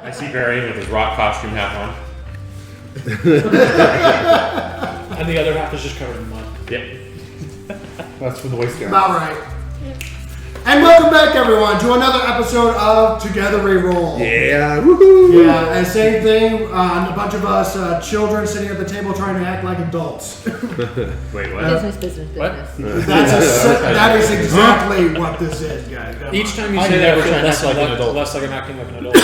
I see Barry with his rock costume hat on. And the other half is just covered in mud. Yep. That's from the Boy Scouts. About right. And welcome back, everyone, to another episode of Together We Roll. Yeah, woohoo! Yeah, and same thing, a bunch of us children sitting at the table trying to act like adults. Wait, what? Business. What? That is exactly what this is, guys. Come Each on. time you I say never that, I try feel to act like an adult. less like I'm acting like an adult.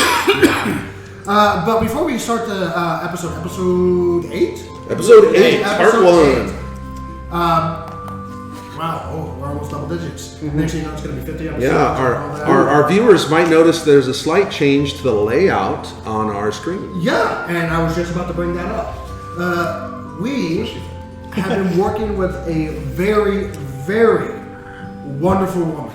But before we start the episode 8? Episode 8, Episode part 1. Wow, we're almost double digits. Next thing you know, it's going to be 50 episodes. Yeah, our viewers might notice there's a slight change to the layout on our screen. Yeah, and I was just about to bring that up. We have been working with a very, very wonderful woman.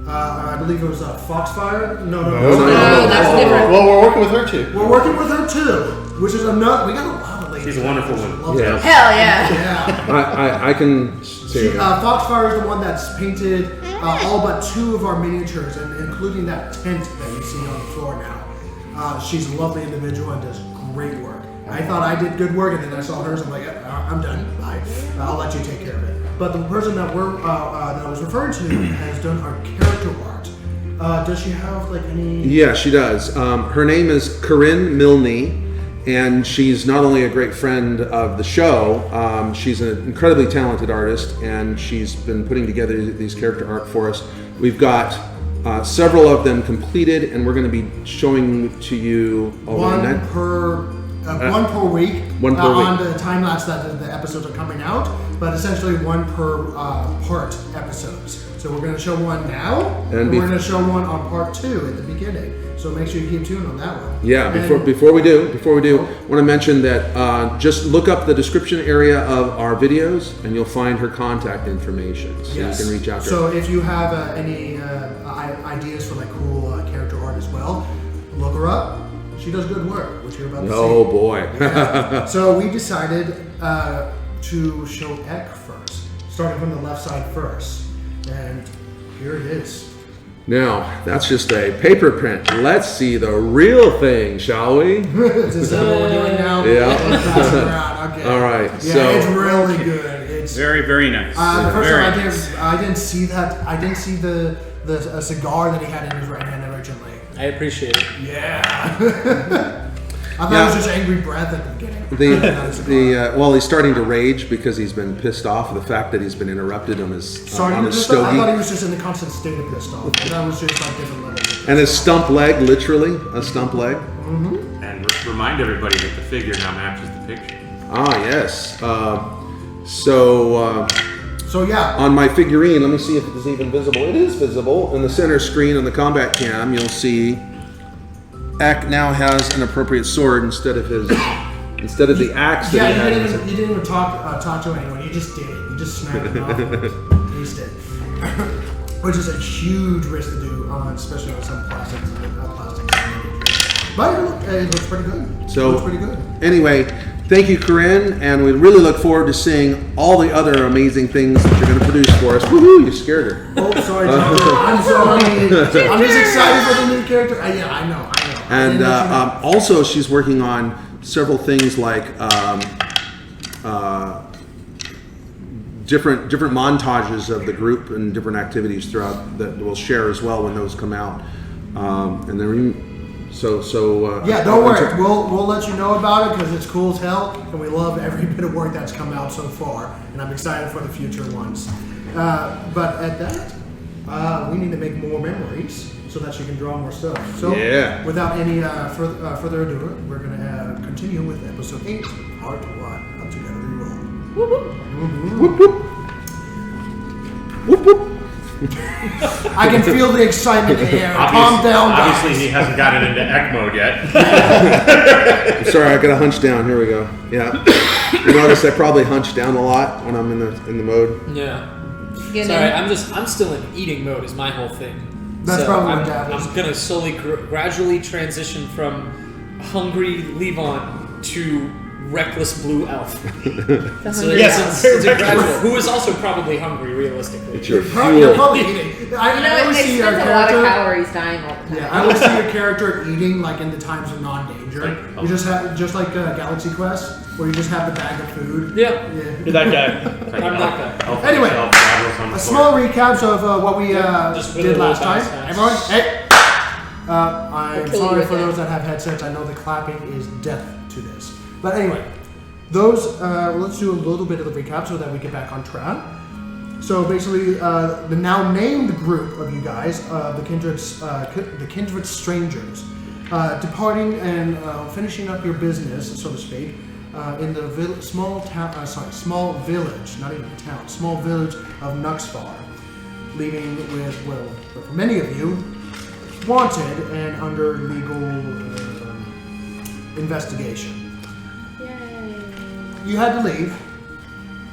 I believe it was Foxfire. No, that's different. Well, we're working with her too. We're working with her too, which is another. We got a lot of ladies. She's a wonderful woman. Love Yeah. her. Hell yeah. Yeah. I can say that. Foxfire is the one that's painted all but 2 of our miniatures, and including that tent that you see on the floor now. She's a lovely individual and does great work. I thought I did good work, and then I saw hers. I'm like, I'm done. Bye. I'll let you take care of it. But the person that that I was referring to has done our character art. Does she have like any? Yeah, she does. Her name is Corinne Milne, and she's not only a great friend of the show, she's an incredibly talented artist, and she's been putting together these character art for us. We've got several of them completed, and we're going to be showing to you One per week. One per on week. the time lapse that the episodes are coming out, but essentially one per part episodes. So we're going to show one now, and we're going to show one on part 2 at the beginning. So make sure you keep tuned on that one. Yeah, And- before we do, I want to mention that just look up the description area of our videos, and you'll find her contact information, so Yes. you can reach out to So her. if you have any ideas for like cool character art as well, look her up. She does good work, which you're about to see. Oh boy! Yeah. So we decided to show Ek first, starting from the left side first, and here it is. Now that's just a paper print. Let's see the real thing, shall we? Is that what we're doing now? Yeah. Let's pass it around. Okay. All right. Yeah, So it's really good. It's Very, very nice. the first Very time nice. I didn't see that. I didn't see the cigar that he had in his right hand originally. I appreciate it. Yeah. I thought it was just angry breath at the beginning. He's starting to rage because he's been pissed off at the fact that he's been interrupted on his Sorry, on his I thought he stogie was just in the constant state of pissed off. That was just like different levels. and his stump leg, literally a stump leg. And remind everybody that the figure now matches the picture. Ah, yes. So yeah. on my figurine, let me see if it is even visible. It is visible in the center screen on the combat cam. You'll see Ek now has an appropriate sword instead of the axe that he Yeah, had. you didn't even talk to anyone. You just did it. You just snapped it off and used it. Which is a huge risk to do, especially on some plastics. But it looks pretty good. So- it looks pretty good. Anyway, thank you, Corinne, and we really look forward to seeing all the other amazing things that you're going to produce for us. Woohoo! You scared her. Oh, sorry, Doctor. I'm sorry. I'm just excited for the new character. Yeah, I know. And also, she's working on several things like different montages of the group and different activities throughout that we'll share as well when those come out. And then yeah, don't worry. We'll let you know about it because it's cool as hell, and we love every bit of work that's come out so far, and I'm excited for the future ones. But at that, we need to make more memories so that you can draw more stuff. So, Yeah. without any further ado, we're going to continue with episode 8, part 1 of Together We Roll. Whoop, whoop. Whoop, whoop. Whoop, whoop. I can feel the excitement in the air. Calm down, guys. Obviously, he hasn't gotten into Ek mode yet. I'm sorry, I got to hunch down. Here we go. Yeah. You notice I probably hunch down a lot when I'm in the mode. Yeah. Get Sorry, in. I'm still in eating mode is my whole thing. That's So probably what that was. I'm gonna slowly, gradually transition from hungry Levon to reckless blue elf. The So hungry yes, elf. it's a gradual. Who is also probably hungry, realistically. It's your You're fuel. probably eating. I You know, always it see your spends a lot of character. calories dying all the time. Yeah, I always see your character eating like in the times of non-danger. Like, You just have just like Galaxy Quest, where you just have the bag of food. Yeah, Yeah. you're that guy. I'm that guy. Anyway, a A small recaps of what we Just did really last time. fast. Everyone, hey! I'm We'll kill sorry you for again. those that have headsets. I know the clapping is death to this. But anyway, those let's do a little bit of the recap so that we get back on track. So basically, the now named group of you guys, the Kyndred Strangers, departing and finishing up your business, so to speak, in the small village, not even a town, small village of Nuxfar, leaving with, well, for many of you, wanted and under legal investigation. Yay. You had to leave,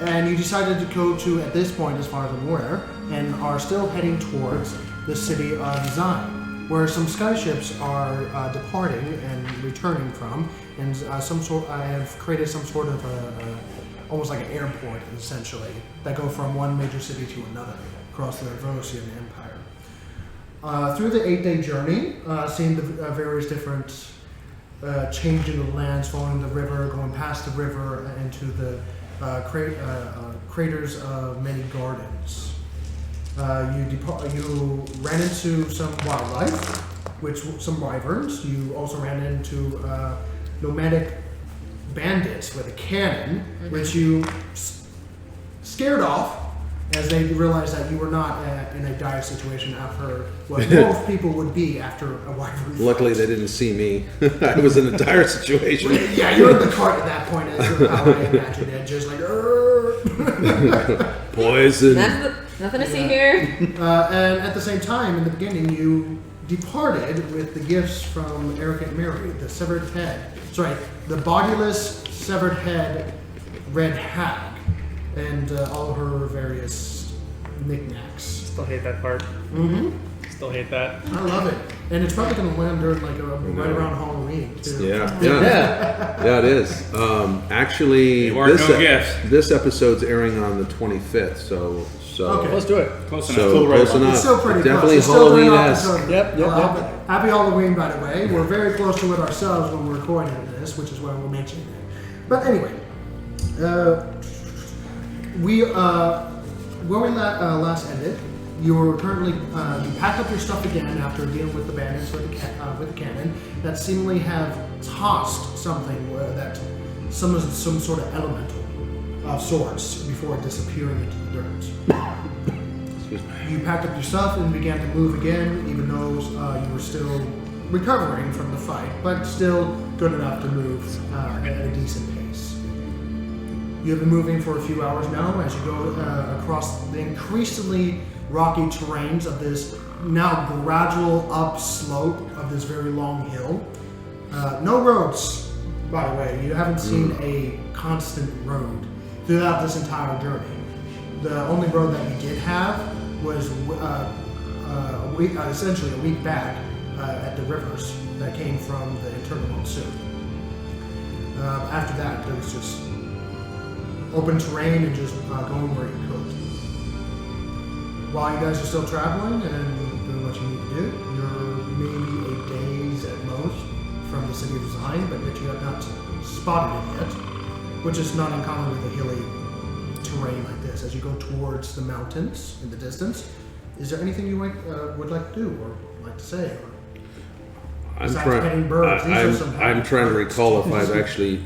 and you decided to go to, at this point, as far as I'm aware, and are still heading towards the city of Zheim, where some skyships are departing and returning from, and I have created some sort of almost like an airport, essentially, that go from one major city to another across the Vosian Empire. Through the 8-day journey, seeing the various different changing the lands, following the river, going past the river into the craters of many gardens. You ran into some wildlife, some wyverns. You also ran into nomadic bandits with a cannon, which you scared off as they realized that you were not in a dire situation after what most people would be after a wyvern fight. Luckily, they didn't see me. I was in a dire situation. Yeah, you're in the cart at that point, as how I imagine it, just like, Poison. Nothing to see here. and at the same time, in the beginning, you departed with the gifts from Arrogant Mary, the severed head. Sorry, the bodiless severed head red hag, and all her various knickknacks. Still hate that part. Mm-hmm. Still hate that. I love it, and it's probably going to land during right around Halloween too. Yeah, it is. Actually, They weren't no gifts. this episode's airing on the 25th, so Okay. Let's do it. Close so enough. close enough. It's still pretty Definitely close. It's still during Halloween-esque. October. Yep. Happy Halloween, by the way. We're very close to it ourselves when we're recording this, which is why we're mentioning it. But anyway, when we last ended, you were currently you packed up your stuff again after dealing with the bandits with the cannon that seemingly have tossed something that some sort of elemental of sorts before disappearing into the dirt. You packed up your stuff and began to move again, even though you were still recovering from the fight, but still good enough to move at a decent pace. You have been moving for a few hours now as you go across the increasingly rocky terrains of this now gradual upslope of this very long hill. No roads, by the way. You haven't seen a constant road throughout this entire journey. The only road that we did have was essentially a week back at the rivers that came from the internal monsoon. After that, there was just open terrain and just going where you could. While you guys are still traveling and doing what you need to do, you're maybe 8 days at most from the city of Zheim, but yet you have not spotted it yet, which is not uncommon with a hilly terrain like this. As you go towards the mountains in the distance, is there anything you would like to do or like to say? I'm Besides trying. petting birds, these are some I'm trying to birds. recall if I've actually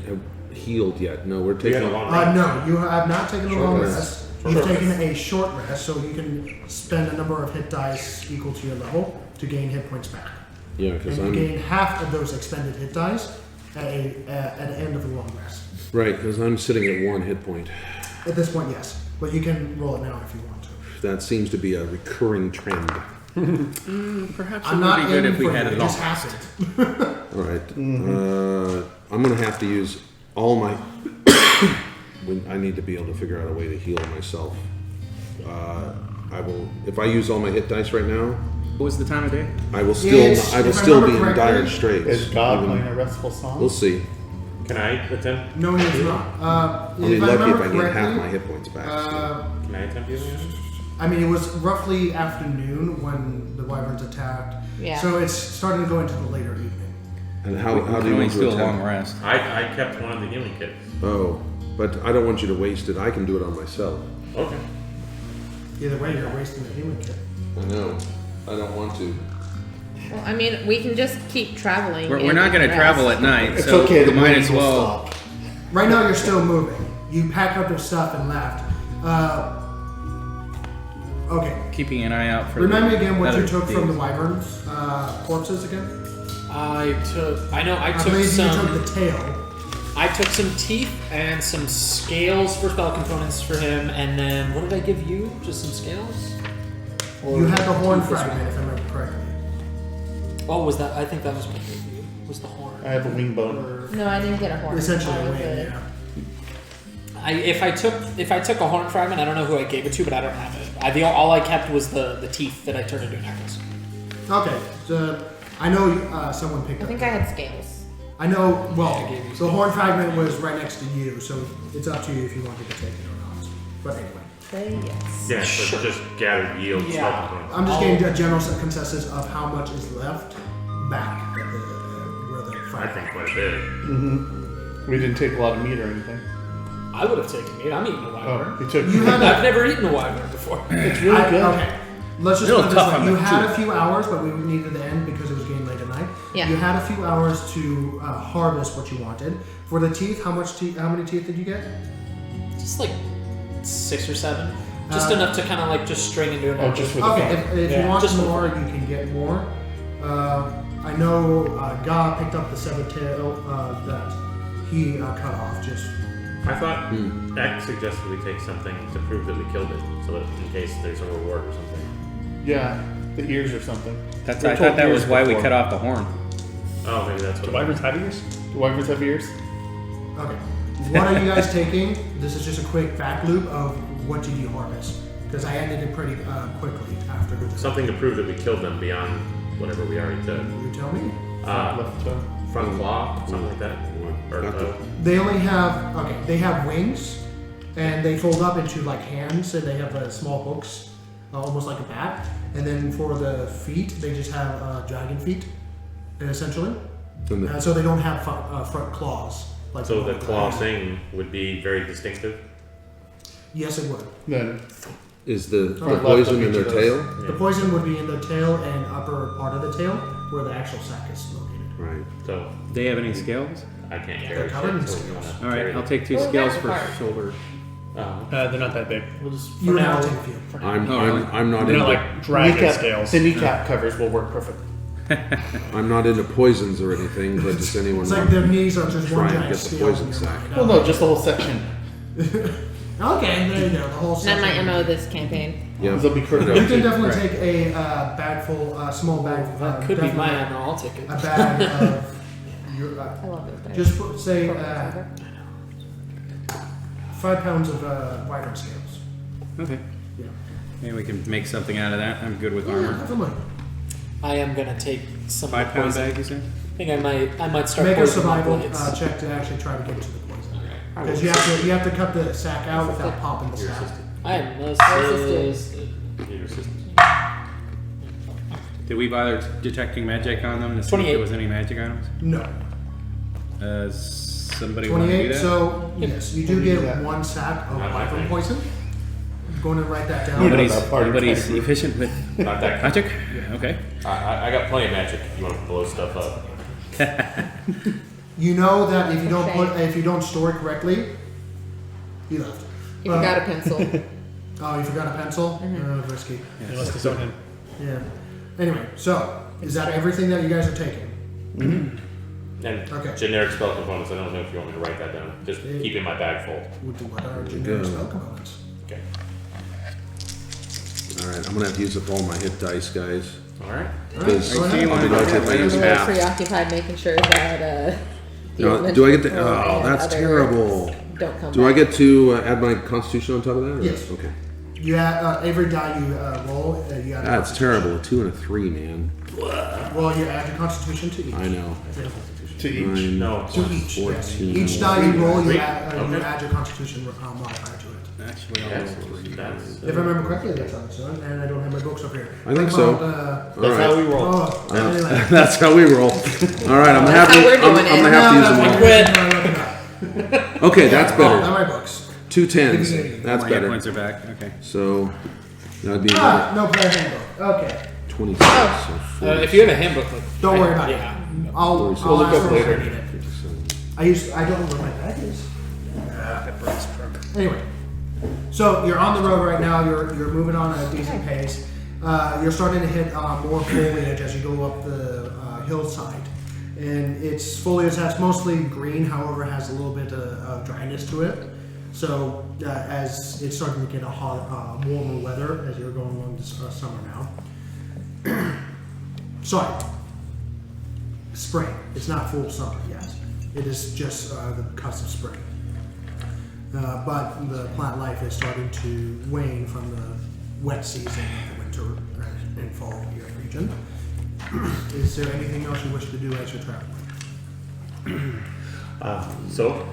healed yet. No, we're taking. had a long rest. No, you have not taken a Short long rest. rest. You've taken a short rest, so you can spend a number of hit dice equal to your level to gain hit points back. Yeah, because And I'm you gain half of those expended hit dice at the end of the long rest. right because I'm sitting at 1 hit point. At this point, yes, but you can roll it now if you want to. That seems to be a recurring trend. Perhaps I'm it not would be good aiming if we for had you. it It all. just happened. All right. I'm going to have to use all my. I need to be able to figure out a way to heal myself. I will. If I use all my hit dice right now, What was the time of day? I will still. It's- I will if I still be remember in dire correctly, straits. Is God Even- playing a restful song? We'll see. Can I attempt? No, he is not. I'll be If I lucky if remember I get half correctly, my hit points back. Can I attempt healing him? I mean, it was roughly afternoon when the wyverns attacked. Yeah. So it's starting to go into the later evening. And how do you only want do to a long attempt? rest. I kept one of the healing kits. Oh, but I don't want you to waste it. I can do it on myself. Okay. Either way, you're wasting the healing kit. I know. I don't want to. Well, I mean, we can just keep traveling. We're and not going to rest. travel at night, It's so okay. we The might movie as will well. stop. Right now, you're still moving. You pack up your stuff and left. Okay. Keeping an eye out for. Remind me again what you other took from the thieves. wyverns corpses again. I took I believe some. you took the tail. I took some teeth and some scales for spell components for him, and then what did I give you? Just some scales? Or You had the horn this one? fragment, if I remember correctly. Oh, was that? I think that was what I gave you. Was the horn? I have a wing bone. No, I didn't get a horn. Essentially, I a was wing, good. yeah. If I took a horn fragment, I don't know who I gave it to, but I don't have it. All I kept was the teeth that I turned into a necklace. Okay, so I know someone picked I up. think I had scales. I know, well, Yeah, I gave you the horn fragment was right next to you, so it's up to you if you wanted to take it or not. But anyway, Say yes. Yeah, so just gathered yield Yeah. spell components. I'm just getting a general consensus of how much is left back at the where the I fire. think quite a bit. We didn't take a lot of meat or anything. I would have taken it. I'm eating a wyvern. Oh, you took. You had I've never eaten a wyvern before. It's really good. Okay, let's just Real put it this tough way. on You the had tooth. a few hours, but we needed the end because it was getting late at night. Yeah. You had a few hours to harvest what you wanted. For the teeth, how many teeth did you get? Just like 6 or 7. Just Uh, enough to kind of like just string into an Oh, just for the Okay, fun. if Yeah, you want just for more, fun. you can get more. I know Ga picked up the severed tail that he cut off. Just I thought X suggested we take something to prove that we killed it, so that in case there's a reward or something. Yeah, the ears or something. I We thought told that was ears why we before. cut off the horn. Oh, maybe that's what. Do wyverns have ears? Do wyverns have ears? okay. What are you guys taking? This is just a quick back loop of what did you harvest? Because I ended it pretty quickly after the Something to prove that we killed them beyond whatever we already took. You tell me. Left toe. Front claw, something like that. Or Got toe. They only have they have wings, and they fold up into like hands, and they have small hooks, almost like a bat. And then for the feet, they just have dragon feet, essentially. And the- So they don't have front claws. Like So the claw dragon. thing would be very distinctive. Yes, it would. Then Is the left poison of in each their of those. tail? The poison would be in the tail and upper part of the tail, where the actual sac is located. Right. So They have any scales? I can't they're carry covered in shit, so we scales. wanna All right, carry I'll it. take 2 Oh, scales that's for fine. shoulder. They're not that big. We'll just You would have to take a few. I'm Oh, really? I'm not They're into not like dragon kneecap, scales. the kneecap covers will work perfect. I'm not into poisons or anything, but does anyone It's like want their knees are just Try one and giant get the scale. poison in your sac. mind. Well, no, just the whole section. Okay, there you go. The whole Not section. my MO this campaign. Yeah. They'll be critical. You can definitely Right. take a bag full, small bag. That could be definitely my ammo. I'll take it. A bag of your. I love those things. Just put, say 5 pounds of wyvern scales. Okay. Yeah. Maybe we can make something out of that. I'm good with Yeah, armor. definitely. I am gonna take some 5 pound poison. bag, you said? I think I might start Make a poisoning my survival blades. check to actually try to get to the poison. Because you have to cut the sack out without popping the Your sack. assistant. I am assisted. assisted. Your assistant. Did we bother detecting magic on them to see if 28. there was any magic on them? No. Somebody want to do 28. that? So yes, you do We'll do get that. 1 sack of Not my wyvern thing. poison. I'm going to write that down. We're not Nobody's, that party nobody's type. efficient with Not that. magic? Okay. I got plenty of magic if you want to blow stuff up. You know that if you don't Okay. if you don't store it correctly, he left. You forgot a pencil. Oh, you forgot a pencil? Risky. It must have thrown him. Yeah. Anyway, so is that everything that you guys are taking? And Okay. generic spell components, I don't know if you want me to write that down. Just keep in my bag full. What are generic go. spell components? Okay. All right, I'm gonna have to use up all my hit dice, guys. Alright. Because go I'll ahead. be nice if I I'm use really half. preoccupied making sure that Now, do I get to? Oh, that's terrible. Don't come Do back. I get to add my constitution on top of that? Or? Yes. Okay. You have every die you roll. You have That's terrible. A 2 and a 3, man. Roll you add your constitution to each. I know. To each. No. To each. 14. Each die you roll, you Three. add your constitution modifier to it. Actually, That's If I remember correctly, that's how it's done, and I don't have my books up here. I think so. That's All right. how we roll. Anyway. That's how we roll. All right, I'm That's how we're doing I'm it. gonna have to use them all. Okay, that's Oh, better. not my books. 2 10s. That's my hit better. points are back. Okay. So that'd be No player handbook. Okay. 26. So 40. If you have a handbook, like, Don't worry about it. yeah. I'll look ask up her if I later. need it. I don't know where my bag is. Anyway, so you're on the road right now. You're moving on at a decent pace. You're starting to hit more foliage as you go up the hillside, and it's foliage that's mostly green. However, has a little bit of dryness to it. So as it's starting to get a hot, warmer weather as you're going along this summer now. Sorry, spring. It's not full summer yet. It is just the cusp of spring. But the plant life is starting to wane from the wet season of the winter and fall here in the region. Is there anything else you wish to do as you're traveling? So,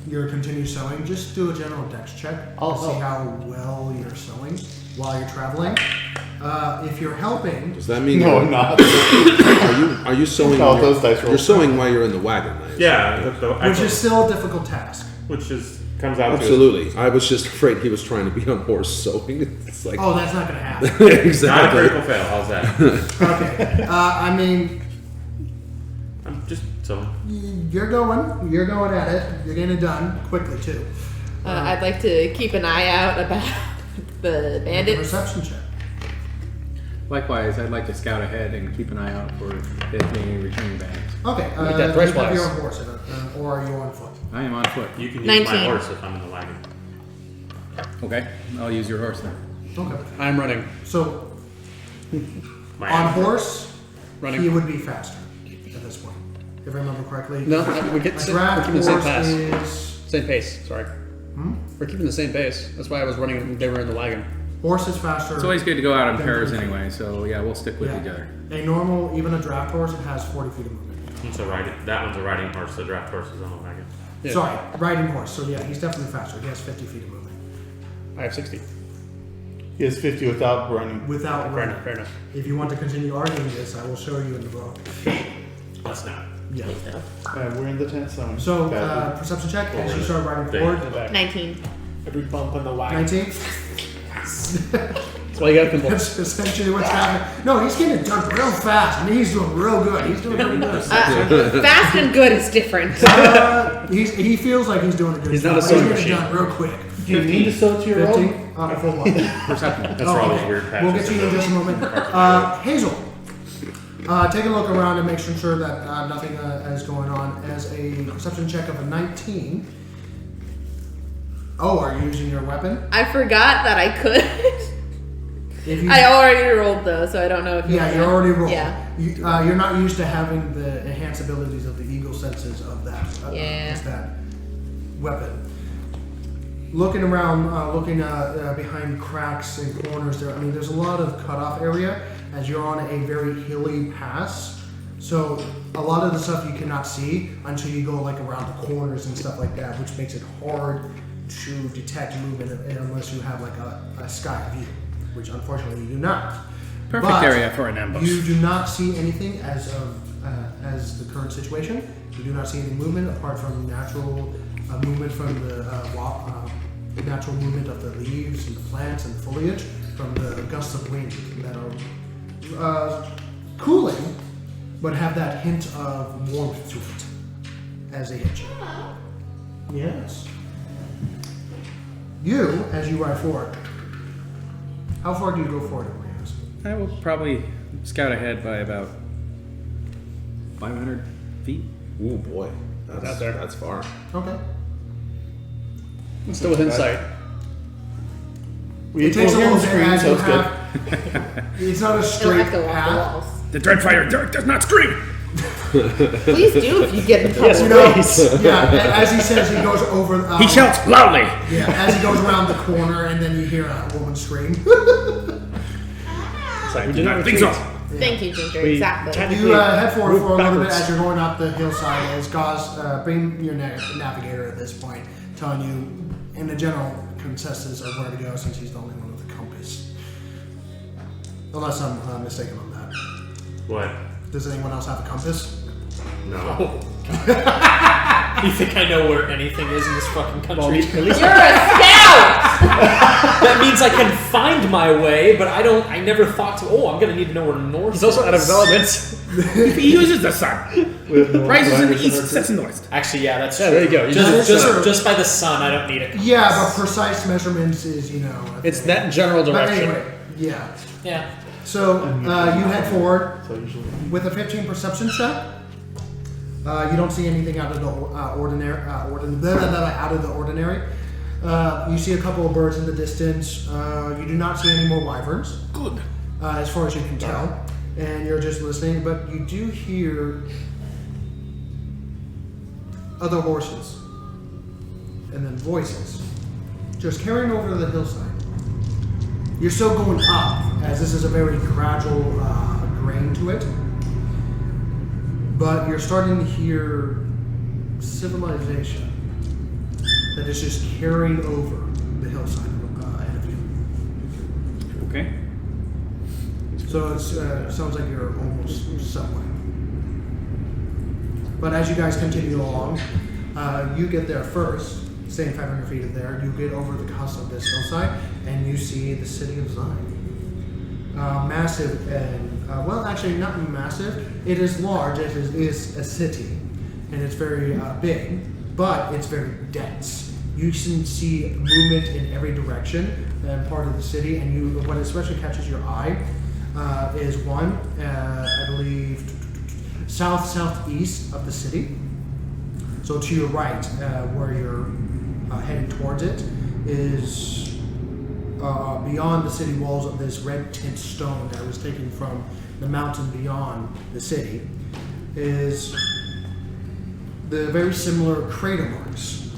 You're continue sewing. Just do a general dex check to see how well you're sewing while you're traveling. If you're helping, Does that mean No, I'm not. are you sewing? No, while those dice you're rolls. sewing while you're in the wagon. I assume. yeah, which is still a difficult task. comes out Absolutely. I was just afraid he was trying to be on horse sewing. It's like Oh, that's not going to happen. to not a exactly. critical fail. How's that? Okay. I mean, I'm just so. you're going at it. You're getting it done quickly too. I'd like to keep an eye out about the bandits. Perception check. Likewise, I'd like to scout ahead and keep an eye out for if there's any returning bands. Okay. Make that you price have your wise. own horse, or are you on foot? I am on foot. You can use my 19. horse if I'm in the wagon. Okay, I'll use your horse then. Okay. I'm running. So My on horse, Running. he would be faster at this point, if I remember correctly. No, we get A we're draft keeping the same horse pass. is Same pace, sorry. We're keeping the same pace. That's why I was running, they were in the wagon. horse is faster. It's always good to go out in pairs anyway, so yeah, we'll stick with each other. A normal, even a draft horse, it has 40 feet of movement. It's a riding. That one's a riding horse. The draft horse is on a wagon. Yeah. Sorry, riding horse. So yeah, he's definitely faster. He has 50 feet of movement I have 60. He has 50 without running. without Fair running. enough, fair enough. If you want to continue arguing this, I will show you in the book. Let's not. Yeah. We're in the tent zone. So Badly. perception check as you start riding There. forward. 19. Every bump in the wagon. 19. That's why you got pinball. That's essentially what's happening. No, he's getting it done real fast. I mean, he's doing real good. He's doing pretty good. Fast and good is different. He feels like he's doing a good He's job. not a but sewing he's getting it machine. done real quick. Do you need to sew to your 15 roll? for what? Perception. That's for all those okay. weird patches. We'll get to you in just a moment. Hazel, take a look around and make sure that nothing is going on. As a perception check of a 19. Oh, are you using your weapon? I forgot that I could. If you, I already rolled though, so I don't know if you. yeah, wanna- you already rolled. Yeah. You're not used to having the enhanced abilities of the eagle senses of that. Yeah. Just that weapon. Looking around, looking behind cracks and corners there. I mean, there's a lot of cutoff area as you're on a very hilly pass. So a lot of the stuff you cannot see until you go like around the corners and stuff like that, which makes it hard to detect movement unless you have like a sky view, which unfortunately you do not. Perfect But area for an ambush. You do not see anything as the current situation. You do not see any movement apart from natural movement from the natural movement of the leaves and the plants and the foliage from the gusts of wind that are cooling, but have that hint of warmth to it as they hit you. Yes. You, as you ride forward, how far do you go forward, Williams? I will probably scout ahead by about 500 feet. Oh boy, Out there. that's far. Okay. It's still within sight. It takes a little bit as you so it's have. It's not a You'll straight have to walk the path. walls. The Dreadfire Dark does not scream! Please do if you get in trouble. Yes, You know, please. yeah. As he says, he goes over. He shouts loudly! Yeah, as he goes around the corner, and then you hear a woman scream. Sorry, we Do did not not think retreat. so. Thank you, Ginger. We Exactly. technically You head forward move for a little bit backwards. as you're going up the hillside. As Gauze, being your navigator at this point, telling you in the general consensus of where to go, since he's the only one with a compass. Unless I'm mistaken on that. What? Does anyone else have a compass? No. You think I know where anything is in this fucking country? Well, at least You're a scout! That means I can find my way, but I never thought to. Oh, I'm gonna need to know where north. he's also is. out of elements. He uses the sun. We have no Rises in the blinders east, our sets in the west. Actually, yeah, that's Yeah, true. there you go. You Just, just- just, just by the sun, I don't need a compass. Yeah, but precise measurements is, you know. a It's thing. that general But direction. anyway, yeah. Yeah. So you head forward So usually. with a 15 perception check. You don't see anything out of the ordinary. Out of the ordinary. You see a couple of birds in the distance. You do not see any more wyverns. Good. As far as you can tell, and you're just listening. But you do hear other horses, and then voices, just carrying over the hillside. You're still going up, as this is a very gradual grain to it. But you're starting to hear civilization that is just carrying over the hillside ahead of you. Okay. So it sounds like you're almost somewhere. But as you guys continue along, you get there first, same 500 feet of there. You get over the cusp of this hillside, and you see the city of Zheim. Massive and, well, actually not massive. It is large. It is a city, and it's very big, but it's very dense. You can see movement in every direction and part of the city, and what especially catches your eye is one, I believe, southeast of the city. So to your right, where you're heading towards it, is beyond the city walls of this red tint stone that was taken from the mountain beyond the city, is the very similar crater marks,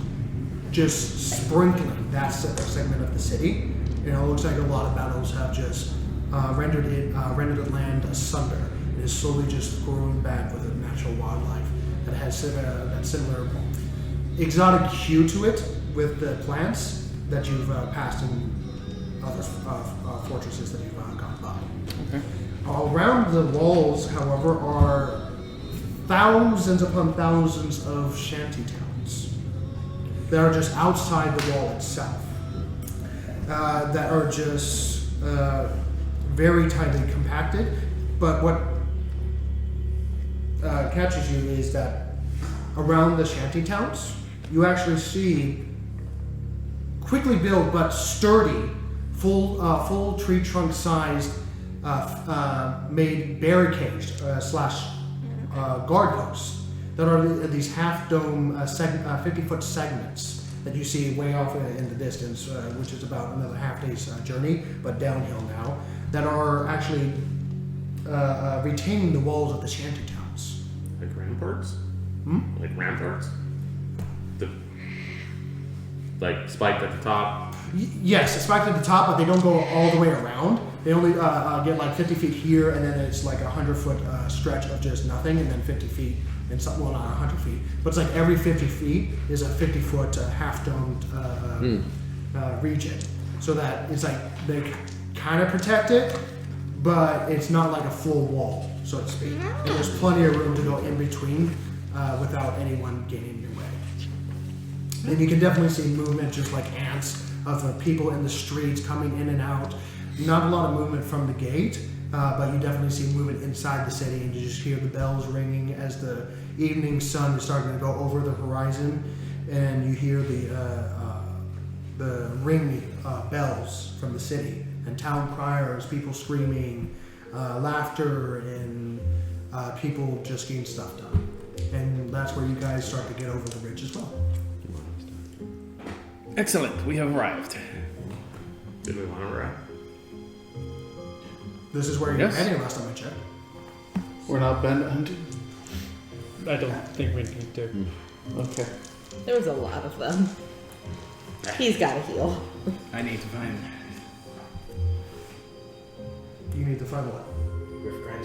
just sprinkling that segment of the city. And it looks like a lot of battles have just rendered the land asunder. It is slowly just growing back with a natural wildlife that has that similar exotic hue to it with the plants that you've passed in other fortresses that you've gone by. Okay. Around the walls, however, are thousands upon thousands of shanty towns that are just outside the wall itself, that are just very tightly compacted. But what catches you is that around the shanty towns, you actually see quickly built but sturdy, full tree trunk sized made barricades slash guard posts that are these half dome 50-foot segments that you see way off in the distance, which is about another half day's journey, but downhill now, that are actually retaining the walls of the shanty towns. Like ramparts? Like ramparts? Like spiked at the top? Yes, it's spiked at the top, but they don't go all the way around. They only get like 50 feet here, and then it's like a 100-foot stretch of just nothing, and then 50 feet, and something, well, not 100 feet, but it's like every 50 feet is a 50-foot half-domed region. So that it's like they kind of protect it, but it's not like a full wall, so to speak. And there's plenty of room to go in between without anyone getting in your way. And you can definitely see movement, just like ants, of people in the streets coming in and out. Not a lot of movement from the gate, but you definitely see movement inside the city, and you just hear the bells ringing as the evening sun is starting to go over the horizon, and you hear the ring bells from the city, and town criers, people screaming, laughter, and people just getting stuff done. And that's where you guys start to get over the ridge as well. Excellent. We have arrived. Did we want to wrap? This is where you're Yes. heading last time I checked. We're not bandit hunting? I don't think we need to. Okay. There was a lot of them. He's got to heal. I need to find. You need to find what? Rift Grind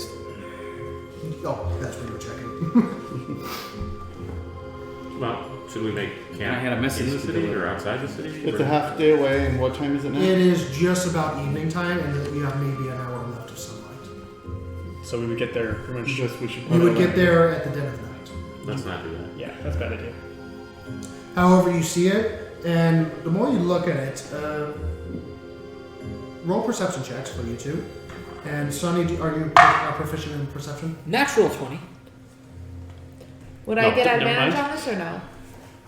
Oh, that's what you were checking. Well, should we make camp I had a message in the to city deliver. or outside the city? It's or- a half day away, and what time is it now? It is just about evening time, and you have maybe an hour left of sunlight. So we would get there pretty much. Just we should. You probably would get there at the dead of night. Let's not do that. Yeah, that's a bad idea. However, you see it, and the more you look at it, roll perception checks for you two. And Sonny, are you proficient in perception? Natural 20. Would I No, get never advantage mind. on this or no?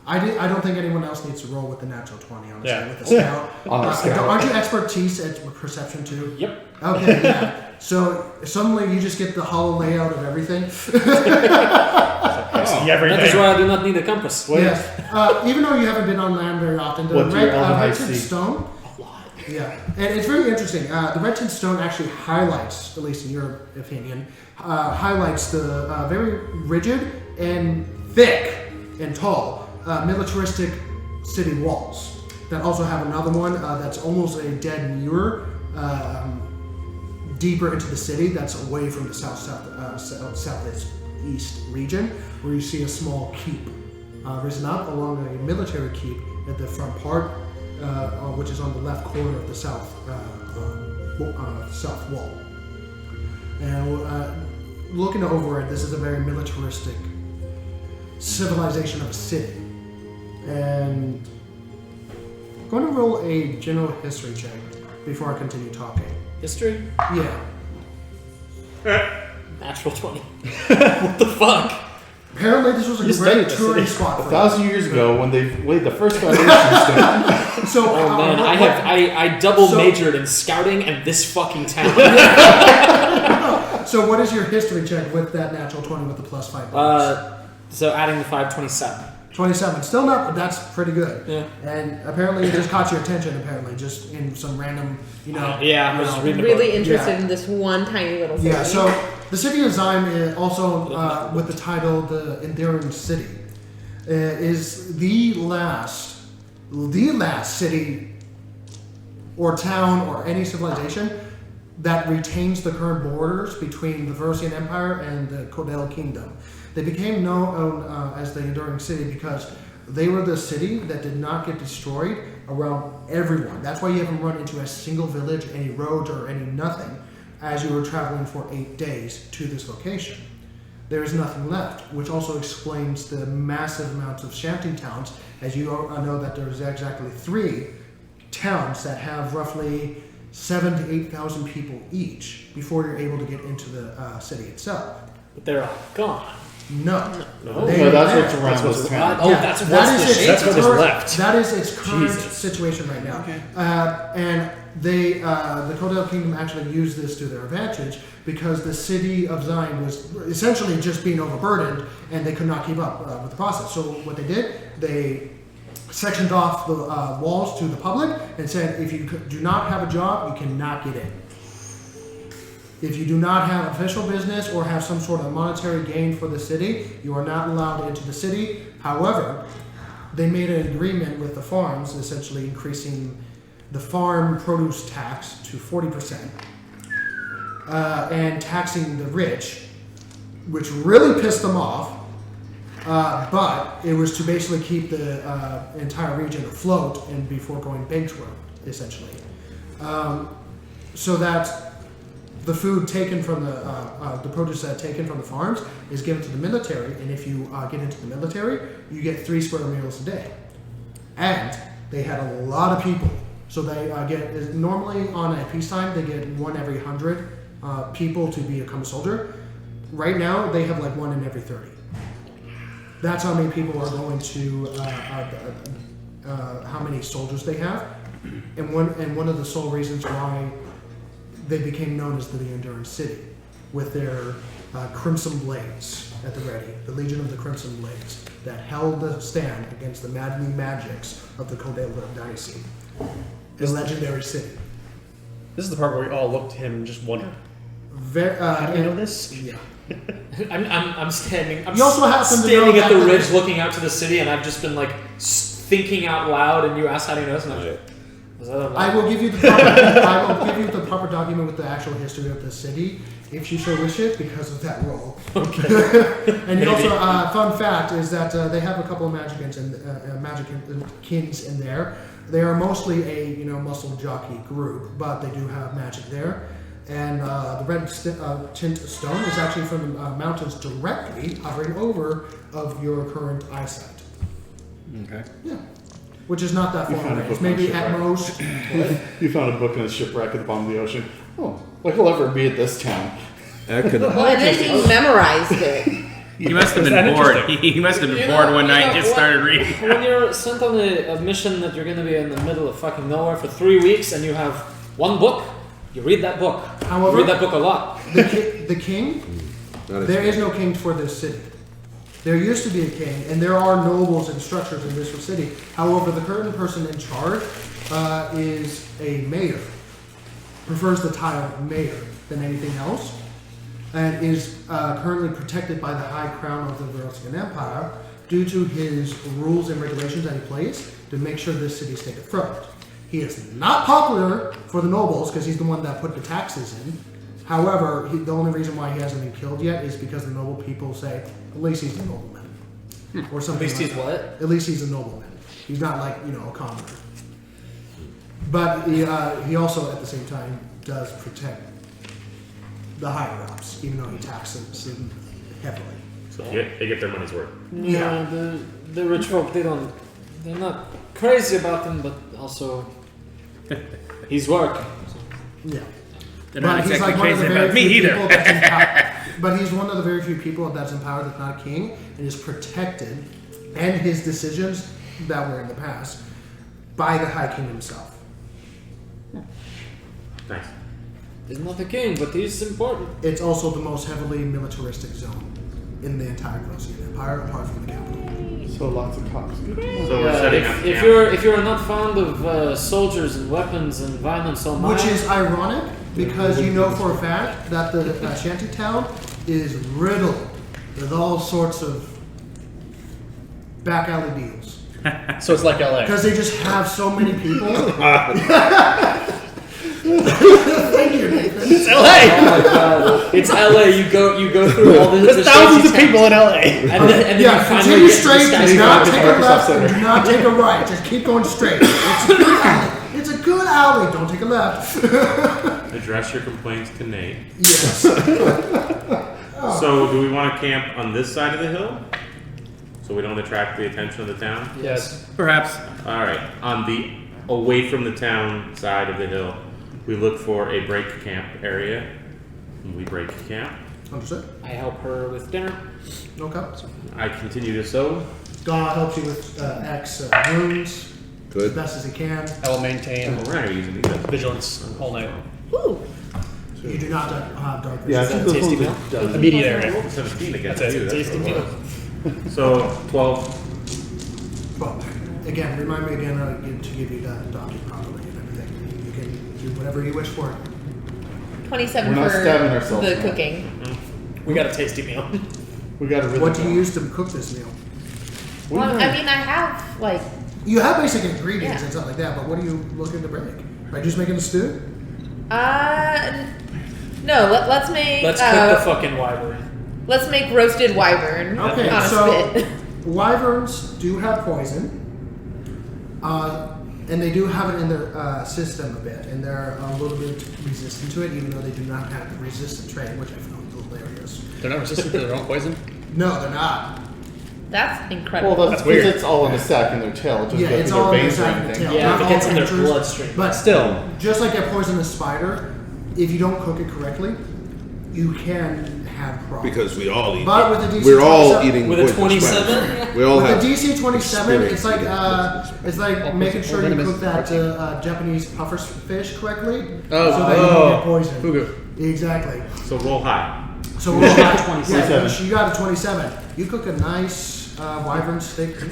I don't think anyone else needs to roll with the natural 20, honestly, Yeah. with the scout. On the scout. Aren't you expertise at perception too? Yep. Okay, yeah. So suddenly you just get the hollow layout of everything. See everything. That is why I do not need a compass. Yes. Even though you haven't been on land very often, the What do your red elven eyes tinted see? stone. Yeah, and it's very interesting. The red tinted stone actually highlights, at least in your opinion, highlights the very rigid and thick and tall militaristic city walls that also have another one that's almost a dead mirror deeper into the city that's away from the southeast region, where you see a small keep risen up along a military keep at the front part, which is on the left corner of the south wall. And looking over it, this is a very militaristic civilization of a city. And I'm going to roll a general history check before I continue talking. History? Yeah. Natural 20. What the fuck? Apparently, this was a Just great studied this touring city. spot. for 1,000 years ago, when they laid the first foundation stone. you. So, Oh man, I double majored in scouting and this fucking town. So, what is your history check with that natural 20 with the +5 bonus? So adding the 527. 27. Still not, but that's pretty good. Yeah. And apparently, it just caught your attention. Apparently, just in some random, Yeah, I was just reading Really about it. interested Yeah. in this one tiny little city. Yeah, so the city of Zheim is also, with the title The Enduring City, is the last city or town or any civilization that retains the current borders between the Versian Empire and the Kodel Kingdom. They became known as the Enduring City because they were the city that did not get destroyed around everyone. That's why you haven't run into a single village, any roads, or any nothing as you were traveling for 8 days to this location. There is nothing left, which also explains the massive amounts of shanty towns, as you know that there's exactly 3 towns that have roughly 7,000 to 8,000 people each before you're able to get into the city itself. But they're all gone. No. No, that's what's around this town. Oh, Yeah, that's that what's is the its shape. That's what is current- left. That is its current Jesus. situation right now. Okay. And they, the Kodel Kingdom actually used this to their advantage because the city of Zheim was essentially just being overburdened and they could not keep up with the process. So what they did, they sectioned off the walls to the public and said, if you do not have a job, you cannot get in. If you do not have official business or have some sort of monetary gain for the city, you are not allowed into the city. However, they made an agreement with the farms, essentially increasing the farm produce tax to 40%, and taxing the rich, which really pissed them off. But it was to basically keep the entire region afloat and before going bankrupt, essentially. So that the food taken from the produce taken from the farms is given to the military, and if you get into the military, you get 3 square meals a day. And they had a lot of people, so they get normally on a peacetime they get 1 every 100 people to become a soldier. Right now they have like 1 in every 30. That's how many people are going to how many soldiers they have, and one of the sole reasons why they became known as the Enduring City, with their Crimson Blades at the ready, the Legion of the Crimson Blades, that held the stand against the maddening magics of the Kodel Dynasty. A legendary city. This is the part where we all looked at him and just wondered. How do you know this? Yeah. I'm standing. I'm You also happen to know standing at that the the- ridge, looking out to the city, and I've just been like thinking out loud. And you asked, "How do you know this?" And I'm like, I will give you the proper document with the actual history of the city, if you so wish it, because of that role. Okay. And you also, fun fact is that they have a couple of magic kings in there. They are mostly a muscle jockey group, but they do have magic there. And the red tint stone is actually from the mountains directly hovering over of your current eyesight. Okay. Yeah. Which is not that You far found a away. book It's maybe on at shipwreck. most. You found a book in a shipwreck at the bottom of the ocean. Oh, like he'll ever be at this town. That could, Well, and then he memorized it. He must have Is been that bored. interesting? He must have been bored one night and just started reading. When you're sent on a mission that you're going to be in the middle of fucking nowhere for 3 weeks and you have one book, you read that book. However, you read that book a lot. the king, there is no king for this city. There used to be a king, and there are nobles and structures in this city. However, the current person in charge is a mayor. Prefers the title mayor than anything else, and is currently protected by the High Crown of the Verosian Empire due to his rules and regulations that he plays to make sure this city stays afloat. He is not popular for the nobles because he's the one that put the taxes in. However, the only reason why he hasn't been killed yet is because the noble people say, at least he's a nobleman. Or something At least like he's that. what? At least he's a nobleman. He's not like, a commoner. But he also, at the same time, does protect the higher-ups, even though he taxes them heavily. So they get their money's worth. Yeah, the rich folk, they're not crazy about him, but also he's working. Yeah. They're not he's exactly like one of the crazy very about me few either. people that's empowered. But he's one of the very few people that's empowered that's not a king and is protected, and his decisions that were in the past, by the High King himself. Nice. He's not the king, but he's important. It's also the most heavily militaristic zone in the entire Verosian Empire, apart from the capital. So lots of cops. Good to know. So we're setting up if camp. you're not fond of soldiers and weapons and violence so much, Which is ironic, because you know for a fact that the shanty town is riddled with all sorts of back alley deals. So it's like LA. Because they just have so many people. Thank you, Nathan. It's LA. oh my god, it's LA. You go through all the There's thousands of shanty people in LA. and then Yeah, you finally continue get to straight, this guy's do not property. take a left, Center. and do not take a right. Just keep going straight. It's a good alley. It's a good alley. Don't take a left. Address your complaints to Nate. Yes. So do we want to camp on this side of the hill? So we don't attract the attention of the town? Yes. Perhaps. Alright, on the away from the town side of the hill, we look for a break camp area. And we break camp. Understood. I help her with dinner. Okay. I continue to sew. God helps you with X wounds as good. best as he can. I will maintain We're not using these. vigilance all night. Ooh. You do not have dark Yeah, I vision. think those tasty ones are done. Immediate I area. rolled 17 against That's you. it. Tasty what it meal. was. So 12. Well, again, remind me again to give you that document properly and everything. You can do whatever you wish for. 27 We're not for stabbing ourselves the now. cooking. We got a tasty meal. We got to really. What do you use to cook this meal? Well, I mean, I have, like, You have basic ingredients Yeah. and stuff like that, but what are you looking to break? Are you just making a stew? no, let's make, Let's cook the fucking wyvern. let's make roasted wyvern Okay, on a so spit. wyverns do have poison, and they do have it in their system a bit, and they're a little bit resistant to it, even though they do not have the resistant trait, which I found hilarious. They're not resistant to their own poison. No, they're not. That's incredible. Well, that's That's weird. because it's all in the sack in their tail. It just Yeah, goes it's through all their in the veins or sack in the anything. tail. Yeah, Not if it all gets in their creatures, bloodstream. But Still. just like a poisonous spider, if you don't cook it correctly, you can have problems. Because we all eat. But with the DC We're all 27 eating With a poisonous 27? spiders. We all With have. the DC 27, it's like experience it's like Oh, making sure you venomous cook that Japanese puffer fish correctly, Oh, so that you don't get poisoned. Fugu. Exactly. So roll high. So we're like, 27. you got a 27. You cook a nice wyvern steak meal.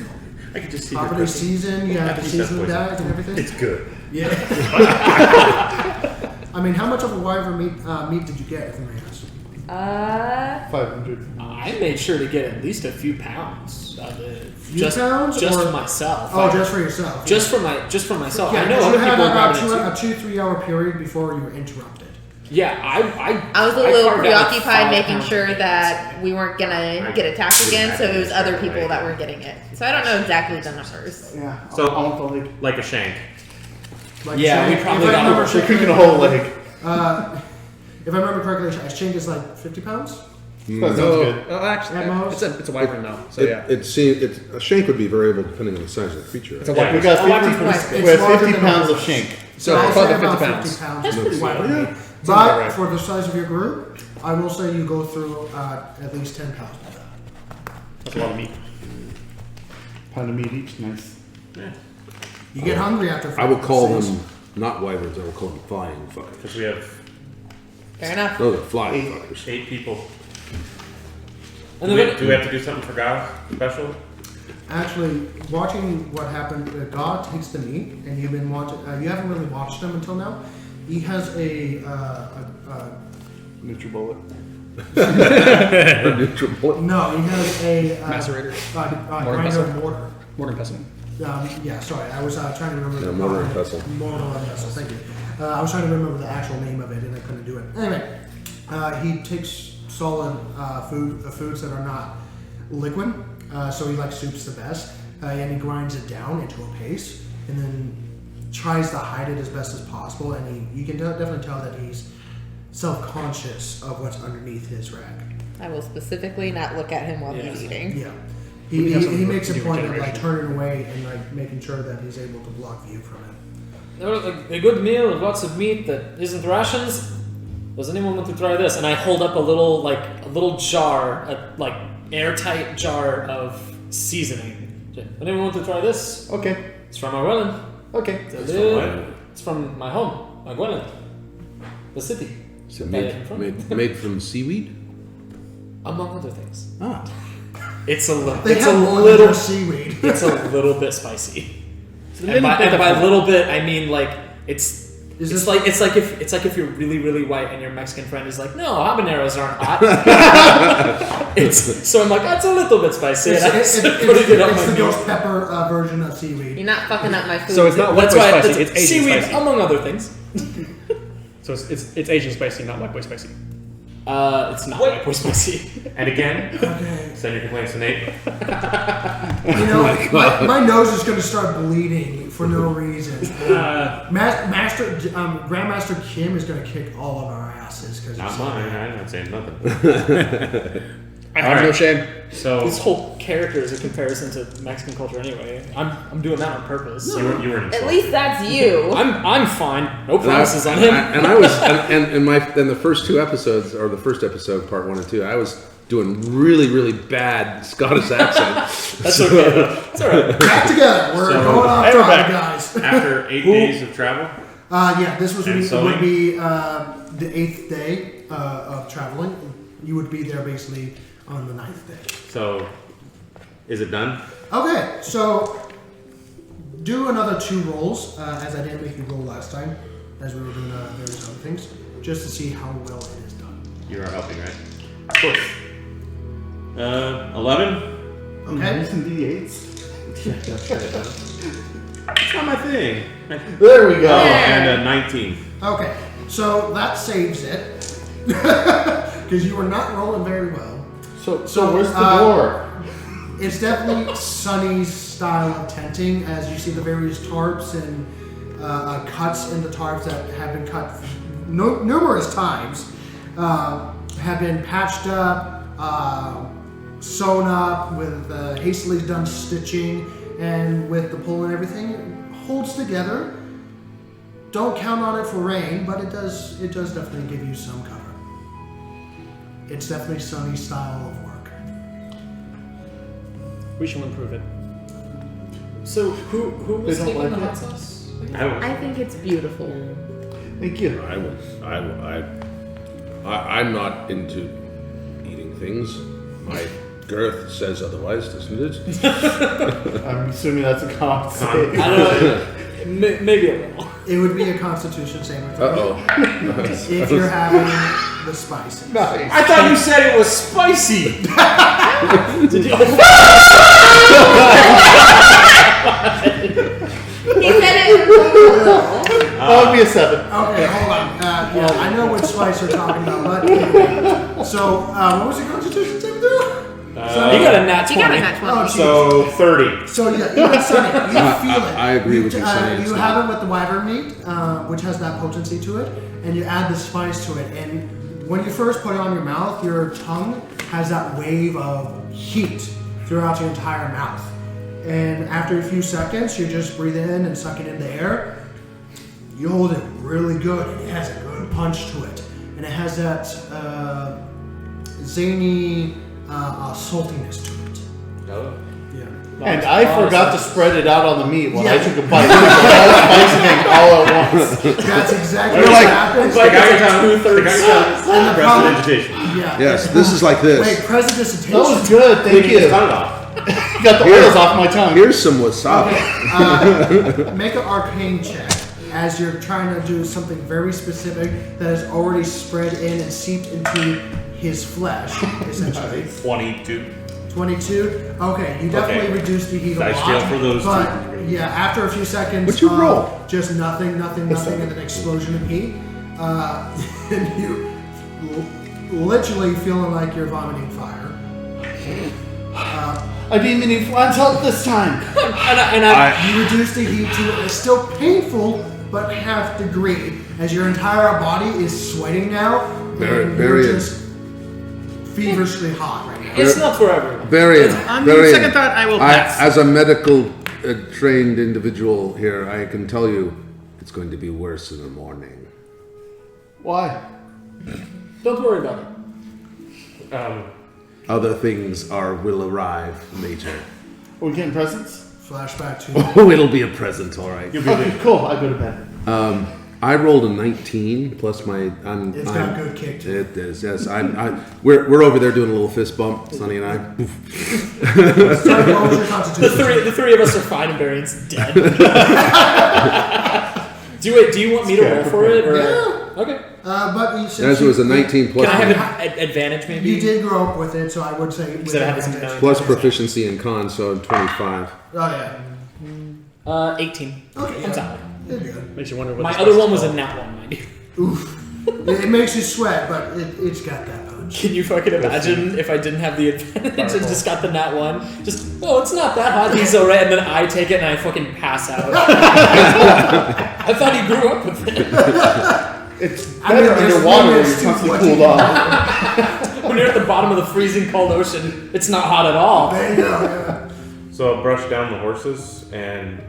I can just see her Properly cooking. seasoned. You have the That's seasoning poison. bags and everything. It's good. Yeah. I mean, how much of a wyvern meat did you get, if I may ask? 500. I made sure to get at least a few pounds of it. Few Just pounds, just or- for myself. Oh, just for yourself. Just for myself. Yeah, I know 'cause other you had people are about grabbing it too. a 2-3 hour period before you were interrupted. Yeah, I was a I little carved out, like, preoccupied 5 making pounds sure of that we weren't gonna get attacked again, so it was other people that were getting it. So I don't know exactly the numbers. Yeah. So- I'll like Like a shank. Like Yeah, we Shank- probably if I got remember over- you're correctly- cooking a whole leg. If I remember correctly, Shank is like 50 pounds. That sounds No, good. actually, At most? it's a wyvern though. So yeah. A shank would be variable depending on the size of the creature. It's a right? wyvern. We got Oh, I 50, was we It's have larger 50 than pounds a of shank. So I'll probably say 50 about pounds. 50 pounds. That's pretty wyvern good. meat. about But right. for the size of your group, I will say you go through at least 10 pounds of that. That's a lot of meat. Pound of meat each, nice. You get hungry after 5 I would call days. them not wyverns. I would call them flying fuckers. Because we have Fair enough. Those are flying fuckers. 8 people. And Do then we have to do something for Gav special? Actually, watching what happened, God takes the meat, and you've been watching. You haven't really watched him until now. He has a NutriBullet. Neutral point. no. He has a Macerator. grinder pestle. and mortar. Mortar and pestle. Yeah, sorry, I was trying to remember. Yeah, mortar and pestle. Mortar and pestle. Thank you. I was trying to remember the actual name of it, and I couldn't do it. Anyway, he takes solid foods that are not liquid. So he likes soups the best, and he grinds it down into a paste, and then tries to hide it as best as possible. And you can definitely tell that he's self-conscious of what's underneath his rack. I will specifically not look at him while he's eating. Yeah. We have He some makes a new point of like generation. turning away and like making sure that he's able to block view from it. there was a good meal with lots of meat that isn't rations. Does anyone want to try this? And I hold up a little jar, a airtight jar of seasoning. Anyone want to try this? Okay. It's from Arwellen. Okay. It's from my home, Arwellen, the city. So Right. made from seaweed? Among other things. Ah. It's a little. They It's have a more than little. just seaweed. It's a little bit spicy. a And by, little bit and by of- little bit, I mean like it's. Is It's this- like if you're really really white and your Mexican friend is like, no, habaneros aren't hot. So I'm like, that's a little bit spicy. It's, and I it's, start it's, putting it on it's my the meal. ghost pepper version of seaweed. You're not fucking up my food. So it's not That's white boy why spicy. it's It's Asian seaweed, spicy. among other things. So it's Asian spicy, not white boy spicy. It's not white boy spicy. And again, Okay. send your complaints to Nate. You know, my nose is going to start bleeding for no reason. Grandmaster Kim is going to kick all of our asses because Not mine. I'm not saying nothing. I have no shame. So This whole character is a comparison to Mexican culture anyway. I'm doing that on purpose. you were an At least that's you. I'm fine. No promises on him. And I was, and the first 2 episodes, or the first episode, part 1 and 2, I was doing really, really bad Scottish accent. That's okay. Though. It's all right. back together. We're So- going off Hey, we're topic, back. guys. After 8 days of travel. Yeah, this And would sewing? be the 8th day of traveling. You would be there basically on the 9th day. So, is it done? Okay, so do another 2 rolls, as I didn't make you roll last time, as we were doing various other things, just to see how well it is done. You are helping, right? Of course. 11. Okay? Nice and D8s. It's not my thing. There we go. Oh, and 19. Okay, so that saves it. Because you were not rolling very well. So where's the door? It's definitely Sunny's style of tenting, as you see the various tarps and cuts in the tarps that have been cut numerous times, have been patched up, sewn up with hastily done stitching, and with the pull and everything, it holds together. Don't count on it for rain, but it does definitely give you some cover. It's definitely Sunny's style of work. We shall improve it. So who was They don't taking like the it? hot sauce? I think it's beautiful. Thank you. I'm not into eating things. My girth says otherwise, doesn't it? I'm assuming that's a con save. I don't know. Maybe a little. It would be a Constitution saving throw. Uh-oh. If you're having the spices. Nice. I thought you said it was spicy. Did you? He said it was a little. That would be a 7. Okay, hold on. Yeah, I know what spice you're talking about, but anyway. So, what was your constitution saving throw? You got a nat 20. You got a nat 20. Oh, So 30. So yeah, even Sunny, you feel it. I agree with you, Sonny. You have it with the wyvern meat, which has that potency to it, and you add the spice to it. And when you first put it on your mouth, your tongue has that wave of heat throughout your entire mouth. And after a few seconds, you just breathe in and suck it in the air. You hold it really good, and it has a good punch to it, and it has that zany saltiness to it. Oh. Yeah. And I forgot to spread it out on the meat when I Yeah. took a bite. It was the whole spice thing all at once. That's exactly You're what like- happens. Stick out your tongue. Stick out your tongue. And the problem- Prestidigitation. Yeah. Yes, this is like this. Wait, prestidigitation. That was good, thank Taking his you. tongue off. Got the oils off my tongue. Here's some wasabi. Okay, make an arcane check as you're trying to do something very specific that has already spread in and seeped into his flesh, essentially. 22. 22. Okay, you definitely Okay. reduced the heat a Dice lot. jail for those but two. yeah, after a few seconds, What'd you roll? just nothing, and an explosion of heat, and you literally feeling like you're vomiting fire. I didn't even influenza this time. You reduce the heat to it's still painful, but half degree, as your entire body is sweating now, and you're just feverishly hot right now. It's not for everyone. Varian. On the second thought, I will pass. As a medical trained individual here, I can tell you it's going to be worse in the morning. Why? Don't worry about it. Other things will arrive later. Are we getting presents? Flashback to Oh, it'll be a present, all right. Okay, cool. I go to bed. I rolled a 19 plus my. It's got a good kick to It is, yes. We're over there doing a little fist bump, Sonny and I. Sorry, what was your constitution? The three of us are fine and Varian's dead. Do you want me to roll for it? Or? Yeah. Okay. But you said As it was a 19 plus, Can I have an advantage maybe? You did grow up with it, so I would say with Because I have this advantage. plus proficiency in con, so 25. Oh yeah. 18. Okay. I'm Yeah. solid. You're good. Makes you wonder what My this other place one is was a called. nat one, mind you. Oof. It makes you sweat, but it's got that punch. Can you fucking imagine if I didn't have the advantage and just got the nat one? Just, oh, it's not that hot, he's alright, and then I take it and I fucking pass out. I thought he grew up with it. It's I mean, better there's underwater where limits you're to constantly what cooled you off. When you're at the bottom of the freezing cold ocean, it's not hot at all. There you go. Yeah. So I'll brush down the horses and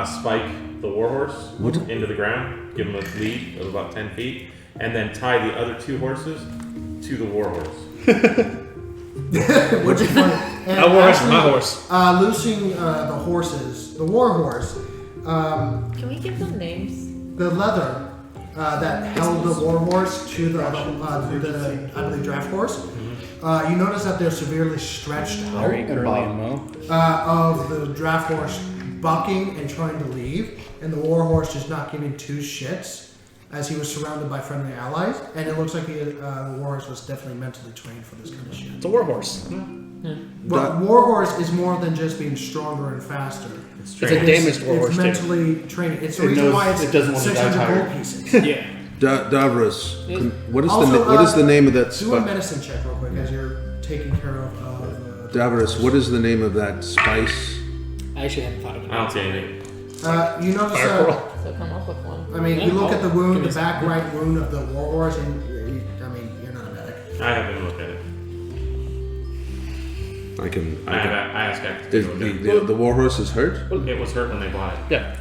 spike the warhorse into the ground, give him a lead of about 10 feet, and then tie the other 2 horses to the warhorse. Which is funny. And My horse, actually, my horse. Loosing the horses, the war horse, Can we give them names? the leather that held the war horse to the I believe draft horse. You notice that they're severely stretched out Very early in Mo. of the draft horse bucking and trying to leave, and the war horse just not giving 2 shits as he was surrounded by friendly allies. And it looks like the war horse was definitely mentally trained for this kind of shit. It's a warhorse. But war horse is more than just being stronger and faster. It's a damaged warhorse It's too. mentally trained. It's the It reason knows why it's it doesn't want to die 600 gold tired. pieces. Yeah. Davros, what is Also, what is the name of that Do a spice? medicine check real quick as you're taking care of. Davros, what is the name of that spice? I actually hadn't thought of it. I don't see anything. You notice. So come up with one. I mean, you look at the Give wound, me the back right wound of the war horse, and I mean, you're not a medic. I haven't looked at it. I can. I asked Act to Is go look at it. the warhorse is hurt? It was hurt when they bought it. Yeah.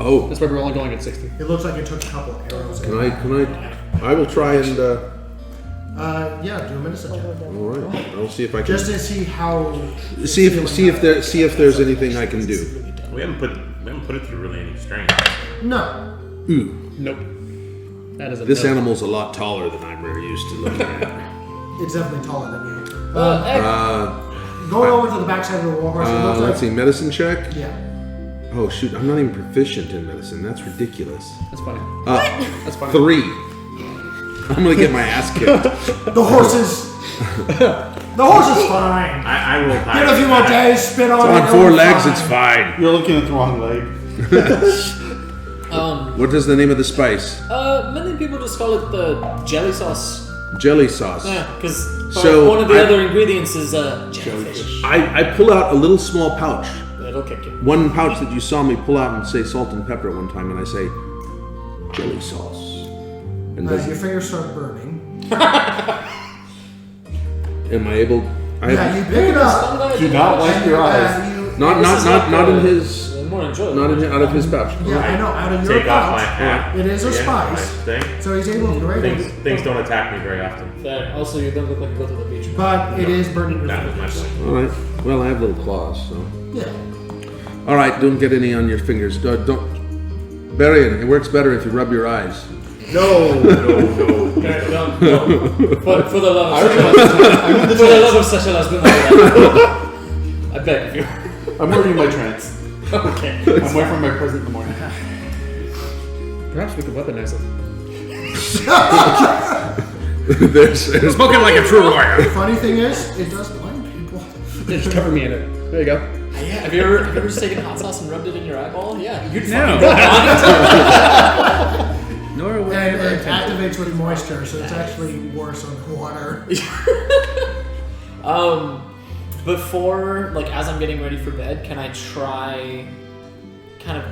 Oh, That's why we're only going at 60. It looks like it took a couple arrows. can I will try and. Yeah, do a medicine check. All right, I'll see if I can. Just to see how. See if there's anything I can do. We haven't put it through really any strain. No. Ooh, Nope. That is a this no. animal's a lot taller than I'm very used to looking at. It's definitely taller than you. Uh, Going over to the backside of the war horse, it looks let's like. see, medicine check. Yeah. Oh shoot, I'm not even proficient in medicine. That's ridiculous. That's funny. Uh, That's fine. 3. I'm gonna get my ass kicked. The horse is fine. I will hide. Get a few more days, spit on It's it. on four it'll be legs, fine. it's fine. You're looking at the wrong leg. What is the name of the spice? Many people just call it the jelly sauce. Jelly sauce. Yeah, because So, one of the I- other ingredients is jellyfish. I pull out a little small pouch. It'll kick you. One pouch that you saw me pull out and say salt and pepper one time, and I say jelly sauce. And does Your fingers start burning. am I able? Yeah, you pick it up. Do not wipe your eyes. Not in his. More enjoyable. Not in, out of his pouch. Yeah, I know. Out of your Take off my pouch. hat. It is a Again, spice. my thing. So he's able to Things don't attack me very often. Fair. Also, you don't look like you go to the beach. But it is burning your That was my fingers. point. All right. Well, I have little claws, so. Yeah. All right. Don't get any on your fingers. Don't. Barian, it works better if you rub your eyes. No. Okay, no. For the love of such a last I beg of you. I'm already in my trance. Okay. I'm waiting for my present in the morning. Perhaps we could weaponize it. There's Smoking like a true warrior. The funny thing is, it does blind people. Just cover me in it. There you go. Yeah. Have you ever just taken hot sauce and rubbed it in your eyeball? Yeah. You'd No. fucking go on. Nor would I And ever it attempt it. activates with moisture, so it's actually worse on water. Before, like, as I'm getting ready for bed, can I try kind of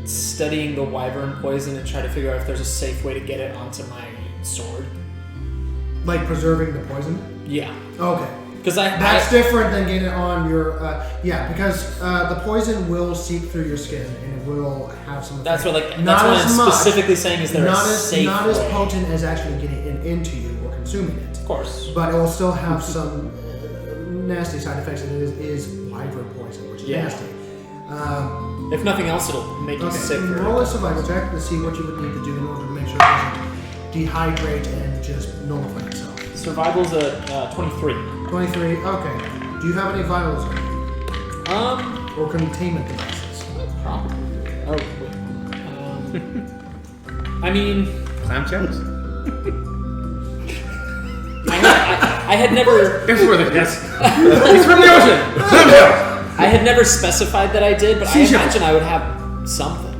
studying the wyvern poison and try to figure out if there's a safe way to get it onto my sword? Like preserving the poison? Yeah. Okay. Because That's different than getting it on your. Because the poison will seep through your skin and it will have some. That's effect. what, like, Not that's as what I'm much, specifically saying. Is there not a as safe not as way? potent as actually getting it into you or consuming it. Of course. But it will still have some nasty side effects, and it is wyvern poison, which is Yeah. nasty. If nothing else, it'll make you Okay, sick. For roll a survival check to see what you would need to do in order to make sure it doesn't dehydrate and just nullify itself. Survival's a 23. 23. Okay. Do you have any vitals on you? Or containment devices? Probably. Oh wait. I mean, Clam checks? I had never. Guess where the yes. He's from the ocean. I had never specified that I did, but I imagine I would have something.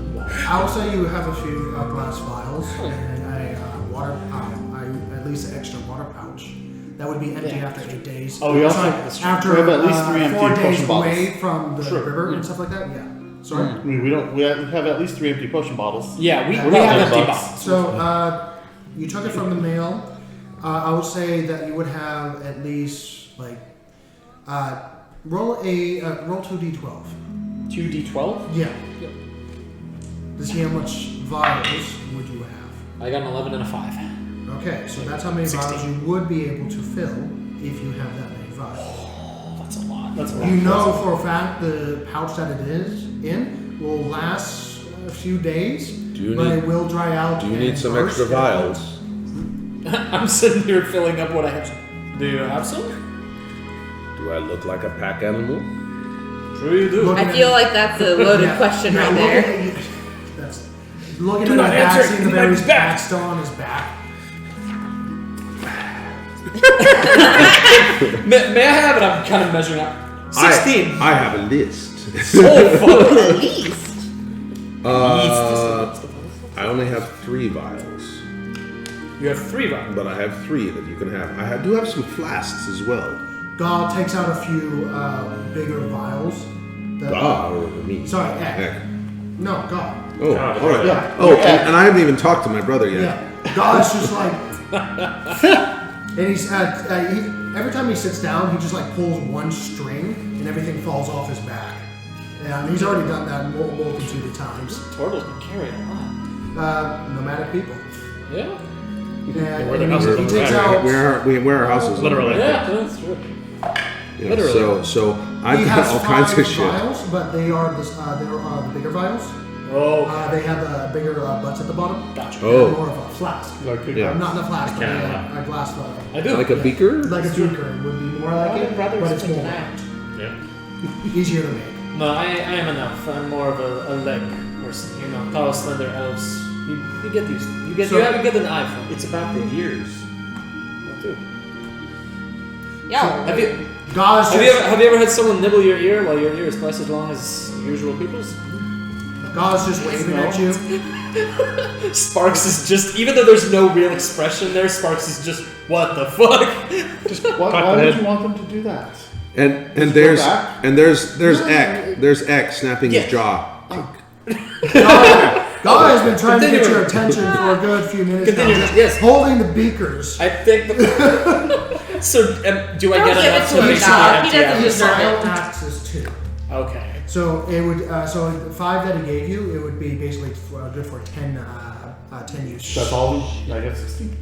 I will say you have a few glass vials and a at least an extra water pouch that would be empty Yeah. after 8 days. Oh, we also after we have at least 3 empty 4 potion days bottles. away from the river and stuff like that. Yeah. Sorry. I mean, we have at least 3 empty potion bottles. Yeah, we We're have not empty dead bugs. bottles. So you took it from the mail. I would say that you would have at least like roll 2d12. 2d12. Yeah. To see how much vials would you have. I got an 11 and a 5. Okay, so that's how many 16. vials you would be able to fill if you have that many vials. That's a lot. That's a lot. You know for a fact the pouch that it is in will last a few days, but it will dry out. Do you and need some burst. extra vials? I'm sitting here filling up what I have. Do you have some? Do I look like a pack animal? Sure you do. I feel like that's a loaded question right there. Looking Do at the not back, answer, seeing the he various might be back. back still on his back. May I have it? I'm kind of measuring up. 16. I have a list. Oh fuck. At least. I only have 3 vials, You have 3 vials. but I have 3 that you can have. I do have some flasks as well. God takes out a few bigger vials. Or me. Sorry, Heck. No, God. Oh, God, all right. yeah. Oh, and I haven't even talked to my brother yet. Yeah, God's just like, and he's every time he sits down, he just like pulls one string and everything falls off his back. And he's already done that multitude of times. Turtles can carry a lot. Nomadic people. Yeah. And Where their houses he are takes nomadic. out. Where our houses are. Literally. Yeah, that's true. Yeah, Literally. So I've He got has all kinds 5 of shit. vials, but they are the bigger vials. Oh, They have bigger butts at the bottom. gotcha. Oh. More of a flask. Yeah. Not a flask, but Yeah. a glass vial. I do. Like a beaker? Like a beaker would be more like it, but it's more round. Yeah. Easier to make. No, I am enough. I'm more of a leg person. You know, tall, slender elves. You get used. You get an eye for it. It's about the years. Yeah. Have you Gauze have you ever had someone nibble your ear while your ear is twice as long as usual people's? Gauze just waving at you. Sparks is just, even though there's no real expression there, Sparks is just, what the fuck? Why would you want them to do that? And Does it there's go back? and there's Ek. There's Ek snapping his Yeah. jaw. God has been trying to get your attention for a good few minutes now. Continue, Just yes. holding the beakers. I think so, do I Don't get give enough it to to make him, sure God. I He empty doesn't out? His deserve file it. acts as 2. Okay. So it would so the 5 that it gave you, it would be basically good for 10 use. That's all. I get 16.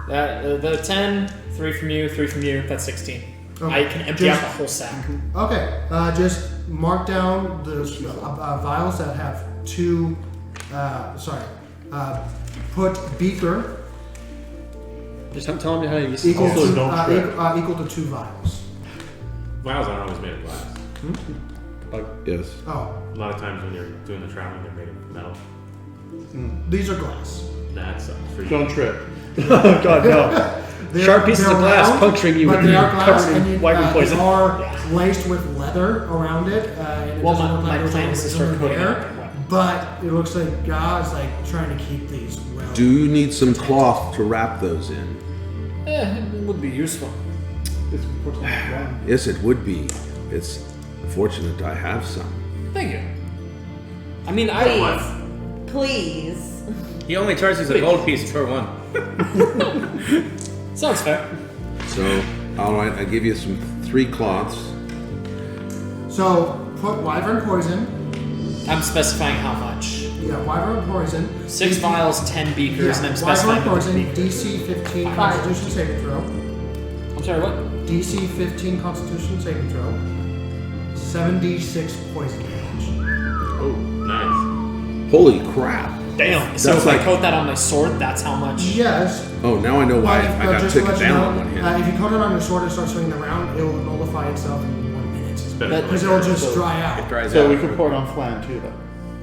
The 10, 3 from you, that's 16. Okay. I can empty out Just- the whole sack. Okay, just mark down the vials that have 2. Put beaker Just tell me how you equal Also to don't trip. equal to 2 vials. Vials aren't always made of glass. Yes. Oh, A lot of times when you're doing the traveling, they're made of metal. these are glass. That sucks for you. Don't trip. Oh god, no. Sharp pieces of glass round, puncturing you but and they you're are glass, covered and in you, white poison. they are laced with leather around it. And it Well, doesn't look my like there's plan any is to original start coating there, it. but it looks like God's like trying to keep these well. Do you need some cloth to wrap those in? It would be useful. It's unfortunately wrong. Yes, it would be. It's fortunate I have some. Thank you. I mean, Please. He only charges a gold piece per one. Sounds fair. So, all right, I give you some 3 cloths. So put wyvern poison. I'm specifying how much. Yeah, wyvern poison. 6 vials, 10 beakers, and I'm wyvern specifying the poison. beakers. DC 15 Five. Constitution saving throw. I'm sorry, what? DC 15 Constitution saving throw. 76 poison damage. Oh, nice. Holy crap. Damn. So That's if I like- coat that on my sword, that's how much? Yes. Oh, now I know why But, I got just to taken let you down know, on one hit. if you coat it on your sword and start swinging around, it will nullify itself in 1 minute. Better Because than it'll like just that. dry It out. dries So out. we could pour it on Flan too, though.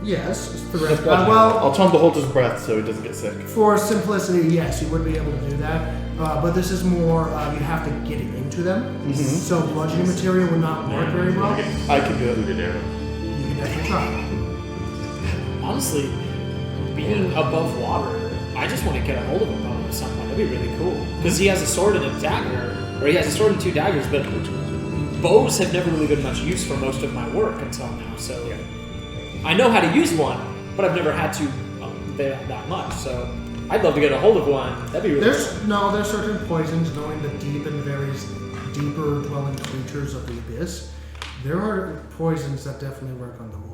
Yes. It's the rest. I'll Well, tell him to hold his breath so he doesn't get sick. for simplicity, yes, you would be able to do that. But this is more, you have to get it into them. So bludgeoning material would not work very well. I can do it. Booted arrow. You can definitely try. Honestly, being above water, I just want to get a hold of a bow at some point. That'd be really cool. Because he has a sword and a dagger, or he has a sword and 2 daggers, but bows have never really been much use for most of my work until now. So I know how to use one, but I've never had to that much. So I'd love to get a hold of one. That'd be really cool. There's certain poisons, knowing the deep and very deeper dwelling creatures of the abyss. There are poisons that definitely work on the water.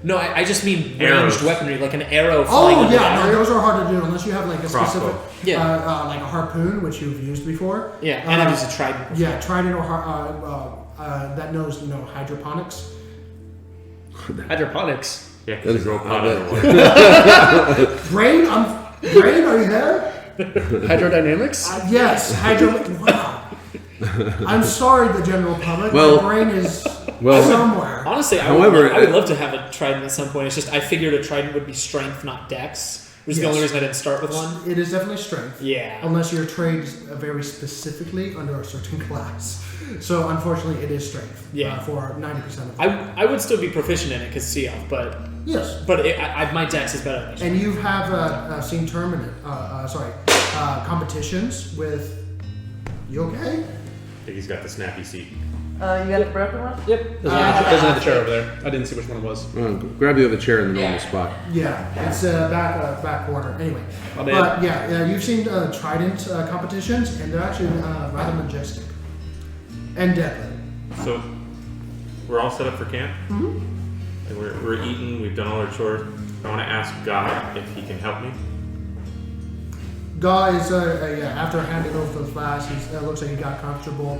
No, I just mean Arrows. ranged weaponry, like an arrow flying Oh under yeah, no, water. those are hard to do unless you have like a Crossbow. specific, Yeah. like a harpoon, which you've used before. Yeah, and I've used a trident. Yeah, trident or that knows hydroponics. Hydroponics. Yeah, That because is you grow not pot bad. underwater. Brain, Brain, are you there? Hydrodynamics? Yes, Wow. I'm sorry, the general public. Well- My brain is well- somewhere. Honestly, However, I would love to have a trident at some point. It's just I figured a trident would be strength, not dex, which is the Yes. only reason I didn't start with one. It is definitely strength. Yeah. Unless you're trained very specifically under a certain class. So unfortunately, it is strength. Yeah. For 90% of. I would still be proficient in it because Sea Elf, but Yes. my dex is better than yours. And you have seen competitions with. You okay? I think he's got the snappy seat. You got the broken one? Yep. There's another chair over there. I didn't see which one it was. Grab the other chair in the normal spot. Yeah, it's back corner. Anyway, My bad. but yeah, you've seen trident competitions, and they're actually rather majestic and deadly. So we're all set up for camp. Mm-hmm. And we're eating. We've done all our chores. I want to ask God if he can help me. Guy is after handing over the flask, he looks like he got comfortable.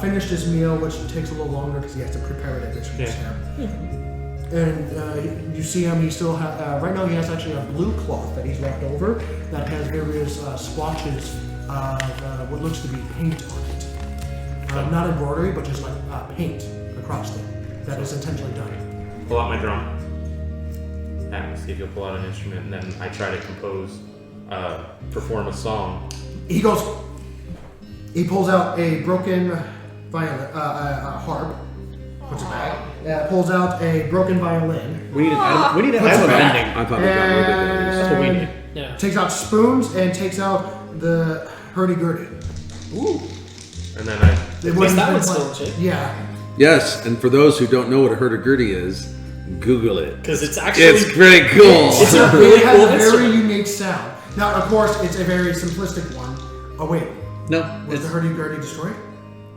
Finished his meal, which takes a little longer because he has to prepare it at this camp. And you see him. He still right now. He has actually a blue cloth that he's left over that has various splotches of what looks to be paint on it. Not embroidery, but just like paint across it. That is intentionally done. Pull out my drum. see if he'll pull out an instrument, and then I try to perform a song. He pulls out a broken violin, harp, puts it back. Pulls out a broken violin. We need an item ending. I thought we got rid of those. That's what we need. Yeah. Takes out spoons and takes out the hurdy-gurdy. Ooh. And then I It least that been one's played- still cheap. Yeah. Yes, and for those who don't know what a hurdy-gurdy is, Google it. Because it's actually It's pretty cool. it's a really It has cool a very instrument. unique sound. Now, of course, it's a very simplistic one. Oh wait, No, was it's the hurdy-gurdy destroyed?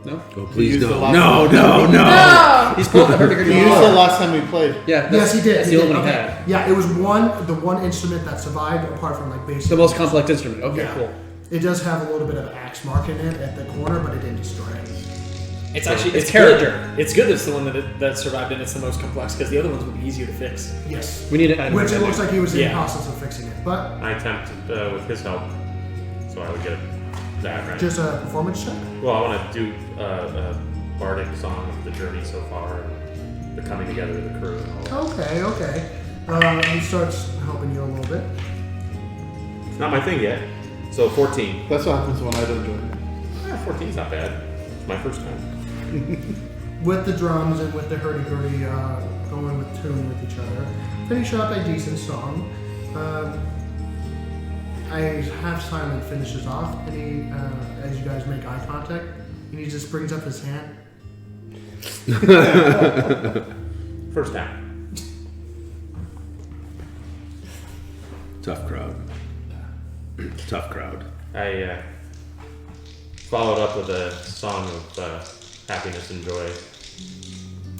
no. Oh, please Use the no. last No, one. no, no. No! He's pulled the hurdy-gurdy. He used the last time we played. Yeah, Yes, he did. That's he the did. only one he Okay. had. Yeah, it was the one instrument that survived apart from like basic. The most complex instrument. Okay, Yeah. cool. It does have a little bit of an axe mark in it at the corner, but it didn't destroy it. It's actually It's it's character. Good. It's good. That's the one that survived, and it's the most complex because the other ones would be easier to fix. Yes. We need an item Which it ending. looks like he was in the Yeah. process of fixing it, but I attempted with his help, so I would get that right. just a performance check. Well, I want to do a bardic song of the journey so far, and the coming together of the crew and all that. Okay. He starts helping you a little bit. It's not my thing yet. So 14. That's what happens when I don't join. 14's not bad. It's my first time. With the drums and with the hurdy-gurdy going with tune with each other, finish up a decent song. I have Simon finishes off, and he, as you guys make eye contact, and he just brings up his hand. First time. Tough crowd. Tough crowd. I followed up with a song of happiness and joy.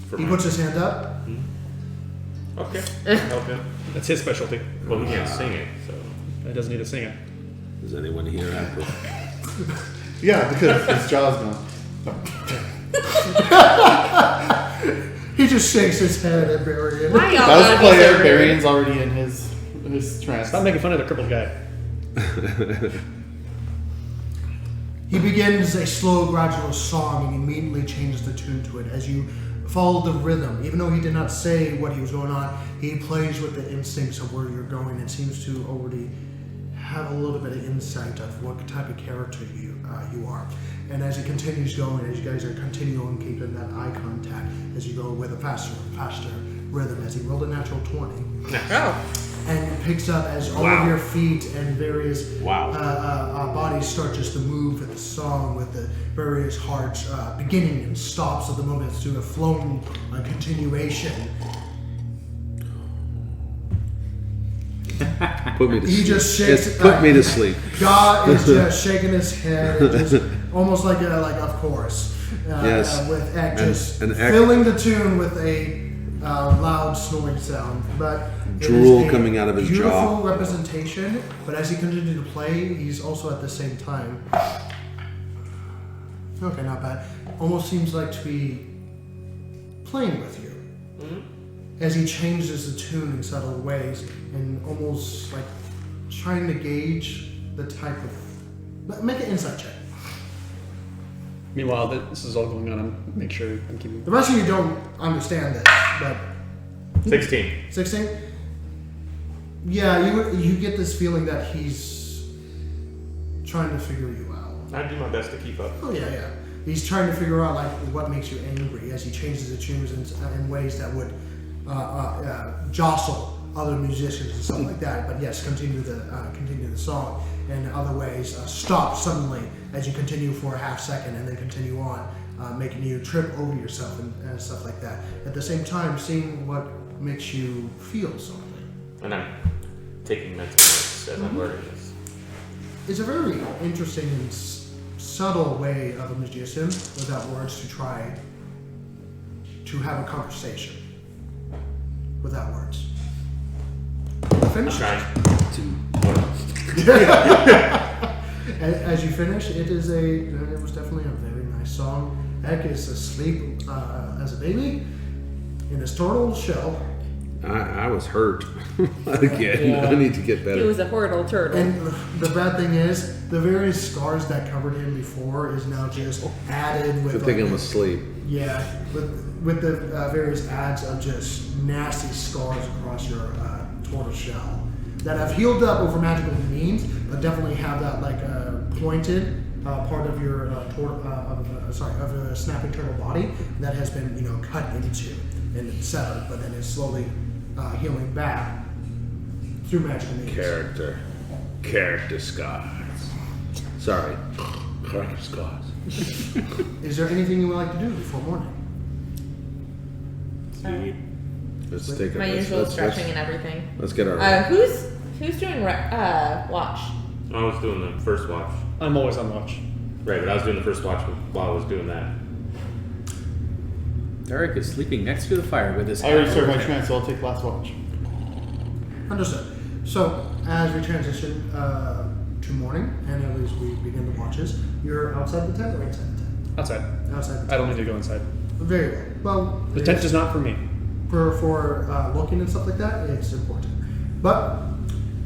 For He my- puts his hand up. Okay. Help him. That's his specialty. Well, he can't sing it, so. He doesn't need to sing it. Does anyone here have Yeah, because his jaw's gone. He just shakes his head at Barry. Why y'all That was gotta the be player. so rude? Barian's already in his trance. Stop making fun of the crippled guy. He begins a slow, gradual song and immediately changes the tune to it as you follow the rhythm. Even though he did not say what he was going on, he plays with the instincts of where you're going and seems to already have a little bit of insight of what type of character you are. And as he continues going, as you guys are continuing keeping that eye contact, as you go with a faster rhythm, as he rolled a natural 20. And it picks up as all of your feet and various bodies start just to move with the song, with the various hearts beginning and stops of the moments to a flowing continuation. Put me to He sleep. just shakes. It's put me to sleep. God is just shaking his head, and just almost like of course. Yes. With Eck And- just and Eck- filling the tune with a loud snoring sound, but it Drool is a coming out of his beautiful jaw. representation. But as he continues to play, he's also at the same time. Okay, not bad. Almost seems like to be playing with you. As he changes the tune in subtle ways and almost like trying to gauge the type of. Make an insight check. Meanwhile, this is all going on. Make sure I'm keeping. The rest of you don't understand this, but 16. 16. Yeah, you get this feeling that he's trying to figure you out. I do my best to keep up. Oh yeah. He's trying to figure out like what makes you angry as he changes the tunes in ways that would jostle other musicians and stuff like that. But yes, continue the song, and in other ways stop suddenly as you continue for a half second and then continue on, making you trip over yourself and stuff like that. At the same time, seeing what makes you feel something. And I'm taking mental notes as I'm learning this. It's a very interesting and subtle way of a magician, without words, to try to have a conversation. Without words. Finish. Trying. As you finish, it was definitely a very nice song. Eck is asleep as a baby in his turtle shell. I was hurt again. Yeah. I need to get He better. was a horrible turtle. And the bad thing is, the various scars that covered him before is now just added with. Good thing I'm asleep. Yeah, with the various ads of just nasty scars across your tortoise shell that have healed up over magical means, but definitely have that like pointed part of your of a snapping turtle body that has been cut into and severed, but then is slowly healing back through magical means. Character scars. Sorry. Character scars. Is there anything you would like to do before morning? Let's take My usual stretching and everything. Let's get our. Who's doing watch? I was doing the first watch. I'm always on watch. Right, but I was doing the first watch while I was doing that. Derek is sleeping next to the fire with his I already hat served over my his head. trance, so I'll take last watch. Understood. So as we transition to morning, and as we begin the watches, you're outside the tent or inside the tent? Outside. Outside the tent. I don't need to go inside. Very well. Well, The tent is not for me. for looking and stuff like that, it's important. But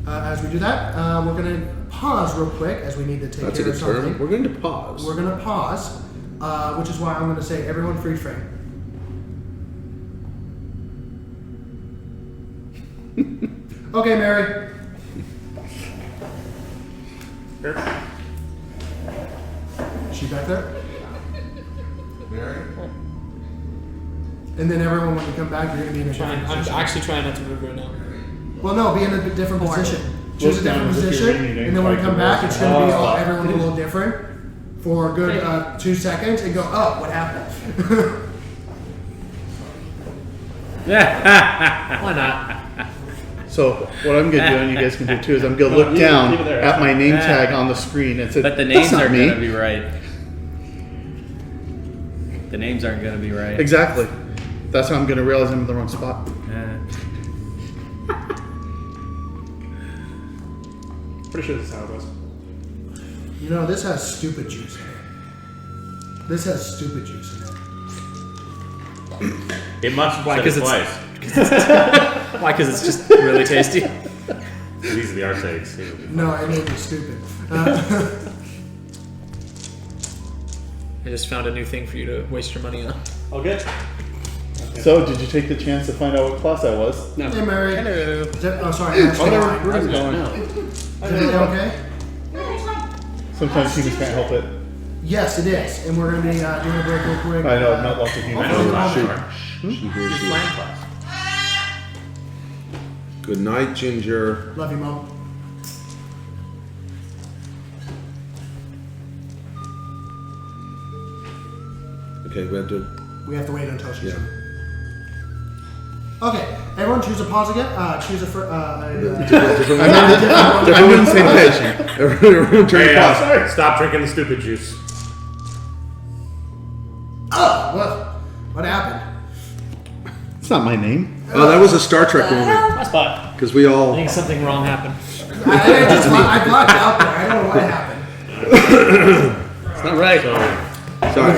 as we do that, we're going to pause real quick as we need to take That's a care of good term. something. We're going to pause. We're going to pause, which is why I'm going to say everyone freeze frame. Okay, Mary. She back there? Mary? And then everyone, when you come back, you're going to be in a different I'm position. actually trying not to move right now. Well, no, be in a different position. Choose a Look down different as if you're position, reading and then when we come back, it's going to be Oh. everyone a little different for a good 2 seconds, and go, oh, what happened? Why not? So what I'm gonna do, and you guys can do too, is I'm gonna look down at my name tag on the screen and say, But the "That's names not aren't me." going to be right. The names aren't going to be right. Exactly. That's how I'm gonna realize I'm in the wrong spot. Pretty sure this is how it goes. This has stupid juice in it. This has stupid juice in it. It must have Why? said it 'Cause it's- twice. Why? Because it's just really tasty. These are the archaics. No, it made me stupid. I just found a new thing for you to waste your money on. Okay. So did you take the chance to find out what class I was? No. Hey, Mary. Hello. Oh, sorry. How's it going? Is everything okay? Sometimes humans can't help it. Yes, it is. And we're going to be doing a break real quick. I know, not lots of I humans. know class Shoot. you are. She hears You're you. flying class. Good night, Ginger. Love you, Mom. Okay, we have to. We have to wait until she's Yeah. done. Okay, everyone choose a pause again. Choose a... I'm on the same page. Everyone turn Hey, your pause. stop drinking the stupid juice. Oh, well, what happened? It's not my name. Oh, that was a Star Trek moment. My spot. Because we I all. think something wrong happened. I blacked out there. I don't know what happened. It's not right. Sorry.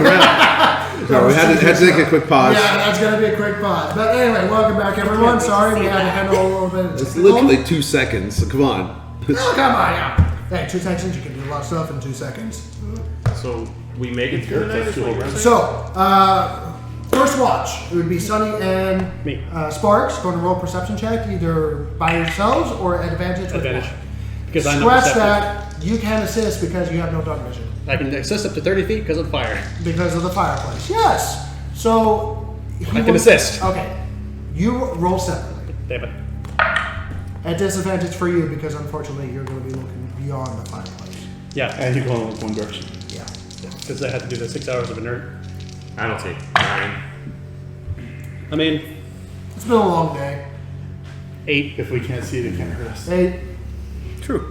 Sorry, we had to take a quick pause. Yeah, that's going to be a quick pause. But anyway, welcome back, everyone. Sorry, we had to handle a little bit. It's literally 2 seconds. So come on. Oh, come on, yeah. Hey, 2 seconds, you can do a lot of stuff in 2 seconds. So we make it through the night. Is what you're saying? So, first watch, it would be Sunny and Me. Sparks going to roll perception check, either by yourselves or at advantage. with Advantage. one. Because I'm not Scratch perceptive. that, you can assist because you have no dark vision. I can assist up to 30 feet because of fire. Because of the fireplace. Yes. So, I can assist. Okay. You roll separately. Damn it. At disadvantage for you because unfortunately you're going to be looking beyond the fireplace. Yeah. And you go in one direction. Yeah. Because I had to do the 6 hours of inert. I don't take 9. I mean, It's been a long day. 8. If we can't see it, it can't hurt us. Hey, True.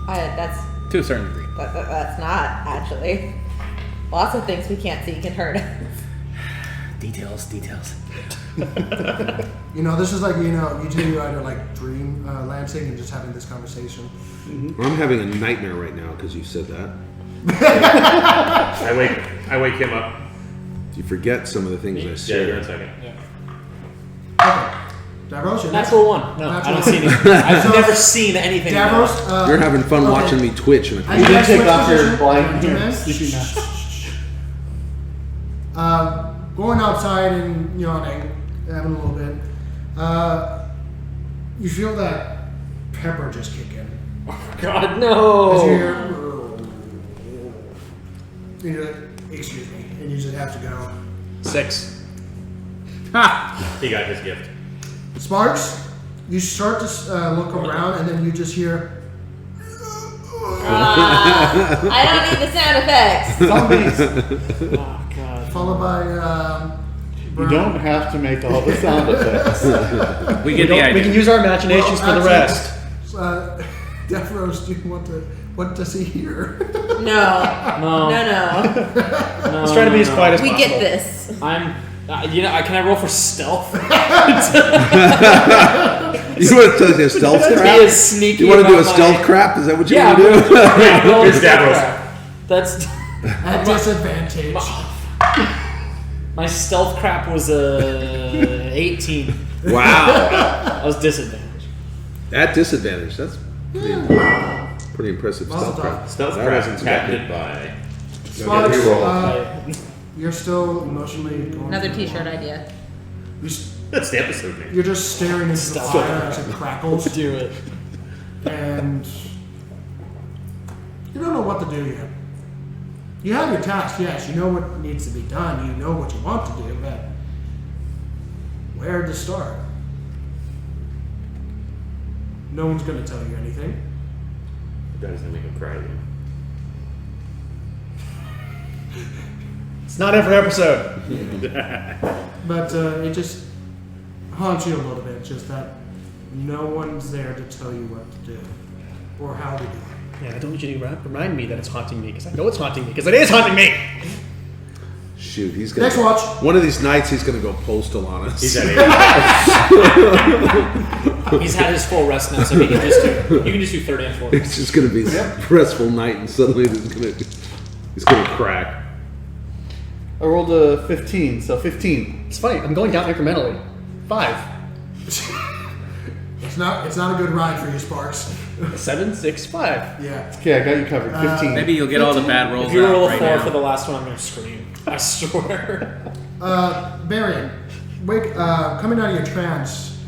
That's To a certain degree. that's not actually. Lots of things we can't see can hurt us. Details. this is like, you two either like dream lancing and just having this conversation. I'm having a nightmare right now because you said that. I wake him up. You forget some of the things I Yeah, said. here in a second. Okay. Davros, you're next. Natural 1. No, Natural I don't one. see anything. I've So, never seen anything. Davros, You're having fun okay. watching me twitch in a I corner. guess take switch off your position. blind Gentlemen. sleeping mask. Going outside and yawning, having a little bit. You feel that pepper just kick in. God, As no! you hear, you're like, excuse me, and you just have to go. 6. He got his gift. Sparks, you start to look around, and then you just hear. I don't need the sound effects. Zombies. Oh, God. Followed by. You don't have to make all the sound effects. We get the idea. We can use our imaginations for the rest. Devros, do you want to? What does he hear? No. No. Let's try to be as quiet as We possible. get this. I'm. Can I roll for stealth? You want to do a stealth Be crap? as sneaky. You want to do a about stealth my- crap? Is that what you Yeah, want to do? I'm rolling Here's stealth Davros. crap. That's At disadvantage. my stealth crap was 18. Wow. I was disadvantaged. At disadvantage. That's pretty impressive Mazel stealth crap. tov. Stealth That crap wasn't patented by. Sparks, reroll. you're still emotionally going. Another through T-shirt the wall. idea. That's the episode name. You're just staring into the Stealth. fire as it crackles, Do it. and you don't know what to do yet. You have your task, yes. You know what needs to be done. You know what you want to do, but where to start? No one's going to tell you anything. That doesn't make him cry again. It's not every episode. But it just haunts you a little bit, just that no one's there to tell you what to do or how to do it. Yeah, I don't need you to remind me that it's haunting me, because I know it's haunting me, because it is haunting me! Shoot, he's gonna. Next watch. One of these nights, he's gonna go postal on us. He's at 80. He's had his full rest now, so he can just do. You can just do 30 and 40. It's just gonna be a restful night, and suddenly he's gonna crack. I rolled a 15, so 15. It's funny, I'm going down incrementally. 5. It's not a good ride for you, Sparks. 7, 6, 5. Yeah. Okay, I got you covered. 15. Maybe you'll get all the bad rolls If you out roll a right 4 now. for the last one, I'm gonna scream. I swear. Marion, coming out of your trance,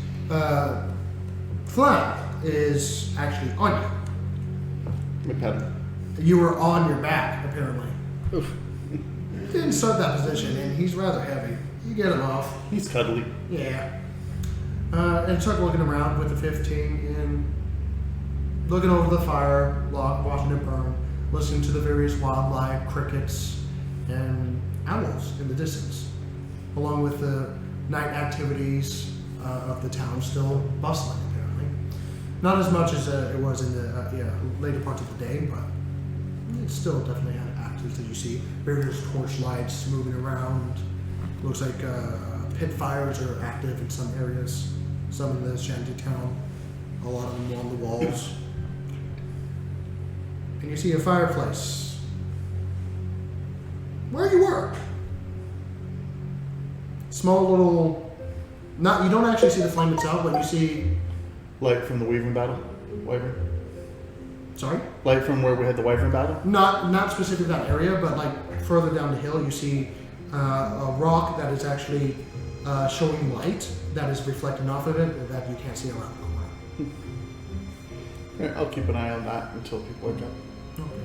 Flan is actually on My pet. you. You were on your back, apparently. Oof. You didn't start that position, and he's rather heavy. You get him off. He's cuddly. Yeah. And start looking around with the 15 and looking over the fire, watching it burn, listening to the various wildlife, crickets, and owls in the distance, along with the night activities of the town still bustling, apparently. Not as much as it was in the later parts of the day, but it still definitely had activities that you see. Various torch lights moving around. Looks like pit fires are active in some areas, some in the shanty town, a lot of them along the walls. And you see a fireplace where you were. Small little, you don't actually see the flame itself, but you see, Light from the Wyvern battle? Wyvern? sorry? Light from where we had the Wyvern battle? Not specifically that area, but like further down the hill, you see a rock that is actually showing light that is reflecting off of it that you can't see around the corner. Alright, I'll keep an eye on that until people wake up. Okay.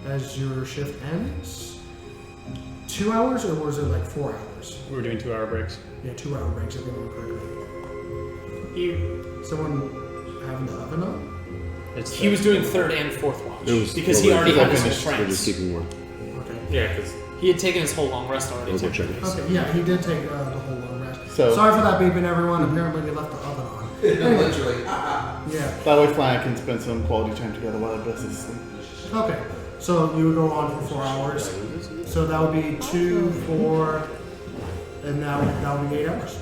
As your shift ends, 2 hours or was it like 4 hours? We were doing 2-hour breaks. Yeah, 2 hour breaks if I remember correctly. Someone having the oven on? He was doing 3rd and 4th watch It was- because well, he already they had his finished. whole They're just trance. keeping more. Okay. Yeah, because He had taken his whole long rest already. Double check. technically, so- Okay, yeah, he did take the whole long rest. So- Sorry for that beeping, everyone. Apparently we left the oven on. Literally. Yeah. That way Flan can spend some quality time together while everybody else is asleep. Okay. So you would go on for 4 hours. So that would be 2, 4, and that would be 8 hours.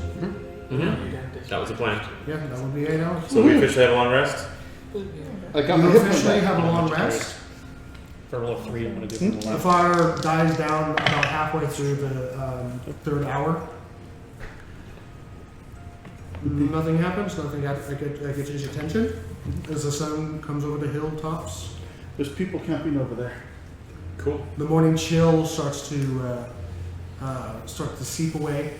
that was the plan. Yeah, that would be 8 hours. So we officially have a long rest. I got my You hit point officially back. have a long rest. For roll of 3, I'm going to do The fire dies down about halfway through the 3rd hour. Nothing happens. Nothing gets his attention. As the sun comes over the hilltops, There's people camping over there. Cool. the morning chill starts to seep away.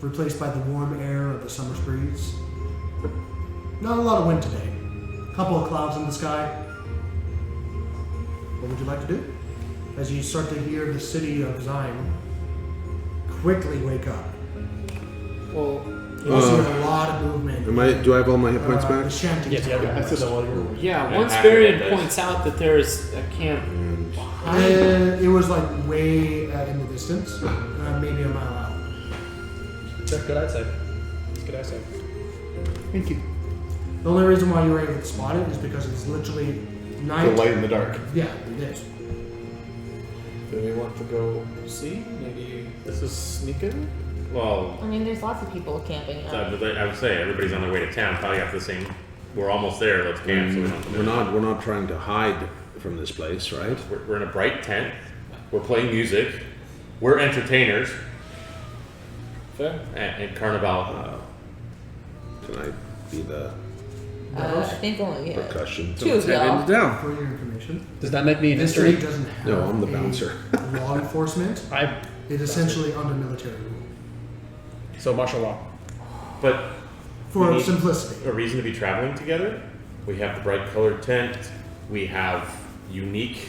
replaced by the warm air of the summer's breeze. Not a lot of wind today. A couple of clouds in the sky. What would you like to do? As you start to hear the city of Zheim quickly wake up. Well, You see a lot of movement. Do I have all my hit points The back? shanties. Yes, yeah, I said that while you were. yeah. Yeah, Once after Varian that, points out that there's a camp. It was like way in the distance, maybe a mile out. That's good eyesight. Good eyesight. Thank you. The only reason why you were able to spot it is because it's literally night. The light in the dark. Yeah, it is. Do we want to go see? Maybe this is sneaking? Well, I mean, there's lots of people camping out. I would say everybody's on their way to town. Probably have the same. We're almost there. Let's camp. So we don't We're not trying to hide from this place, right? We're in a bright tent. We're playing music. We're entertainers. Fair. And Carnival. Can I be the I think only percussion? two of y'all. down. For your information, Does that make me an this city history? doesn't have No, I'm the a bouncer. law enforcement. It's essentially under military rule. So martial law. But For we need simplicity. a reason to be traveling together. We have the bright colored tent. We have unique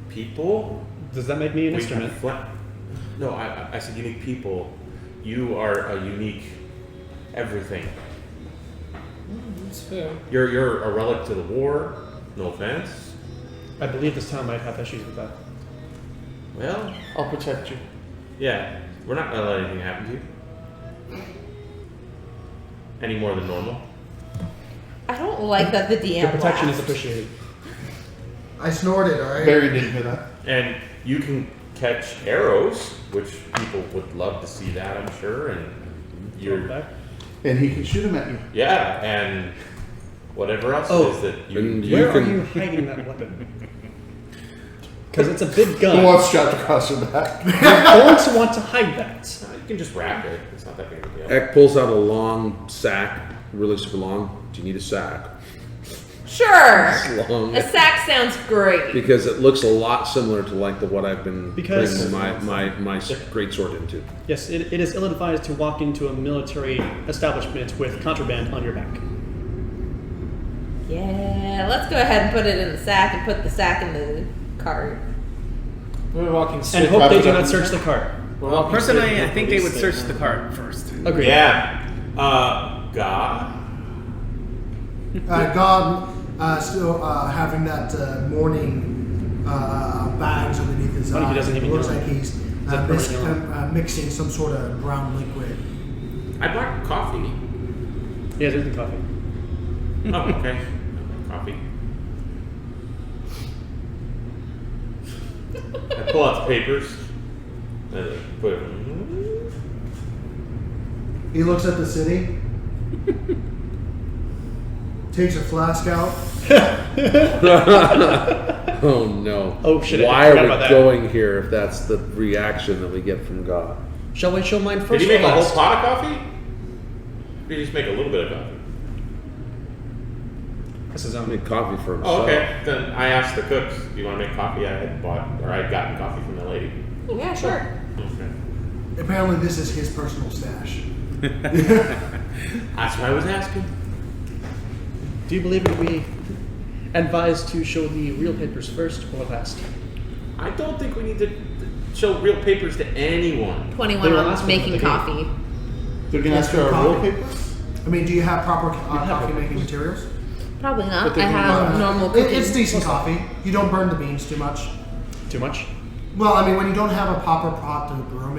people. Does that make me an We instrument? have no, I said unique people. You are a unique everything. That's fair. You're a relic to the war. No offense. I believe this town might have issues with that. Well, I'll protect you. yeah, we're not gonna let anything happen to you. Any more than normal. I don't like that the DM The protection is laughed. appreciated. I snorted, alright? Barry didn't hear that. And you can catch arrows, which people would love to see that, I'm sure. And you're, Back. And he can shoot him at you. yeah, and whatever else Oh, it is that you. and Where can- are you hiding that weapon? Because it's a big Who gun. wants strapped across your back? You're going to want to hide that. You can just wrap it. It's not that big of a deal. Eck pulls out a long sack, really super long. Do you need a sack? Sure. It's long. A sack sounds great. Because it looks a lot similar to like what I've been Because- putting my great sword into. Yes, it is ill-advised to walk into a military establishment with contraband on your back. Yeah, let's go ahead and put it in the sack and put the sack in the cart. We're walking And straight. hope they do not search the cart. We're Well, walking straight personally, I to think they would police search the station. cart first. Agreed. Yeah. God. God still having that morning bags underneath his Oh, eye. he doesn't even looks know. like he's that mixing some sort of brown liquid. I brought coffee. Yeah, there's the coffee. Oh, okay. Coffee. I pull out the papers. Put it. He looks at the city, takes a flask out. Oh no. Oh, shit, I Why forgot are about we that. going here if that's the reaction that we get from God? Shall we show mine Did first you make or a whole last? pot of coffee? Or did you just make a little bit of coffee? This is I made coffee for himself. Oh, okay. Then I asked the cooks, do you want to make coffee? I had bought, or I had gotten coffee from the lady. Yeah, sure. Okay. Apparently, this is his personal stash. That's what I was asking. Do you believe it would be advised to show the real papers first or last? I don't think we need to show real papers to anyone. 21 They will on ask for making what they coffee. They're gonna ask for our real Coffee. papers? I mean, do you have proper have coffee it. making materials? Probably not. But they I can have run. normal cooking. It's decent coffee. You don't burn the beans too much. Too much? Well, I mean, when you don't have a proper pot to brew 'em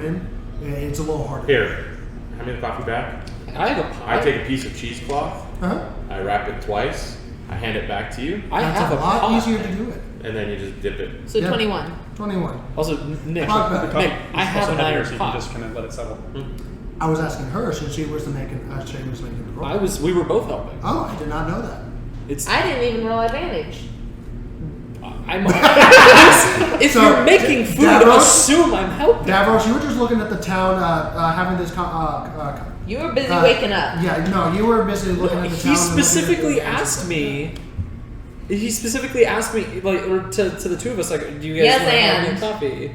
in, it's a little harder. Here, hand me the coffee back. I have a I take a piece of cheesecloth, Huh? I wrap it twice, I hand it back to you, I That's have a lot pot. easier to do it. and then you just dip it. So Yeah. 21. 21. Also, Nick, Not bad. Nick, I have also an heavier, iron so you pot. can just kind of let it settle. I was asking her since she was making the roll. We were both helping. Oh, I did not know that. It's. I didn't even roll advantage. I'm. if So, you're making food, Davros? assume I'm helping. Davros, you were just looking at the town having this. You were busy waking up. Yeah, no, you were busy looking at the town. He and looking at specifically the asked me He specifically asked me, like, or to the two of us, like, do you guys Yes, want to have and. coffee?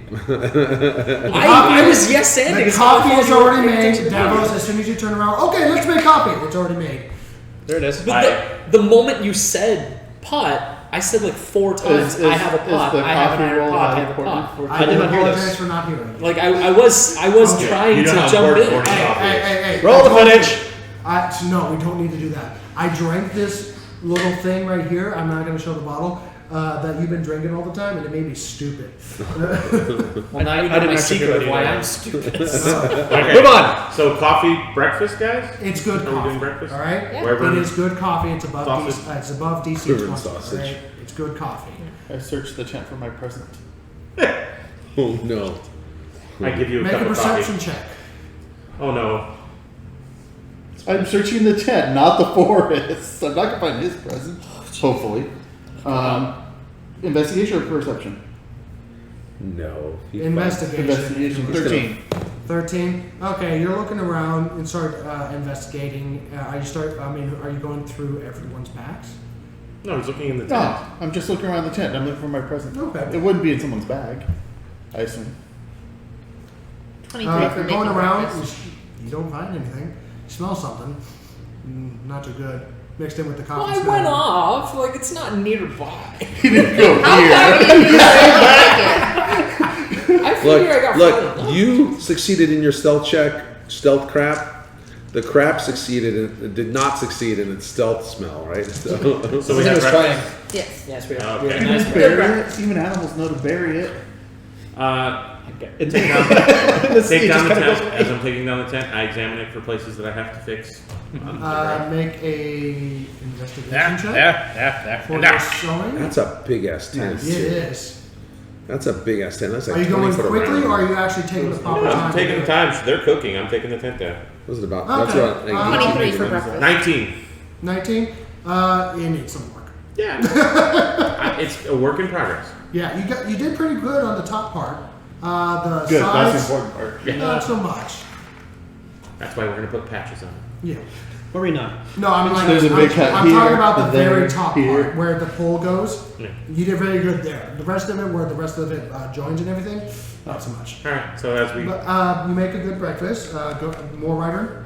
I was yes anding. The coffee is already made. Davos, as soon as you turn around, okay, let's make coffee. It's already made. There it is. But the moment you said pot, I said like 4 times, I have a pot, I have an iron pot, I have a pot. I did not hear apologize this. for not hearing. Like, I was trying You know to how jump important in. morning coffee is. Hey. Roll the footage. No, we don't need to do that. I drank this little thing right here. I'm not going to show the bottle. That you've been drinking all the time, and it made me stupid. Well, now you know didn't my actually secret do of it why either. I'm stupid. Okay. Move on. So coffee breakfast, guys. It's good Are we coffee. doing breakfast? All right. Yeah. Wyvern It is good coffee. It's above sausage. it's above DC Wyvern 20. sausage. Right? It's good coffee. I searched the tent for my present. Oh no. I give you a Make cup a of coffee. perception check. Oh no. I'm searching the tent, not the forest. I'm not gonna find his present. Hopefully. Investigation or perception? No. Investigation. Investigation. 13. 13. Okay, you're looking around and start investigating. Are you going through everyone's packs? No, he's looking in the No, tent. I'm just looking around the tent. I'm looking for my present. Okay. It wouldn't be in someone's bag, I assume. 23 for You're making going around. breakfast. You don't find anything. You smell something. Not too good. Mixed in with the Well, coffee I smell. went off. Like, it's not nearby. He didn't go How here. far did you take I figure I got Look, far enough. you succeeded in your stealth check, stealth crap. The crap did not succeed in its stealth smell, right? So So we He have was breakfast. trying. it? Yes. Yes, we Okay. are. You Nice can breakfast. bury it. Even animals know to bury it. It's Take down just the kinda tent. goes away. As I'm taking down the tent, I examine it for places that I have to fix. Make a investigation check for your Yeah. sewing. that's a big ass tent. Yeah, it is. That's a big ass tent. That's like Are you 20 going foot quickly, around. or are you actually taking the proper No, time? I'm to taking do the it? time. They're cooking. I'm taking the tent down. What was it about? Okay. That's what 23 for breakfast. 19. 19. You need some work. Yeah. It's a work in progress. Yeah, you did pretty good on the top part. The Good, sides, that's the important part. not so much. That's why we're gonna put patches on it. Yeah. Marina. No, I mean like There's a big cut I'm here, talking about the there, very top here. part where the pole goes. Yeah. You did very good there. The rest of it, where the rest of it joins and everything, not so much. All right. So as we But you make a good breakfast. More Ryder.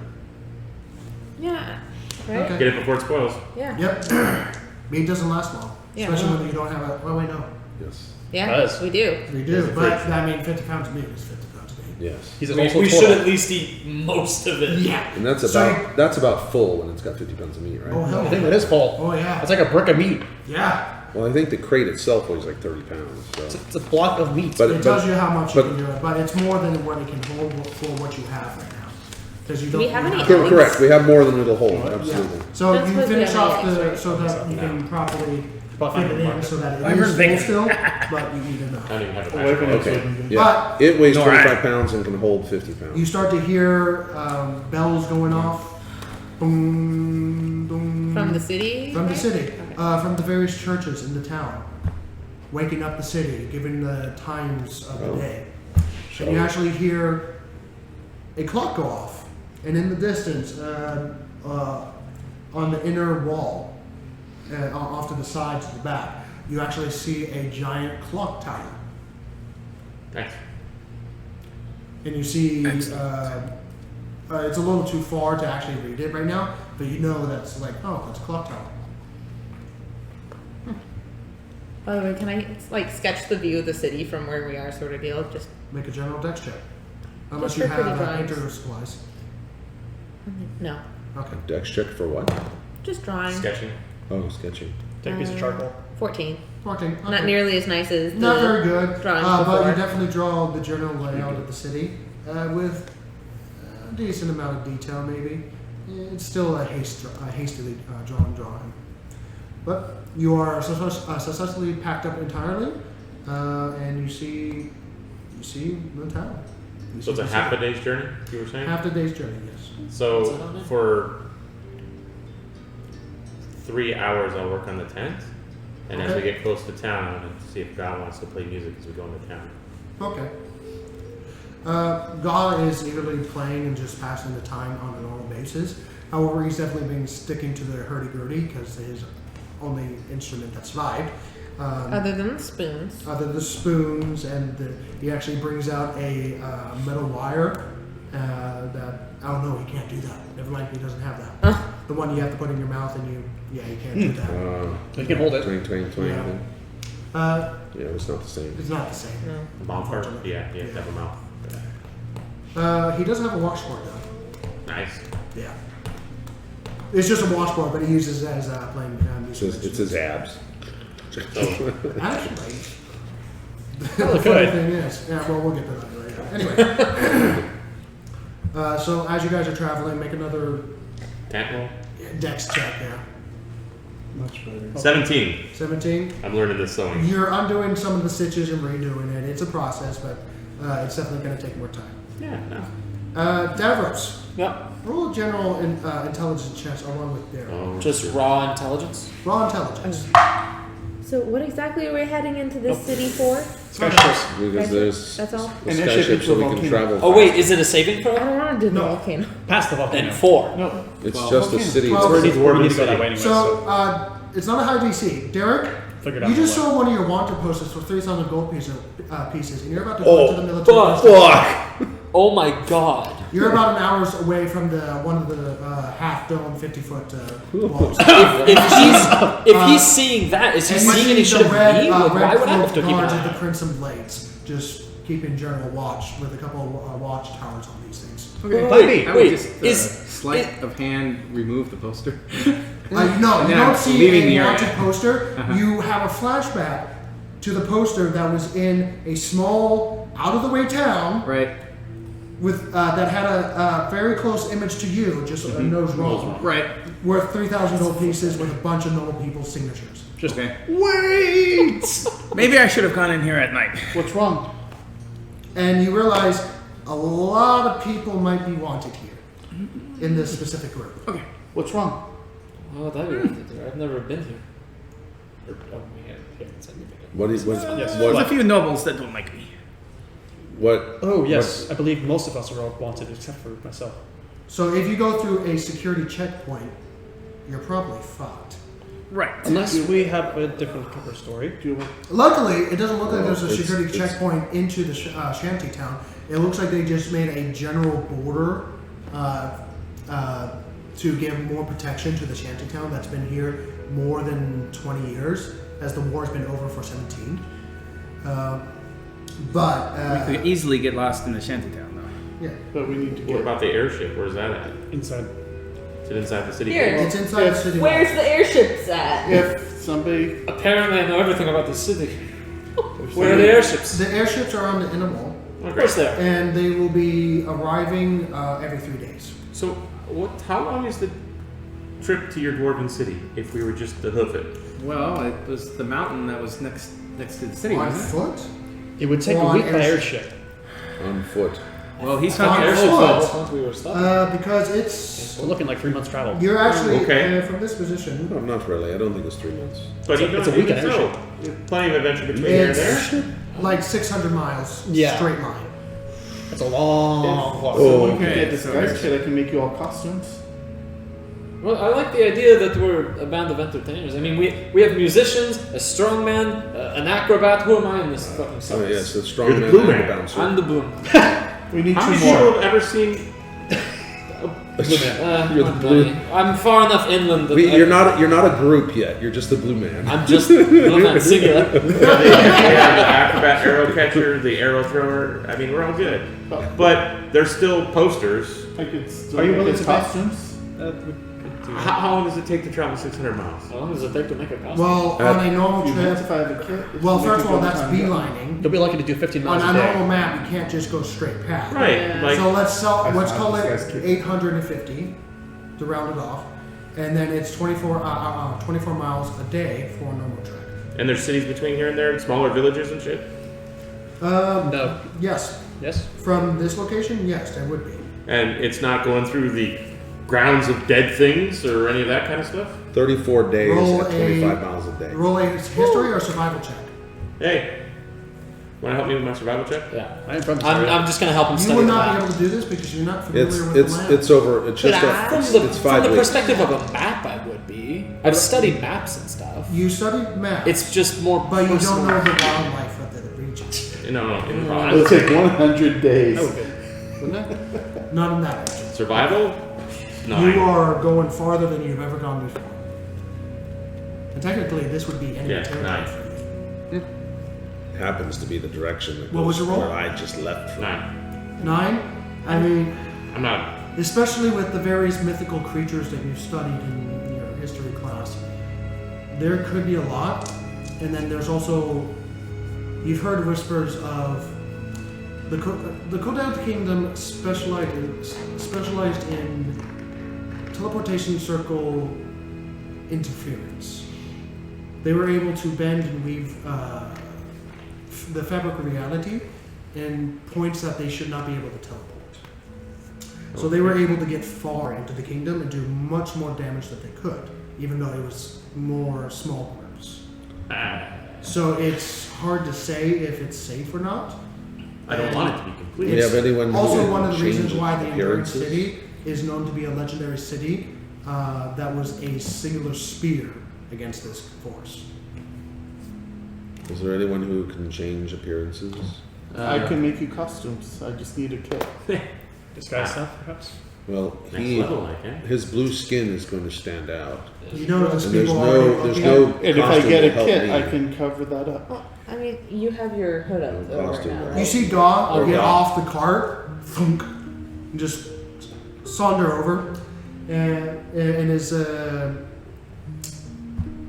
Yeah. Right? Okay. get it before it spoils. Yeah. Yep. Meat doesn't last long, Yeah. especially when you don't have a. Well, wait, no, Yes. Yeah. Does. We do. we do. But I mean, 50 pounds of meat is 50 pounds of meat. Yes. He's I an mean, also we Toro. should at least eat most of it. Yeah. And that's So about full when it's got 50 pounds of meat, right? Oh I hell. think that is full. Oh yeah. It's like a brick of meat. Yeah. Well, I think the crate itself weighs like 30 pounds. So. It's a block of meat. But It tells you how much you but- can do it, but it's more than what it can hold for what you have right now. Because you Do don't. we have you any have- Correct. We have more than it'll hold. Yeah. Absolutely. So That's you what we finish have off any the extra so that you No. can properly Probably fit it in market. so that it I've heard is full bacon. still, but you eat enough. I don't even have a Away patch. from it, so Okay. we can- Yeah. It weighs No, 25 pounds and can hold 50 pounds. You start to hear bells going off. Boom, boom, From the city? From the right? city. Okay. From the various churches in the town. Waking up the city, giving the times of the Oh. day. And you actually hear a clock go off. And in the distance, on the inner wall, off to the sides of the back, you actually see a giant clock tower. Nice. And you see, it's a little too far to actually read it right now, but you know that's like, oh, that's a clock tower. By the way, can I like sketch the view of the city from where we are, sort of deal? Just Make a general dex check. Unless Just you for pretty have drawings. painter supplies. no, Okay. Dex check for what? just drawing. Sketching. Oh, sketching. Take a piece of charcoal. 14. 14. Okay. Not nearly as nice as the Not very good. drawings But before. you definitely draw the general layout of the city with a decent amount of detail, maybe. It's still a hastily drawn drawing. But you are successfully packed up entirely, and you see the town. You So it's see a the half a city. day's journey. You were saying. Half the day's journey, yes. So What's that on there? for 3 hours, I'll work on the tent, and as we Okay. get close to town, I'm gonna see if God wants to play music as we go into town. Okay. Gala is eagerly playing and just passing the time on a normal basis. However, he's definitely been sticking to the hurdy-gurdy because his only instrument that survived. Other than the spoons. Other than the spoons, and he actually brings out a metal wire that, oh no, he can't do that. Never mind, he doesn't have that. The one you have to put in your mouth and you can't do that. You can hold it. Twang. Yeah. Yeah, it's not the same. It's not the same. No. A mouth part? Yeah, you have to have a mouth. He does have a washboard though. Nice. Yeah. It's just a washboard, but he uses it as playing music. It's his abs. Actually, the Probably funny could. thing is, yeah, well, we'll get to that later. Anyway, so as you guys are traveling, make another Ant roll. dex check. Yeah, Much better. 17. 17. I'm learning this sewing. You're undoing some of the stitches and redoing it. It's a process, but it's definitely going to take more time. Yeah, no. Davros, Yeah. roll a general intelligence check along with Daryl. Oh, Just shit. raw intelligence. Raw intelligence. So what exactly are we heading into this city for? Because there's That's all? the And sky then ship ship into so a we can volcano. travel. Oh wait, is it a saving I throw? don't want to do the No. volcano. Past the volcano. Then 4. No. It's Well, just a okay. city. Well, We need to go that City. way anyway. So it's not a high DC. Derek, Figured out you just the way. sold one of your wanted posters for 3,000 gold pieces, and you're about to go Oh, into the military. fuck! Oh my god. You're about an hour's away from one of the half-dome, 50-foot walls. If he's seeing that, is he And seeing you any see shit of the me? red, Like, why red would I have to cloaked keep an guards eye at the out? Crimson Blades, just keeping general watch with a couple watchtowers on these things. Okay. Wait, I wait, would just is- sleight of hand remove the poster. No, And you then don't I'm see leaving a the area. wanted poster. You have a flashback to the poster that was in a small, out-of-the-way town Right. with that had a very close image to you, just a nose wrong, Right. worth 3,000 gold pieces with a bunch of normal people's signatures. Just Okay. Wait! Maybe I should have gone in here at night. What's wrong? And you realize a lot of people might be wanted here in this specific group. What's wrong? Oh, that'd be worth it. I've never been here. Or, oh, he hasn't said anything. What is what? Yes. There's a What? few nobles that don't like me. What? Oh yes, I believe most of us are all wanted except for myself. So if you go through a security checkpoint, you're probably fucked. Right. Unless we have a different cover story. Luckily, it doesn't look like there's a It's- security it's- checkpoint into the shanty town. It looks like they just made a general border to give more protection to the shanty town that's been here more than 20 years, as the war's been over for 17. But We could easily get lost in the shantytown, though. yeah, But we need to What get. about the airship? Where's that at? Inside. Is it inside the city? Here. it's inside the city. Where's the airships at? If somebody. Apparently, I know everything about this city. Where are the airships? The airships are on the inner wall, Of course they are. and they will be arriving every 3 days. So, how long is the trip to your dwarven city if we were just to hoof it? Well, it was the mountain that was next to the city, On wasn't it? foot? It would take Or a on week by airship. airship. On foot. Well, he's On talking foot. Once we were stuck. Because it's We're looking like 3 months travel. you're actually Okay. from this position. No, not really. I don't think it's 3 months. But It's a- even it's a week even on so, airship. there's plenty of adventure between here and It's there. like 600 miles Yeah. straight line. That's a long walk. Someone can okay, get so disguised kit, I can make you all costumes. Well, I like the idea that we're a band of entertainers. I mean, we have musicians, a strongman, an acrobat. Who am I in this fucking Oh circus? yes, the strong You're the man blue and the man. bouncer. I'm the boom. We need How two many people more. have ever seen? You're the I'm blue. funny. I'm far enough inland that You're not a group yet. You're just the blue man. I'm just blue man singular. Yeah, the acrobat, arrow catcher, the arrow thrower. I mean, we're all good. But there's still posters. I could still Are you make willing his to pay? costumes? We could do How long does it take to travel 600 miles? How long does it take to make a costume? Well, on a normal You trip, have to have a kit. It's well, make first you of all, go that's time. beelining. You'll be lucky to do 15 On miles a a day. normal map, you can't just go straight past. Right. Yeah. Like, So let's I call found it this guy's kid. 850 to round it off, and then it's 24 miles a day for a normal trek. and there's cities between here and there, and smaller villages and shit. No. Yes, Yes? from this location, yes, there would be. And it's not going through the grounds of dead things or any of that kind of stuff. 34 days Roll at 25 miles a day. Roll a history or survival check. Hey, want to help me with my survival check? Yeah. I am from this I'm area. just gonna help him You study would the not map. be able to do this because you're not familiar It's with it's the land. it's over. It's just But a, From the, it's from 5 the weeks. perspective of a map, I would be. I've studied maps and stuff. You studied math, It's just more but you personal. don't know the wildlife of the region. No, It'll take 100 days. Oh, good. Wouldn't it? Not in that region. Survival? You 9. are going farther than you've ever gone before. And technically, this would be enemy Yeah, territory 9. for you. Happens to be the direction that What was your roll? where I just left from. 9. 9? I mean, I'm not. especially with the various mythical creatures that you've studied in your history class, there could be a lot. And then there's also, you've heard whispers of the Kodad Kingdom specialized in teleportation circle interference. They were able to bend and weave the fabric of reality in points that they should not be able to teleport. So they were able to get far into the kingdom and do much more damage than they could, even though it was more small groups. So it's hard to say if it's safe or not. I don't want it to be complete. Do you have anyone who Also, can one of the change reasons why the Enduring appearances? City is known to be a legendary city that was a singular spear against this force. Is there anyone who can change appearances? I can make you costumes. I just need a kit. Disguise stuff, perhaps? Well, Next level, I can. his blue skin is going to stand out. You notice And there's people already no, there's looking no And if I costume get to a help kit, me. I can cover that up. Well, I mean, you have your hood up No over costume, now. right? You see Daw Okay. get off the cart, thunk, and just saunter over, and in his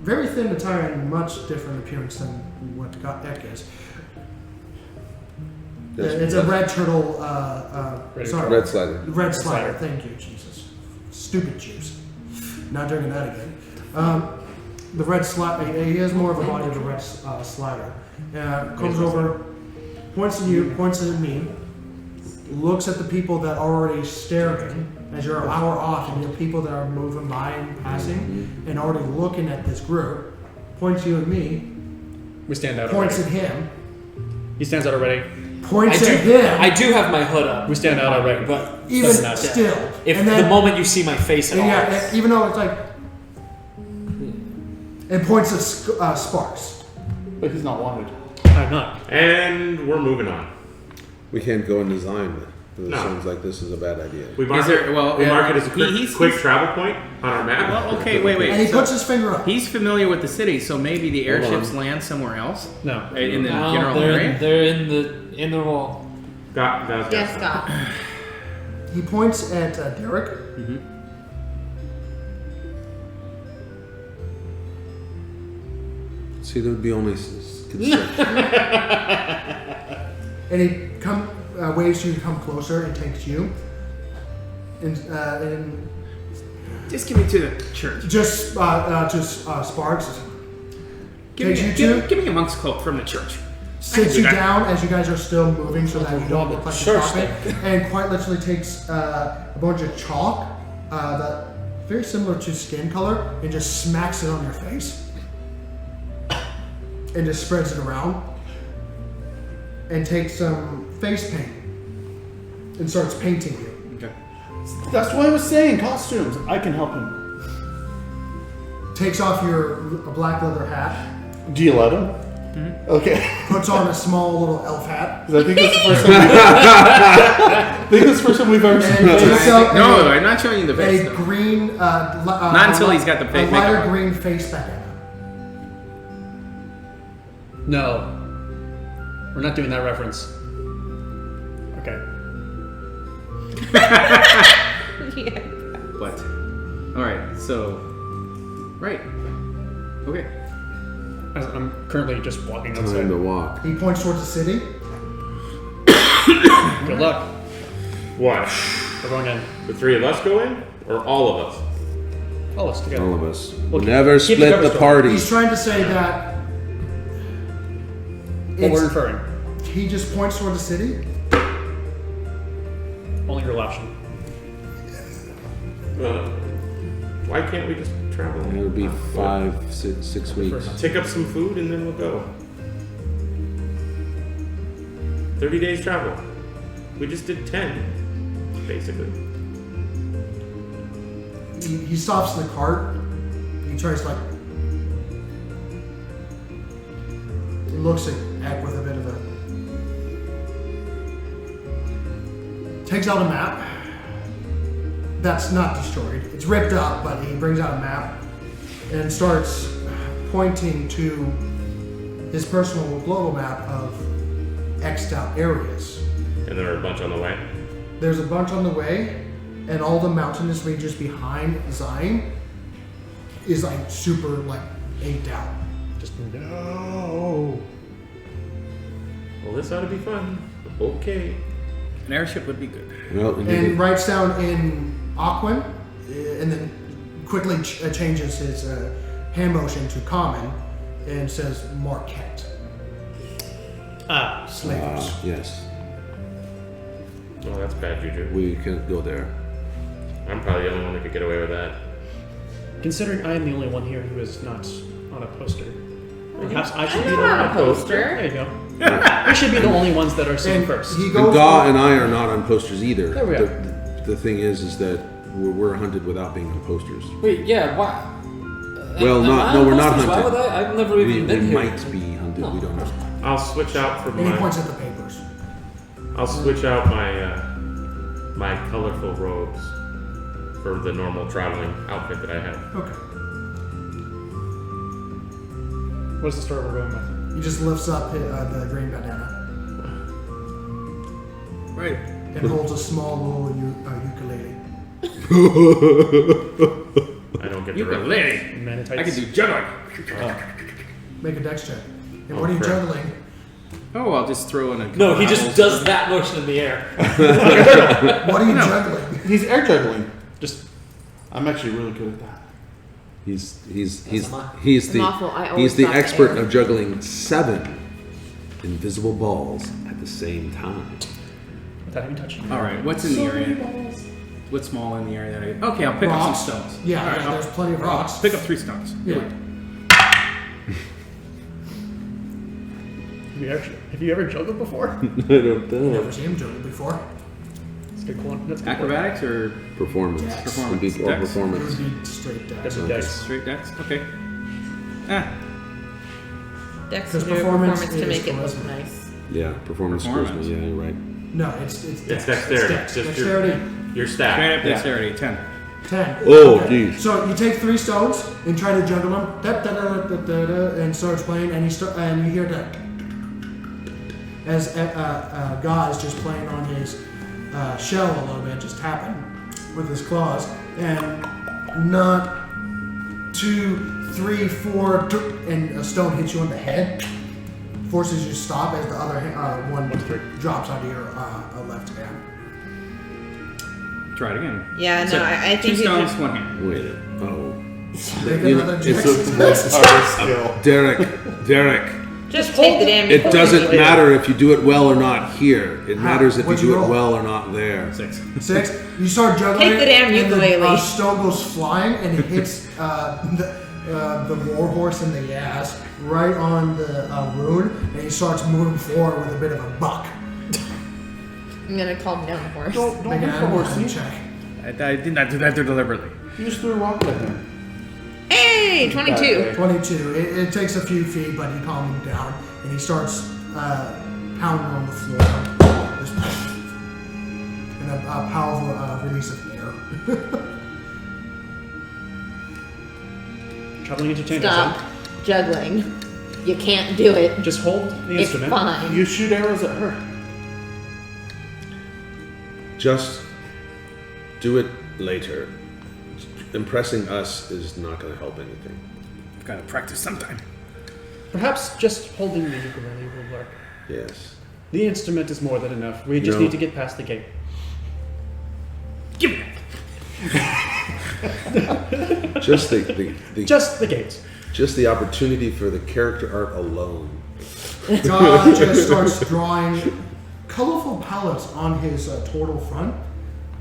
very thin attire and much different appearance than what Ek is. Yes. It's a red turtle. Sorry, Red slider. Red slider. Thank you, Jesus. Stupid Jews. Not drinking that again. The red slider. He has more of a body of a red slider. Comes over, points at you, points at me, looks at the people that are already staring as you're an hour off, and the people that are moving by and passing, and already looking at this group. Points you and me. We stand out Points already. at him. He stands out already. Points at him. I do have my hood up. We stand out already. But even doesn't matter. still. if and then, the moment you see my face at all, yeah, even though it's like, it points at Sparks. But he's not wanted. I'm not. And we're moving on. We can't go into Zheim. It No. sounds like this is a bad idea. We mark, Is there- well, we yeah, mark it as a he's- quick travel point on our map. Well, okay, wait. And he So puts his finger up. he's familiar with the city, so maybe the Hold airships on. land somewhere else No. in the no, general they're, area. they're in the wall. That was Yes, Scott. He points at Derek. See, there would be only consent. And he waves you to come closer and takes you. And Just give me to the church. just Sparks Give me, takes you to, give me a monk's cloak from the church. sits you down as you guys are still moving so that you don't look like you're Sure, stopping, and quite literally takes a bunch of chalk that very similar to skin color and just smacks it on your face and just spreads it around and takes some face paint and starts painting you. Okay. That's what I was saying. Costumes. I can help him. Takes off your black leather hat, Do you let him? Okay. puts on a small little elf hat, 'Cause I think that's the first time. I think that's the first time we've ever seen and that. takes out No, I'm not showing you the face. a though. green, Not until he's got the fake a lighter makeup on. green face paint. No. We're not doing that reference. Okay. Yeah. What? All right. So, right. Okay. I'm currently just walking Time outside. to walk. He points towards the city. Good luck. What? We're going in. The three of us go in, or all of us? All us together. All of us. We'll Never keep the split cover the strong. party. He's trying to say that What we're it's, inferring. he just points toward the city. Only your option. Why can't we just travel? It'll be 6 weeks. Take up some food and then we'll go. 30 days travel. We just did 10, basically. He stops in the cart. He tries to like looks at Egg with a bit of a... Takes out a map. That's not destroyed. It's ripped up, but he brings out a map and starts pointing to his personal global map of X'd out areas. And there are a bunch on the way. There's a bunch on the way, and all the mountainous ranges behind Zheim is like super like inked out. Just no. Well, this ought to be fun. Okay. An airship would be good. Well, And writes down in Aquan, and then quickly changes his hand motion to common and says Marquette. Slavers. yes. Oh, that's bad juju. We can't go there. I'm probably the only one that could get away with that. Considering I am the only one here who is not on a poster, perhaps I should be I'm the not one on a poster. There you go. We should be the only ones that are seen And first. he And goes. Gaw and I are not on posters either. There we are. The thing is that we're hunted without being on posters. Wait, yeah, why? Well, am not- I no, on we're not posters? Why hunted. would I? I've never We even been here. might be hunted. We don't know. I'll switch out from And he my. points at the papers. I'll switch out my my colorful robes for the normal traveling outfit that I have. Okay. What's the story we're going with? He just lifts up the green bandana Right. and holds a small little ukulele. I don't get the Ukulele. Manatites. I can do juggling. Make a dex check. And Oh, what are you crap. juggling? Oh, I'll just throw in a. No, he just does that motion in the air. What are you juggling? He's air juggling. Just I'm actually really good at that. He's am I. he's I'm awful. I the always he's the thought the expert air. of juggling 7 invisible balls at the same time. without even touching. All right. What's in the area? What's small in the area that I? Okay, I'll pick Rocks. up some stones. Yeah, All right, yeah, I'll there's plenty of rocks. pick up 3 stones. Yeah. Have you ever juggled before? I don't know. Never seen him juggle before. That's good one. That's good Acrobatics or Performance. Dex. Would be- or Dex. It performance. would be straight one. dex. That's a dex. straight decks? Okay. Ah, Dex Because to do a performance performance to is make it look charisma. nice. Yeah, performance Performance. charisma. Yeah, you're right. No, it's dex. It's dexterity. It's dex. Just Dexterity. Your straight staff. up dexterity 10. 10. Oh, Okay. geez. So you take 3 stones and try to juggle them, da, da, da, da, da, da, and starts playing, and and you hear that as Gaw is just playing on his shell a little bit, just tapping with his claws, and not 2, 3, 4, and a stone hits you on the head, forces you to stop as the other one drops out of your left hand. Try it again. Yeah, no, So, I 2 think you stones, should- 1 hand. Wait. Oh, Make You know, another it's dex. Derek. just take the damn. It doesn't matter if you do it well or not here. It matters if you What'd you do it roll? well or not there. 6. 6. You start juggling. Take the damn and ukulele. The stone goes flying and it hits the warhorse in the ass right on the rune, and he starts moving forward with a bit of a buck. I'm gonna calm down the horse. Don't Make an hit the animal horsey. check. I did not do that deliberately. You just threw a rock at him. Hey, 22. 22. It takes a few feet, but he calms him down, and he starts pounding on the floor. Just, and a powerful release of air. Traveling interchange. Stop juggling. You can't do it. Just hold the It's instrument. fine. You shoot arrows at her. Just do it later. Impressing us is not going to help anything. I've got to practice sometime. Perhaps just holding the ukulele will work. Yes. The instrument is more than enough. We just No. need to get past the gate. Give me that. Just the Just the gates. just the opportunity for the character art alone. God just starts drawing colorful palettes on his turtle front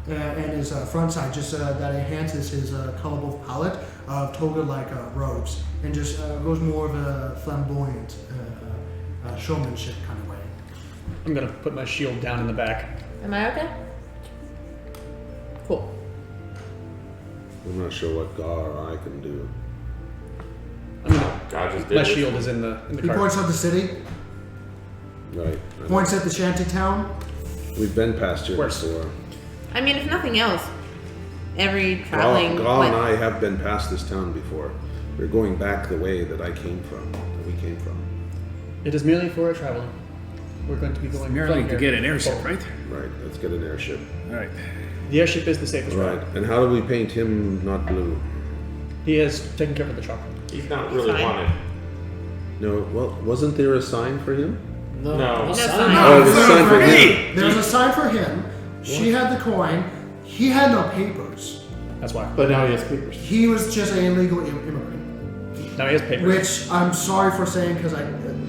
and his front side, just that enhances his colorful palette of toga-like robes, and just goes more of a flamboyant showmanship kind of way. I'm gonna put my shield down in the back. Am I okay? Cool. I'm not sure what Gar or I can do. I'm gonna God just did My it. shield is in the He cart. points at the city, Right. points at the shanty town. We've been past here Where's- before. I mean, if nothing else, every Gal traveling. and I have been past this town before. We're going back the way that we came from. It is merely for a traveler. We're going to be going Merely from to here. get an airship, right? Right, let's get an airship. All right. The airship is the safest Right, route. and how do we paint him not blue? He has taken care of the truck. He's not really fine. wanted. No, well, wasn't there a sign for him? No, No. sign. sign. Oh, there's a sign for him. There's a sign for him. She had the coin. He had no papers. That's why. But now he has papers. He was just an illegal immigrant. Now he has papers. Which I'm sorry for saying because I.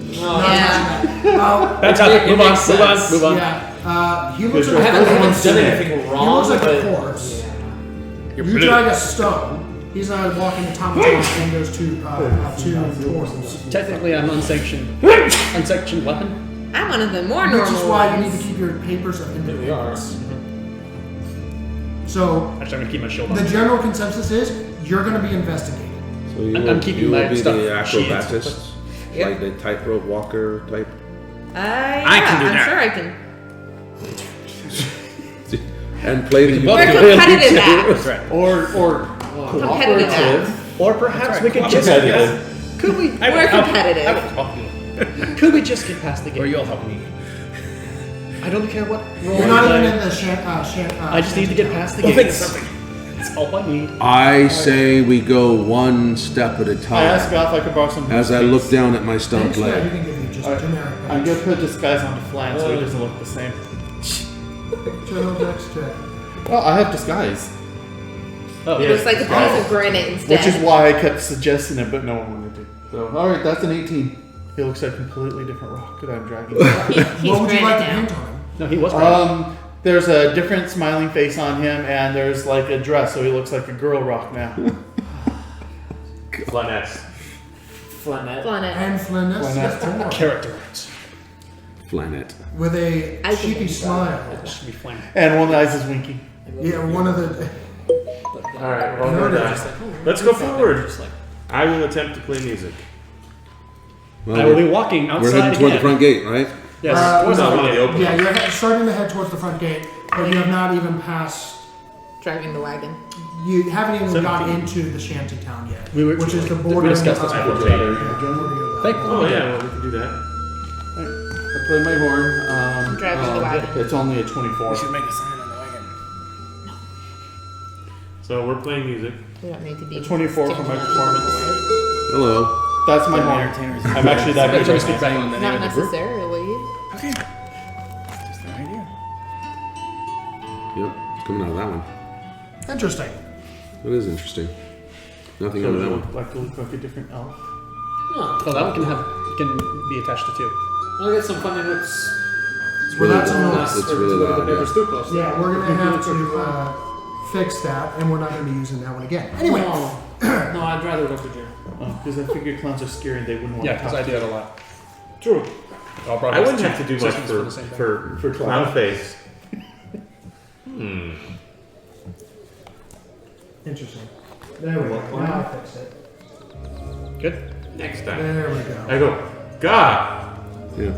Yeah. That's how. It Move on. makes Move on. sense. Move on. Yeah. He looks Good like I a haven't corpse. done anything He wrong. looks like but, a corpse. Yeah. You drag a stone. He's not walking automaton and goes to portals. Technically, I'm unsanctioned weapon. I'm one of the more Which normal is why you ones. need to keep your papers of Here we are. independence. So Actually, I'm gonna keep my shield on. the general consensus is you're going to be investigated. So you I'm keeping you my will be stuff the sheathed. acrobatist? Yep. Like the tightrope walker type? Yeah, I can do I'm that. sure I can. And play the We're competitive at. That's right. Or Competitive at. Or perhaps we could just. competitive. Could we? We're competitive. Could we just get past the Or gate? you'll help me. I don't care what role. You're not I even play. in the I just need to get past the Well, gate. it's something. That's all I need. I say we go one step at a I asked time. Goth if I could borrow some. As I look down at my stumped Yeah, you leg. can give you just Alright, generic. I'm gonna put disguise on Flan so he doesn't look the same. General dex check. Well, I have disguise, Oh, Yeah. Looks like a piece of granite instead. which is why I kept suggesting it, but no one wanted to. So, all right, that's an 18. He looks like a completely different rock that I'm dragging. He's What would you like to granite now. paint on him? no, he was right. There's a different smiling face on him, and there's like a dress, so he looks like a girl rock now. Flanettes. Flannel. Flannel. And Flynn, that's two more. Character arts. Flanet. With a I can cheeky do that. smile. That should be fine. And one of the eyes is winking. Yeah, one of the. Alright, well, we're done. Let's go forward. Just like, I will attempt to play music. Well, I will be walking outside we're heading toward the again. front gate, right? Yes. What's No, the one of the open Yeah, ones. you're starting to head towards the front gate, but you have not even passed. Driving the wagon. You haven't even got 17. into the shanty town yet, We were- which is the we border. discussed this before. Thank Oh, yeah, well, we can do that. I play my horn. Driving the wagon. It's only a 24. We should make a sign on the wagon. So we're playing music. We don't need to be. 24 for my performance. Hello. That's my The horn. entertainers. I'm actually that That's good. what I speak Saying the name Not of the group. necessarily. Okay. Just an idea. Yep, it's coming out of that one. Interesting. That is interesting. Nothing So out of does that it one. look like to look like a different elf? no, Oh, that one can be attached to two. I'll get some funny looks. Well, that's a Unless no. It's we're really the loud, neighbor's yeah. too close. Yeah, we're gonna have to fix that, and we're not gonna be using that one again. Anyway, No, no, I'd rather go to jail. Oh, because I figured clowns are scary and they wouldn't want Yeah, to because talk I to do that a lot. True. I'll I wouldn't have to do much systems for, the same thing. for clown face. interesting. There we go. Now I fixed it. Good. Next time. There we go. I go, God! Yeah.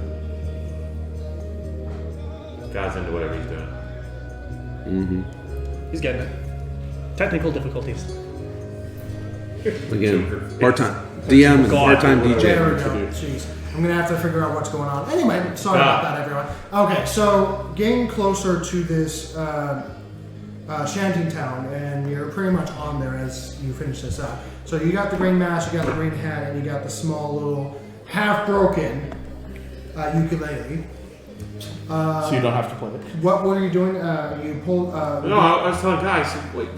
God's into whatever he's doing. Mm-hmm. He's getting it. Technical difficulties. Again, part-time. DM and part-time There DJ. we go. Jeez. I'm gonna have to figure out what's going on. Anyway, sorry about that, everyone. Okay, so getting closer to this shanty town, and you're pretty much on there as you finish this up. So you got the green mask, you got the green hat, and you got the small little half-broken ukulele. So you don't have to play it. What are you doing? You pulled. No, I was telling guys, wait,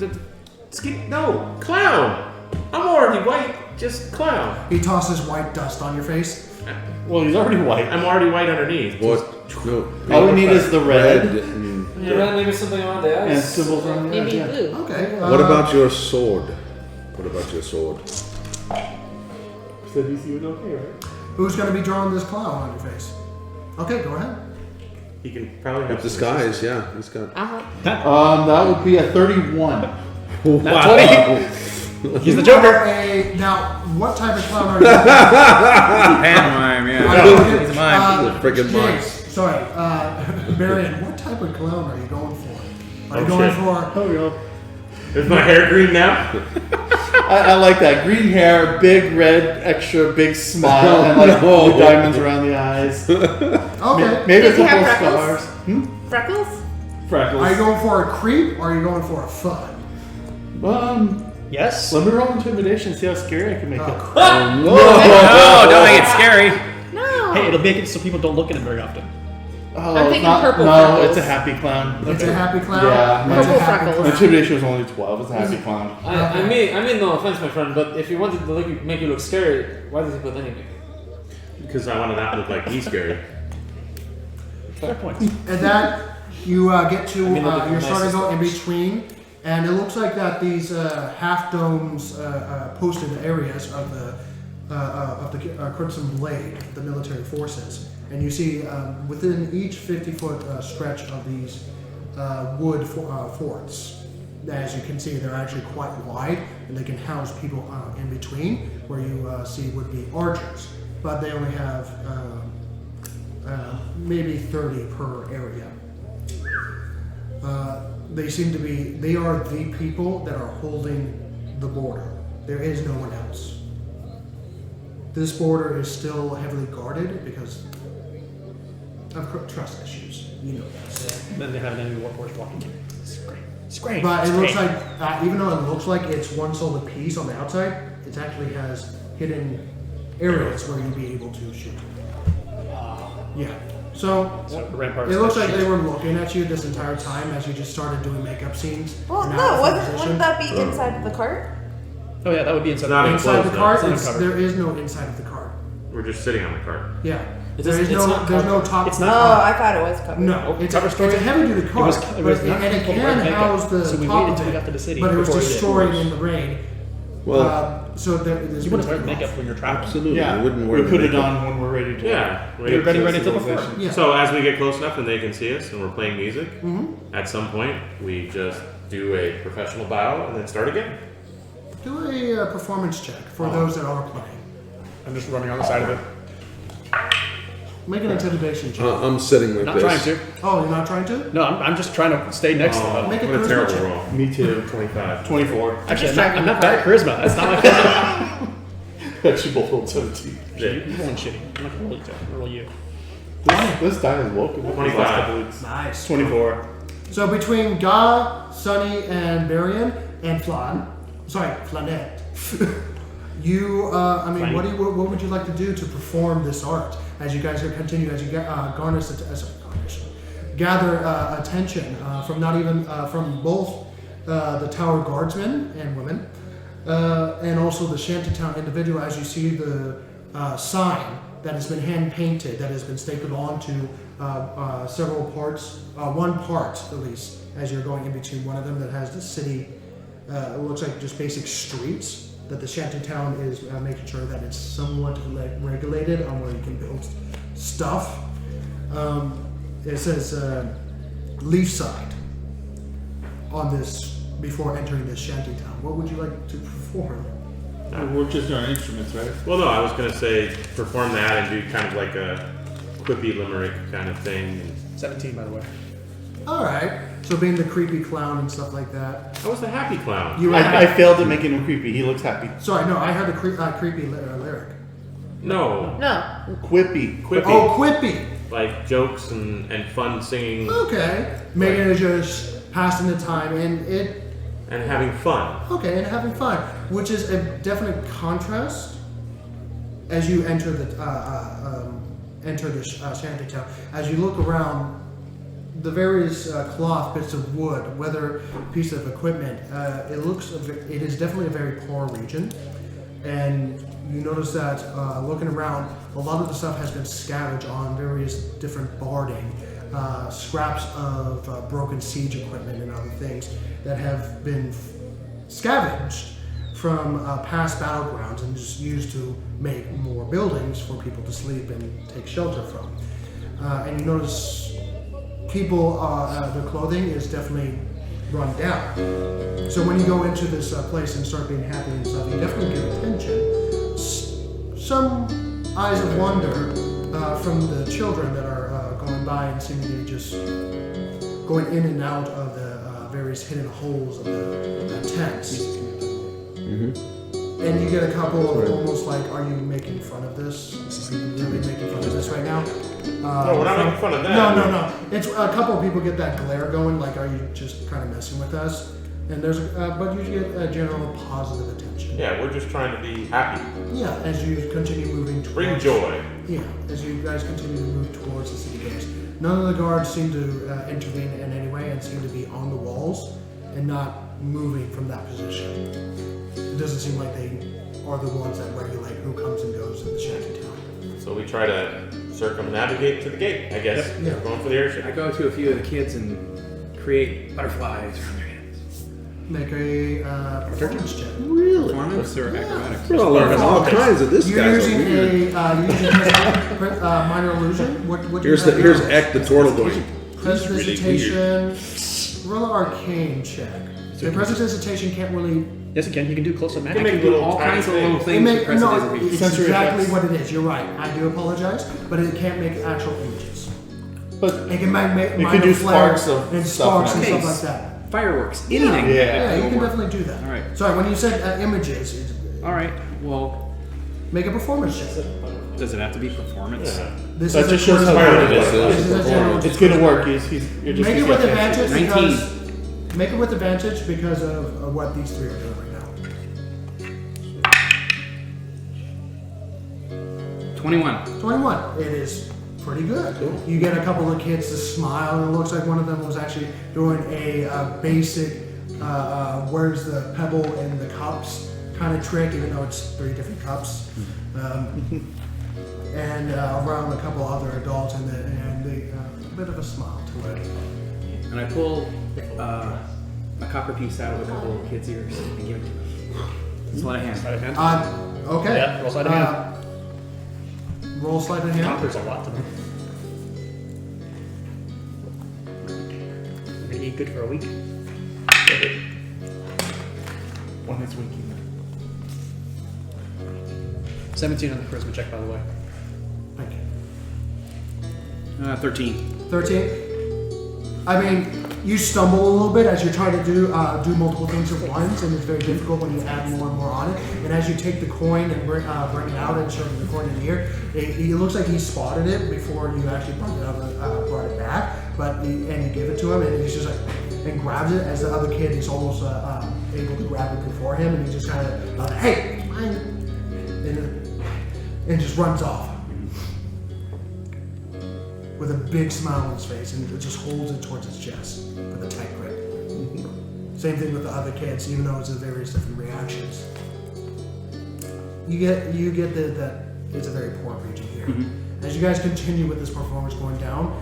no, clown! I'm already white, just clown. He tosses white dust on your face. Well, he's already white. I'm already white underneath. What? No. All we need is the red and- Yeah, maybe something on the and eyes. symbols on the Maybe edge. blue. Okay. What about your sword? What about your sword? So DC was okay, right? Who's going to be drawing this clown on your face? Okay, go ahead. He can probably have With disguise, yeah. He's got. Uh huh. That would be a 31. Wow. He's the Joker. Now, what type of clown are you? Pantomime, yeah. He's mine. The friggin' mime. James, sorry, Marion, what type of clown are you going for? Are you going for? Oh, yo. Is my hair green now? I like that. Green hair, big red, extra big smile, and like no. diamonds around the eyes. Okay. Maybe Does a he have couple of freckles? stars. Freckles? Freckles. Are you going for a creep or are you going for a fun? Yes. Let me roll intimidation, see how scary I can make it. Oh, don't make it scary. No. Hey, it'll make it so people don't look at him very often. Oh, I'm it's thinking not, purple No, freckles. it's a happy clown. It's a happy clown? Yeah. It's a Purple happy freckles. clown. Intimidation was only 12. It's a happy clown. I mean, no offense, my friend, but if you wanted to make you look scary, why does he put any makeup? Because I wanted that to look like he's scary. Fair point. And that you get to, I mean, look at the you're starting to go in nicest between, and it looks like that these half domes posted areas of the Crimson Blade, the military forces, and you see within each 50-foot stretch of these wood forts. As you can see, they're actually quite wide, and they can house people in between, where you see would be archers, but they only have maybe 30 per area. They are the people that are holding the border. There is no one else. This border is still heavily guarded because of trust issues. You know that. Then they have an enemy warforged blocking you. It's great. It's great. But It's it looks great. like, even though it looks like it's one solid piece on the outside, it actually has hidden areas where you'd be able to shoot. Yeah. So So the ramparts. it looks like they were looking at you this entire time as you just started doing makeup scenes. Well, and no, out of wouldn't position. that be inside of the cart? Oh yeah, that would be inside. Not the Inside the Closed, cart? though. It's It's, uncovered. there is no inside of the cart. We're just sitting on the cart. Yeah. It There is doesn't- it's no. not There's no covered. top. It's Oh, not- I thought it was covered. No, it's Cover a story? heavy duty It cart, was and it not can full red makeup, house the so we top waited of till we it, got to the city but it was before we did. destroyed in the rain. Well, So there's You wouldn't wear makeup when you're traveling. absolutely. Yeah, I wouldn't wear we the put it makeup. on when we're ready to. Yeah. You're ready till before. civilization. Yeah. So as we get close enough and they can see us and we're playing music, Mm-hmm. at some point we just do a professional bow and then start again. Do a performance check for those that are playing. I'm just running on the side of it. Make an intimidation check. I'm sitting like Not this. trying to. Oh, you're not trying to? No, I'm just trying to stay next to them. Make a What a charisma terrible check. roll. Me too. 25. 24. Actually, just I'm not bad at driving charisma. That's not my fault. Actually, both rolled 17. You're rolling shitty. I'm not gonna roll you. I'm gonna roll you. This die is woken up the 25. last couple weeks. Nice. 24. So between Ga, Sunny, and Marion, and Flanette, you, what would you like to do to perform this art as you guys gather attention from from both the tower guardsmen and women, and also the shantytown individual as you see the sign that has been hand painted, that has been stapled onto several parts, one part at least, as you're going in between one of them that has the city, it looks like just basic streets, that the shantytown is making sure that it's somewhat regulated on where you can build stuff. It says Leafside on this before entering this shantytown. What would you like to perform? We're just doing instruments, right? Well, no, I was gonna say perform that and do kind of like a quippy limerick kind of thing. 17, by the way. All right. So being the creepy clown and stuff like that. I was the happy clown. You were I failed at making him creepy. He looks happy. Sorry, no, I heard the creepy lyric. No, No. Quippy. quippy, Oh, quippy. like jokes and fun singing Okay. Making it just passing the time and it. and having fun. Okay, and having fun, which is a definite contrast as you enter the shantytown. As you look around, the various cloth bits of wood, whether piece of equipment, it is definitely a very poor region, and you notice that looking around, a lot of the stuff has been scavenged on various different barding, scraps of broken siege equipment and other things that have been scavenged from past battlegrounds and just used to make more buildings for people to sleep and take shelter from. And you notice people, their clothing is definitely run down. So when you go into this place and start being happy and stuff, you definitely get attention. Some eyes of wonder from the children that are going by and seemingly just going in and out of the various hidden holes of the tents. And you get a couple of almost like, are you making fun of this? Are you really making fun of this right now? No, we're not making fun of that. No. It's a couple of people get that glare going, like, are you just kind of messing with us? And there's, but you get a general positive attention. Yeah, we're just trying to be happy. Yeah, as you continue moving towards. Bring joy. Yeah, as you guys continue to move towards the city gates. None of the guards seem to intervene in any way and seem to be on the walls and not moving from that position. It doesn't seem like they are the ones that regulate who comes and goes in the shanty town. So we try to circumnavigate to the gate, I guess. Yeah. We're going for the airship. I go to a few of the kids and create butterflies from their hands. Make a performance check. Really? Performance or acrobatics? We're all learning all kinds of this You're guy's using weird. a minor illusion. What do Here's you the have here's now? Eck the turtle going. Prestidigitation. Roll an arcane check. The prestidigitation can't really. Yes, it can. You can do close up You magic. can make little All tiny kinds of little things. things It with make, no, prestidigitation. it's Sensory exactly effects. what it is. You're right. I do apologize, but it can't make actual images. But It can make it minor could do flares sparks of and stuff sparks and in it. stuff like that. Fireworks, anything. Yeah, you It'll can work. definitely do that. All right. Sorry, when you said images, All right. Well, make a performance check. does it have to be performance? Yeah. This that is just a shows how charisma- good it is. This is a general It's gonna charisma. work. You're just Make it with advantage 19. because make it with advantage because of what these three are doing right now. 21. 21. It is pretty good. You get a couple of kids to smile, and it looks like one of them was actually doing a basic where's the pebble in the cups kind of trick, even though it's 3 different cups. And around a couple other adults, and a bit of a smile to it. And I pull a copper piece out of a couple of kids' ears and give it to them. Sleight of hand. Sleight of hand. Okay. Yeah, roll sleight of hand. Roll sleight of hand. Copper's a lot to them. We're gonna eat good for a week. One is winking. 17 on the charisma check, by the way. Thank you. 13. 13. I mean, you stumble a little bit as you're trying to do multiple things at once, and it's very difficult when you add more and more on it. And as you take the coin and bring it out and show the coin in the ear, it looks like he spotted it before you actually brought it back. And you give it to him, and he's just like, and grabs it as the other kid is almost able to grab it before him, and he just kind of, hey, mine. And just runs off with a big smile on his face, and it just holds it towards his chest with a tight grip. Same thing with the other kids, even though it's various different reactions. You get that it's a very poor region here. As you guys continue with this performance going down,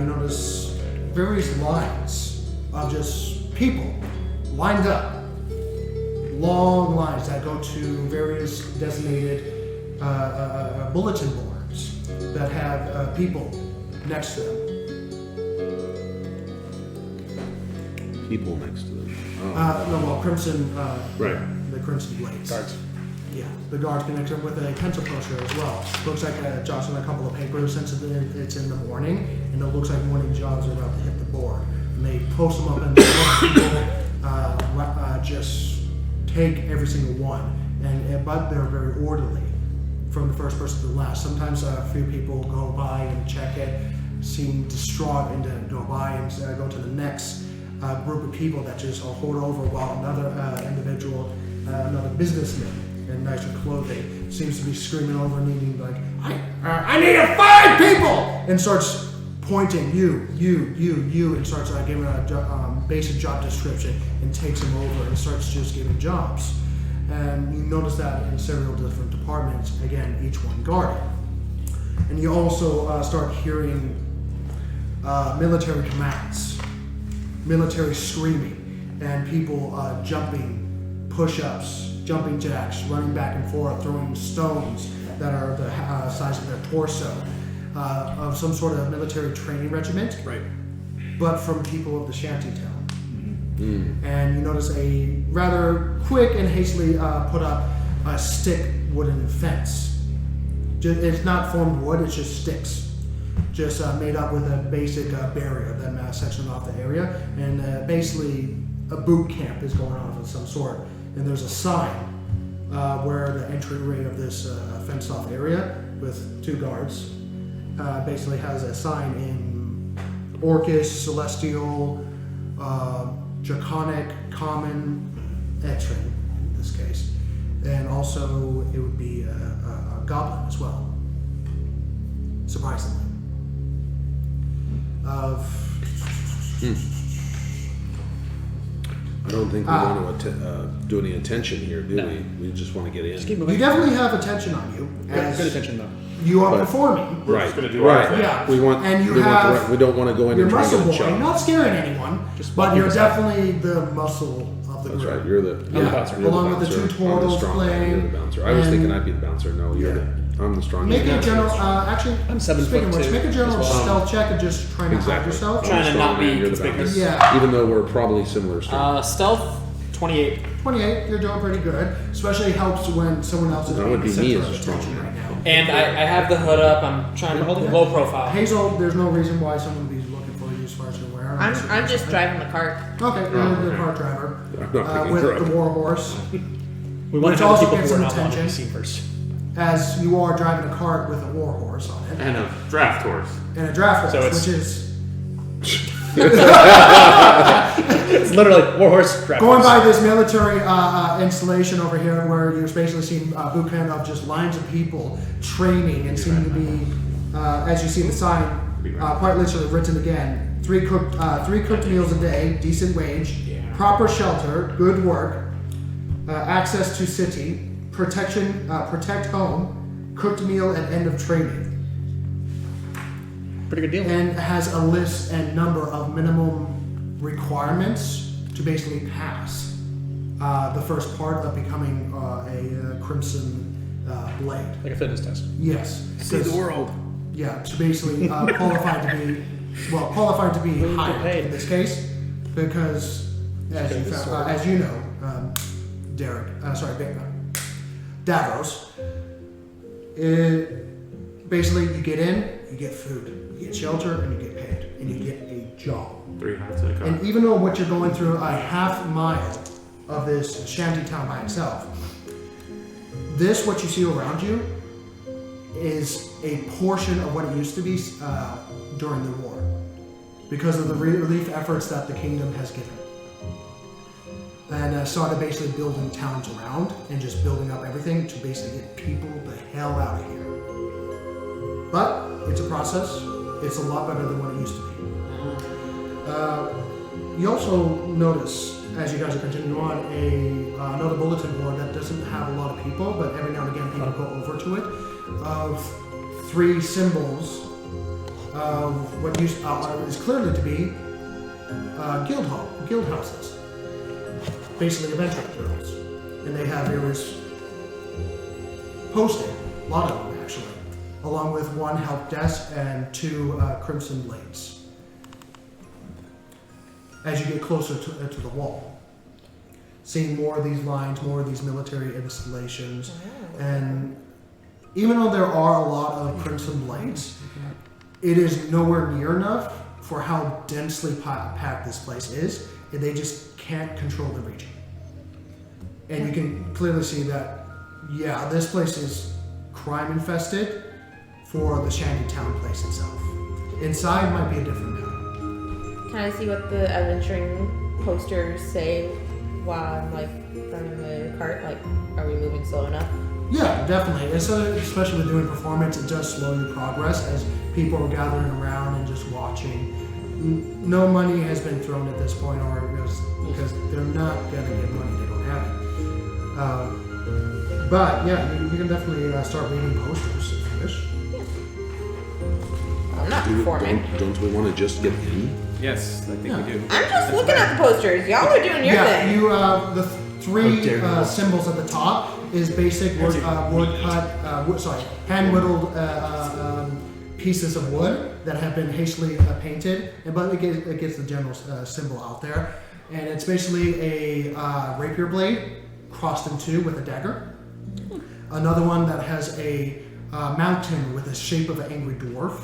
you notice various lines of just people lined up. Long lines that go to various designated bulletin boards that have people next to them. People next to them. Crimson. Right. The Crimson Blades. Guards. Yeah, the guards connect them with a pencil pusher as well. Looks like jostling a couple of papers since it's in the morning, and it looks like morning jobs are about to hit the board. And they post them up, and people just take every single one. But they're very orderly from the first person to the last. Sometimes a few people go by and check it, seem distraught, and then go by and go to the next group of people that just hold over while another individual, another businessman in nicer clothing, seems to be screaming over, needing like, I need 5 people, and starts pointing, you, and starts giving a basic job description and takes him over and starts just giving jobs. And you notice that in several different departments, again, each one guarded. And you also start hearing military commands, military screaming, and people jumping push-ups, jumping jacks, running back and forth, throwing stones that are the size of their torso, of some sort of military training regiment, Right. but from people of the shanty town. And you notice a rather quick and hastily put up a stick wooden fence. It's not formed wood, it's just sticks. Just made up with a basic barrier that sections off the area. And basically a boot camp is going on of some sort. And there's a sign where the entryway of this fenced off area with 2 guards basically has a sign in Orcish, Celestial, Draconic, Common, Etrin in this case. And also it would be a goblin as well. Surprisingly. I don't think we want to do any attention here, do we? We just want to get in. Just keep You moving. definitely have attention on you. As Good attention though. You are But- performing. We're just gonna do our thing. Yeah. We want. And you we have we don't want to go in your and try to muscle get a boy, shot. not scaring anyone, Just but walking you're beside. definitely the muscle of the That's group. right. You're the Yeah, you're along with the bouncer. 2 I'm the turtles strong man. playing. You're the bouncer. I was and thinking I'd be the bouncer. No, you're Yeah. I'm the strong Make man. a general. Actually, I'm 7 speaking of foot which, two make a general as well. stealth check and just try to hide Exactly. yourself. I'm the Trying to strong not be man, you're the conspicuous. bouncer. Yeah. Even though we're probably similar strength. Stealth 28. 28, you're doing pretty good. Especially helps when someone else is That being would the be me center as of a strong attention man. right now. And I have the hood up. I'm trying to low profile. Hazel, there's no reason why someone would be looking for you as far as you're aware. I'm just driving the cart. Okay, you're the car driver I'm not picking with her up. the war horse. We want Which to have also the people gets who are some not wanted to be attention. seen first. As you are driving a cart with a war horse on it And a draft horse. and a draft horse, So it's- which is It's literally warhorse draft. going horse. by this military installation over here, where you're basically seeing a boot camp of just lines of people training and seeming to be, as you see the sign, quite literally written again: 3 cooked meals a day, decent wage, proper shelter, good work, access to city, protect home, cooked meal at end of training. Pretty good deal. And has a list and number of minimum requirements to basically pass the first part of becoming a crimson blade. Like a fitness test. Yes. See the world. Yeah, to basically qualified to be hired paid. in this case, because as you know, Davros, basically you get in, you get food, you get shelter, and you get paid, and you get a job. 3 hats in a car. And even though what you're going through a half mile of this shanty town by itself, what you see around you is a portion of what it used to be during the war, because of the relief efforts that the kingdom has given. And started basically building towns around and just building up everything to basically get people the hell out of here. But it's a process. It's a lot better than what it used to be. You also notice, as you guys are continuing on, another bulletin board that doesn't have a lot of people, but every now and again people go over to it, of 3 symbols of what is clearly to be guild houses. Basically adventure guilds. And they have various posting, a lot of them actually, along with 1 help desk and 2 crimson blades. As you get closer to the wall, seeing more of these lines, more of these military installations, and even though there are a lot of crimson blades, it is nowhere near enough for how densely packed this place is, and they just can't control the region. And you can clearly see that, yeah, this place is crime infested for the shantytown place itself. Inside might be a different matter. Can I see what the adventuring posters say while I'm like running the cart? Like, are we moving slow enough? Yeah, definitely. And so, especially with doing performance, it does slow your progress as people are gathering around and just watching. No money has been thrown at this point, or because they're not gonna get money; they don't have it. But yeah, you can definitely start reading posters if you wish. I'm not performing. Don't we want to just get in? Yes, I think we do. I'm just looking at the posters. Y'all are doing your thing. You the 3 dare you. symbols at the top is basic hand whittled pieces of wood that have been hastily painted, but it gets the general symbol out there. and it's basically a rapier blade crossed in two with a dagger. Another one that has a mountain with the shape of an angry dwarf,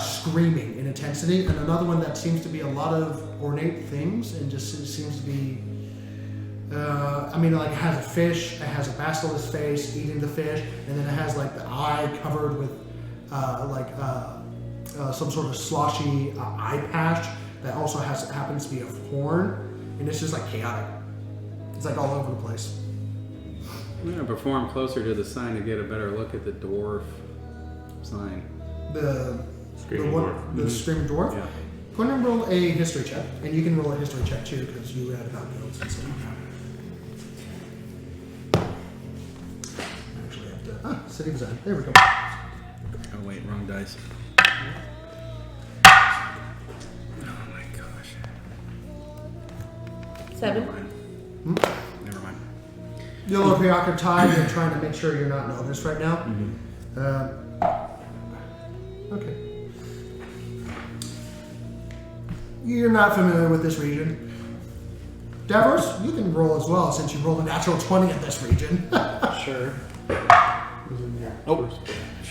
screaming in intensity, and another one that seems to be a lot of ornate things and just seems to be. It has a fish, it has a basilisk face eating the fish, and then it has like the eye covered with some sort of sloshy eye patch that also happens to be a horn, and it's just like chaotic. It's like all over the place. I'm gonna perform closer to the sign to get a better look at the dwarf sign. The Screaming dwarf. The screaming dwarf. Yeah. Go ahead and roll a history check, and you can roll a history check too because you had about builds and stuff. Actually, have to city design. There we go. Oh wait, wrong dice. Oh my gosh. 7. Never mind. You're a little preoccupied. You're trying to make sure you're not noticed right now. Okay. You're not familiar with this region. Davros, you can roll as well since you rolled a natural 20 in this region. Sure.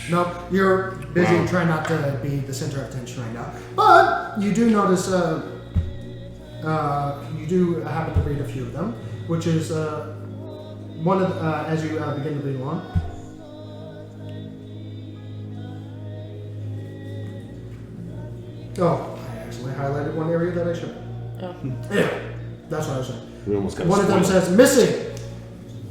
No, you're busy trying not to be the center of attention right now. But you do notice, you do happen to read a few of them, which is one of as you begin to read along. Oh, I actually highlighted one area that I should. Oh. Yeah, that's what I was saying. We almost got One of them spoiled. says missing.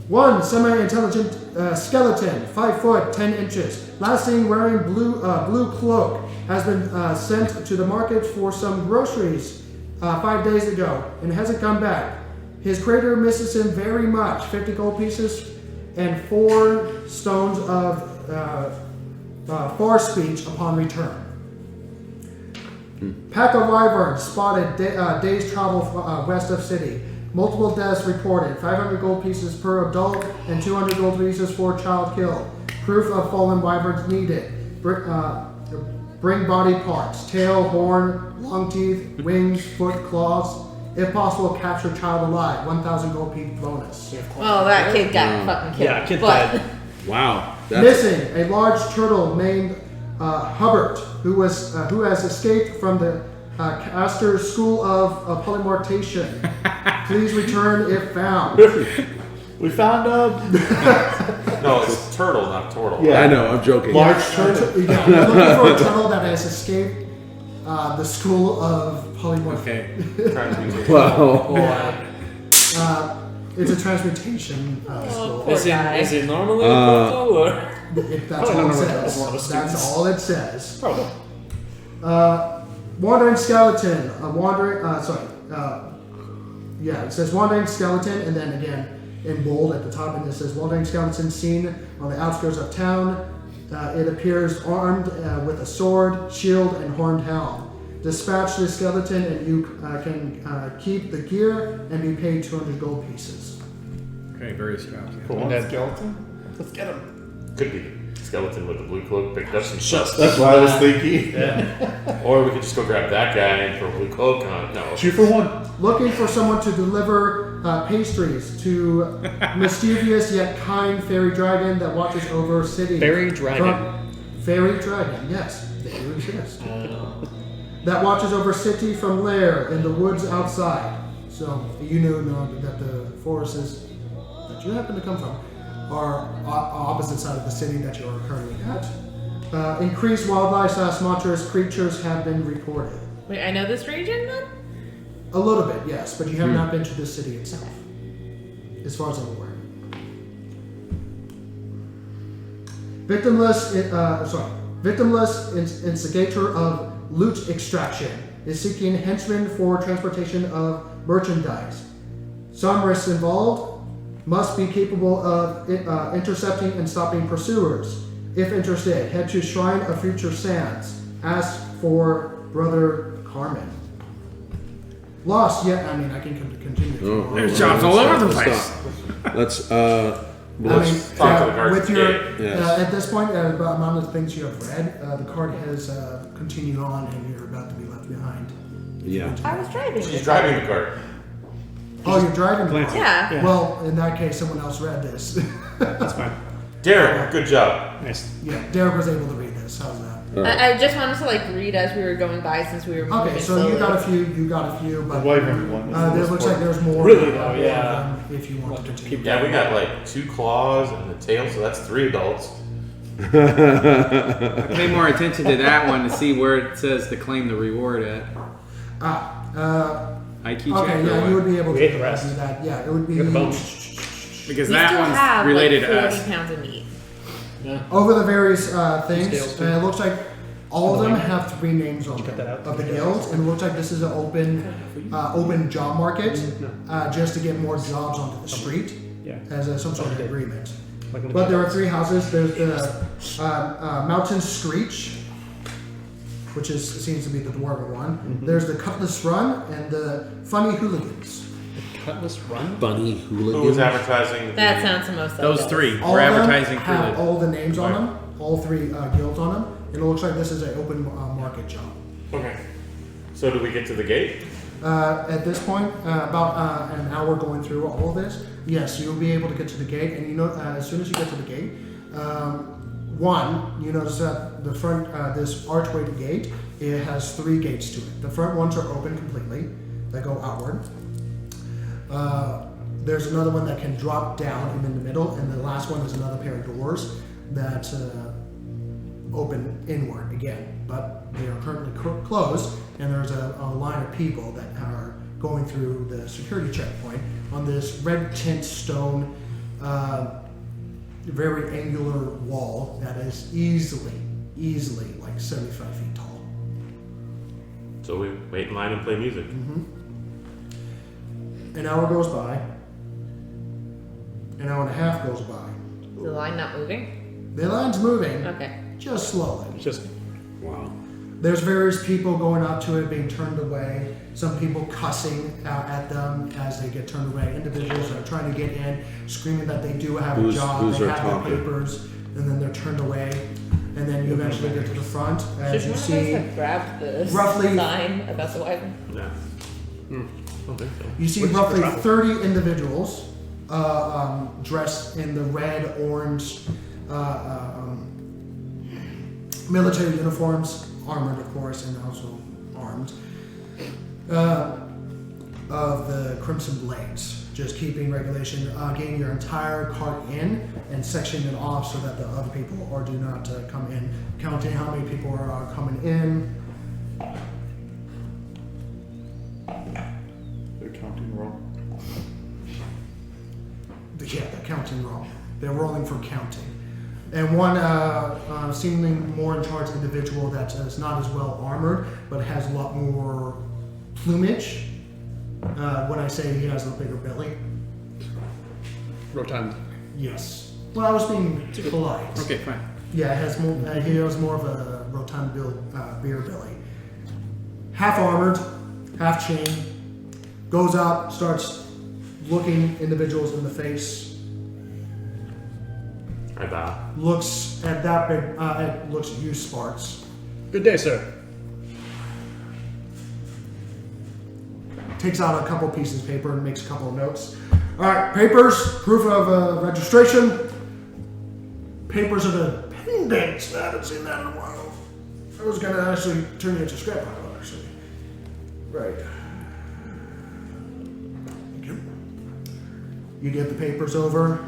One semi-intelligent skeleton, 5 foot 10 inches, last seen wearing blue cloak, has been sent to the market for some groceries 5 days ago and hasn't come back. His creator misses him very much. 50 gold pieces and 4 stones of far speech upon return. Pack of wyverns spotted day's travel west of city. Multiple deaths reported. 500 gold pieces per adult and 200 gold pieces for child killed. Proof of fallen wyverns needed. Bring body parts: tail, horn, long teeth, wings, foot, claws. If possible, capture child alive. 1,000 gold piece bonus. Oh, that kid got fucking killed. Yeah, kid But- died. Wow. Missing a large turtle named Hubbard, who has escaped from the Castor School of Polymortation. Please return if found. We found No, it's turtle, not turtle. Yeah. I know, I'm joking. large turtle. Yeah, we're looking for a turtle that has escaped the School of Polymorphation. Okay. Trying to be Wow. It's a transmutation school. poor guy. Is it normally a portal or? That's all it says. That's all it says. Probably. Wandering skeleton. It says wandering skeleton, and then again in bold at the top, and it says wandering skeleton seen on the outskirts of town. It appears armed with a sword, shield, and horned helm. Dispatch the skeleton, and you can keep the gear and be paid 200 gold pieces. Okay, various jobs. Yeah. Cool. Undead. Skeleton? Let's get him. Could be skeleton with the blue cloak picked up some stuff. That's what I was thinking. Or we could just go grab that guy and throw a blue cloak on. No. 2 for 1. Looking for someone to deliver pastries to mischievous yet kind fairy dragon that watches over city. Fairy dragon. Fairy dragon, yes, they do exist. That watches over city from lair in the woods outside. So you know that the forests that you happen to come from are opposite side of the city that you are currently at. Increased wildlife / monstrous creatures have been reported. Wait, I know this region then? A little bit, yes, but you have not been to the city itself, as far as I'm aware. Victimless instigator of loot extraction is seeking henchmen for transportation of merchandise. Some risks involved. Must be capable of intercepting and stopping pursuers. If interested, head to Shrine of Future Sands. Ask for Brother Carmen. Lost yet? I mean, I can continue. There's jobs all over the place. Let's talk to the guards with at the your gate. Yes. at this point, the amount of things you have read, the card has continued on, and you're about to be left behind. Yeah. I was driving. She's driving the cart. Oh, you're driving. Glancing. Yeah. Well, in that case, someone else read this. That's fine. Derek, good job. Nice. Yeah, Derek was able to read this. How's that? I just wanted to like read as we were going by since we were moving Okay, so slowly. you got a few, but The wyvern one. there looks like there's more. Really though, yeah. If you want to Keep Yeah, we got like 2 claws and a tail, so that's 3 adults. Pay more attention to that one to see where it says to claim the reward at. IQ check Okay, or yeah, what? you would be able We to ate the rest. do that. Yeah, it would be We got the bones. Because We that still one's have related like to 40 us. pounds of meat. over the various Scales, things. too. And it looks like all of them have 3 names on Did you cut them that out? of the guilds, and it looks like this is an open job market, just to get more jobs onto the street Yeah. as some sort of agreement. Like But there are 3 houses. There's the Mountain Screech, which seems to be the dwarven one. There's the Cutlass Run and the Funny Hooligans. Cutlass Run? Bunny Who was hooligans. advertising? That sounds the most like Those us. 3. All We're of them advertising have for all the names on them, all 3 guilds on them, and it looks like this is an open market job. Okay. So do we get to the gate? At this point, about an hour going through all of this, yes, you'll be able to get to the gate, and as soon as you get to the gate, you notice that the front, this archway gate, it has 3 gates to it. The front ones are open completely, that go outward. There's another one that can drop down in the middle, and the last one is another pair of doors that open inward again, but they are currently closed, and there's a line of people that are going through the security checkpoint on this red tint stone, very angular wall that is easily like 75 feet tall. So we wait in line and play music. An hour goes by. An hour and a half goes by. Is the line not moving? The line's moving, Okay. just slowly. It's just Wow. There's various people going up to it, being turned away. Some people cussing at them as they get turned away. Individuals that are trying to get in, screaming that they do have a job, who's they our have their talker? papers, and then they're turned away. And then you eventually get to the front, as Should you one of us see. have grabbed the roughly- sign about the wyvern? No. I don't think so. You see What's the roughly travel? 30 individuals dressed in the red, orange military uniforms, armored of course, and also armed, of the Crimson Blades. Just keeping regulation, getting your entire cart in and sectioning it off so that the other people do not come in. Counting how many people are coming in. They're counting wrong. Yeah, they're counting wrong. They're rolling for counting. And one seemingly more in charge individual that is not as well armored, but has a lot more plumage. When I say he has a bigger belly, rotund. yes. Well, I was being polite. Okay, fine. Yeah, it has more. He has more of a rotund beer belly. Half armored, half chain. Goes up, starts looking individuals in the face. I bow. Looks at that big. Looks at you, Sparks. Good day, sir. Takes out a couple pieces of paper and makes a couple of notes. All right, papers, proof of registration, papers of a pendant. I haven't seen that in a while. I was gonna actually turn you into scrap pile, actually. Right. Thank you. You get the papers over.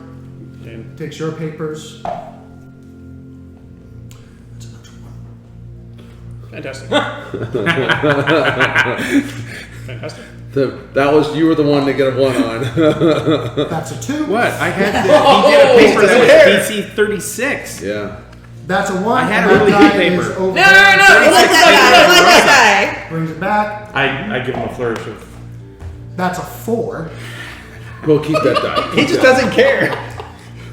Dan. Takes your papers. That's another one. Fantastic. Fantastic. That was you were the one to get a 1 on. That's a 2. What? I had he did a paper that was DC 36. Yeah. That's a 1. I had and really that good guy paper. is No, over no, no, no! Like that guy! Like Brings it back. I give him a flourish of. That's a 4. We'll keep that die. He just doesn't care.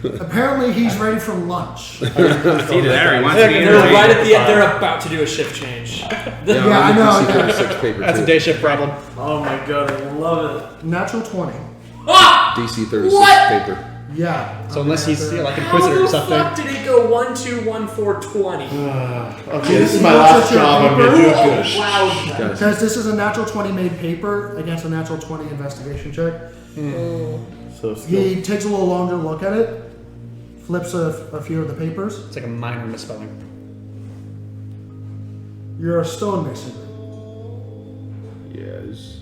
Apparently, he's ready for lunch. It's either that or he wants to be They're right entertained. at the end. They're about to do a shift change. Yeah, I know, DC yeah. 36 paper That's too. a day shift problem. Oh my god, I love it. Natural 20. DC 36 paper. Yeah. So unless he's like How Inquisitor the or something. fuck did it go 1, 2, 1, 4, 20? Okay, this is my last job. I'm gonna do good. Wow. Since this is a natural 20 made paper against a natural 20 investigation check, So he takes a little longer look at it, flips a few of the papers. It's like a minor misspelling. You're a stonemason. Yes.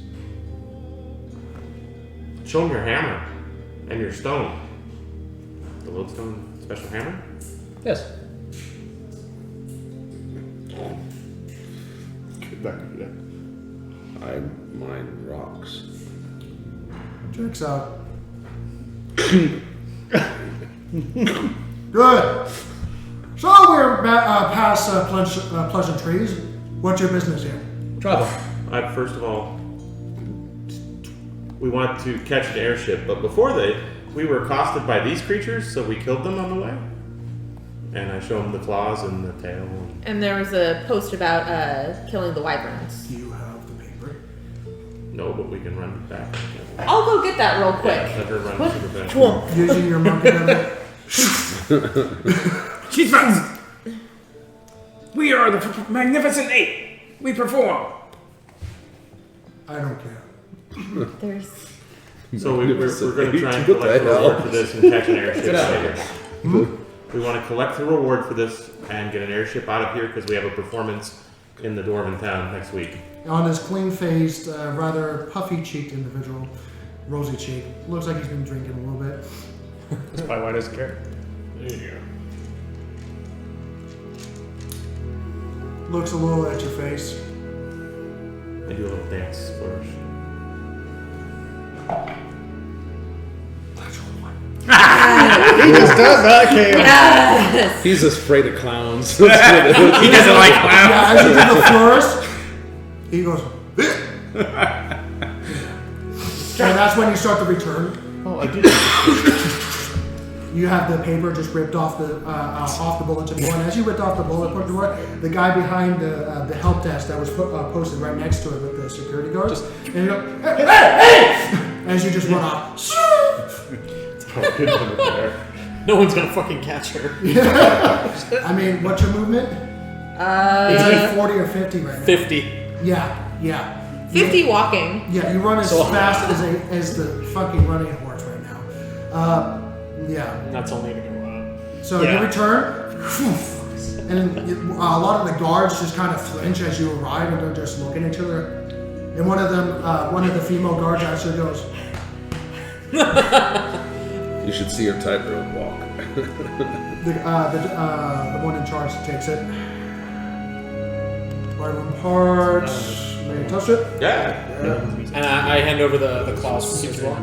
Show him your hammer and your stone. The lodestone special hammer? Yes. Get back to that. I mine rocks. Checks out. Good. So we're past Pleasant Trees. What's your business here? Travel. First of all, we want to catch an airship, but before we were accosted by these creatures, so we killed them on the way. And I show them the claws and the tail. And there was a post about killing the wyverns. Do you have the paper? No, but we can run it back. I'll go get that real quick. Let her run What? to the back. Using your monkey gun. She's friends. We are the Magnificent Eight. We perform. I don't care. There's. So we're going to try and What the collect the reward hell? for this and catch an airship later. We want to collect the reward for this and get an airship out of here because we have a performance in the Dwarven town next week. On his clean-faced, rather puffy-cheeked individual, rosy cheek, looks like he's been drinking a little bit. That's probably why he doesn't care. There you Looks a little at your face. go. I do a little dance flourish. He just does that, Kale. Yes! He's just afraid of clowns. He doesn't like clowns. Yeah, as you do the flourish, he goes, and that's when you start the return. Oh, I did. You have the paper just ripped off the bulletin board. And as you ripped off the bulletin board, the guy behind the help desk that was posted right next to it with the security guards, and you go, hey, hey, hey! As you just run off. No one's gonna fucking catch her. I mean, what's your movement? It's like 40 or 50 right now. 50. Yeah. 50 walking. Yeah, you run as fast as the fucking running horse right now. Yeah. That's only gonna go up. So you return, and a lot of the guards just kind of flinch as you arrive, and they're just looking at each other. And one of them, one of the female guards actually goes, You should see her tightrope walk. the one in charge takes it. Wyvern parts. May I touch it? Yeah. And I hand over the claws as well.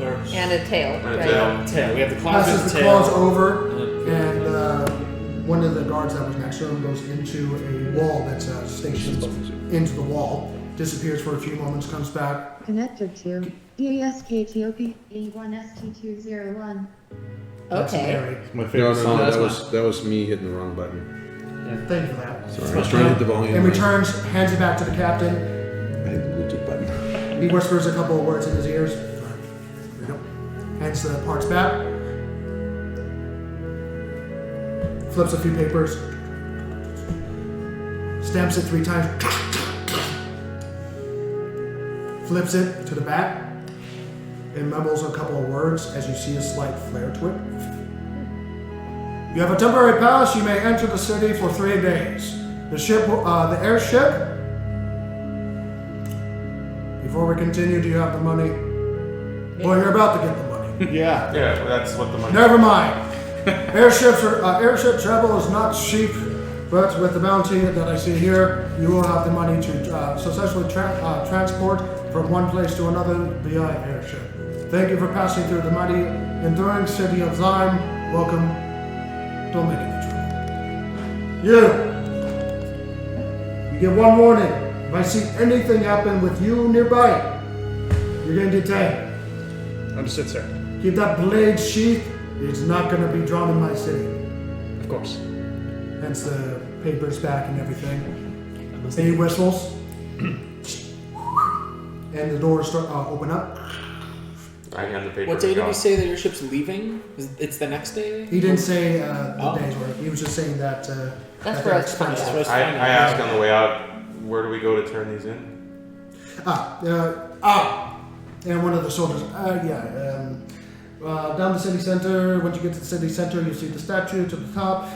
Or And a tail. And a right? tail. tail. We have the claws and Passes the the tail. claws over, and one of the guards that was next to him goes into a wall that's stationed into the wall, disappears for a few moments, comes back. Connected to DASKTOP E1ST201. That's Okay. Mary. My No, favorite no, song. no, that was me hitting the wrong button. Thank you for that. Sorry, I was trying to hit the volume. And returns, hands it back to the captain. I hit the Bluetooth button. He whispers a couple of words in his ears. There you go. Hands the parts back. Flips a few papers. Stamps it 3 times. Flips it to the back. And mumbles a couple of words as you see a slight flare to it. You have a temporary pass. You may enter the city for 3 days. The airship. Before we continue, do you have the money? Well, you're about to get the money. Yeah. Yeah, that's what the money. Never mind. Airship travel is not cheap, but with the bounty that I see here, you will have the money to successfully transport from one place to another via airship. Thank you for passing through the mighty, enduring city of Zheim. Welcome. Don't make any trouble. You get one warning. If I see anything happen with you nearby, you're getting detained. Understood, sir. Keep that blade sheath. It's not going to be drawn in my city. Of course. Hence the papers back and everything. And he whistles. And the doors start open up. I hand the paper. What to day did Cal. we say that your ship's leaving? It's the next day? He didn't say the days were. He was just saying that. That's for us to find out. I asked on the way out, where do we go to turn these in? And one of the soldiers. Down the city center. Once you get to the city center, you'll see the statue to the top.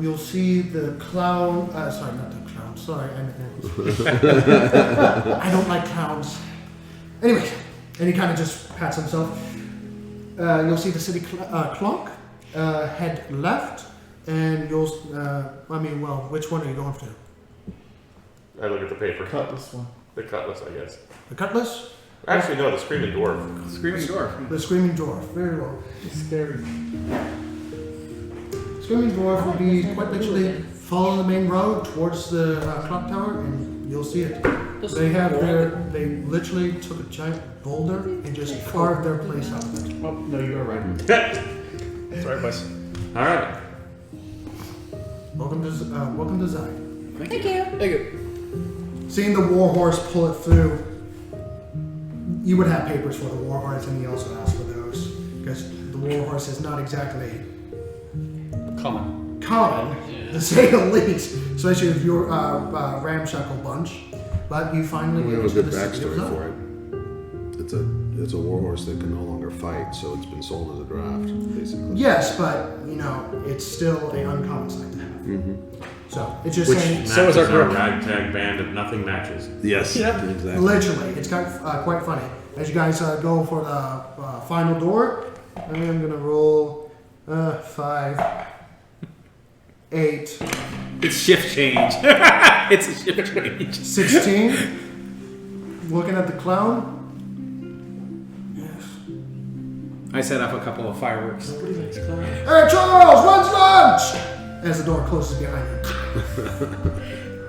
You'll see the clown. Sorry, not the clown. Sorry, I don't like clowns. Anyway, and he kind of just pats himself. You'll see the city clock. Head left, and you'll. Which one are you going to? I look at the paper. Cutlass one. The cutlass, I guess. The cutlass. Actually, no, the screaming dwarf. Screaming dwarf. The screaming dwarf. Very well. It's scary. Screaming dwarf will be quite literally follow the main road towards the clock tower, and you'll see it. They literally took a giant boulder and just carved their place out of it. Oh, no, you are right. Sorry, boys. All right. Welcome to Zheim. Thank you. Seeing the warhorse pull it through, you would have papers for the warhorse, and he also asked for those because the warhorse is not exactly Common. to say the least, especially if you're a ramshackle bunch. But you finally We get have a to good the city of backstory Zheim. for it. It's a warhorse that can no longer fight, so it's been sold as a draft, basically. Yes, but it's still an uncommon sight to have. Mm-hmm. So it's just Which saying, So is our matches group. ragtag band of nothing matches. Yes. Yeah. Exactly. literally, it's quite funny. As you guys go for the final door, I am gonna roll 5, 8, It's shift change. It's a shift change. 16. Looking at the clown. Yes. I set off a couple of fireworks. Hey Charles, when's lunch? As the door closes behind you.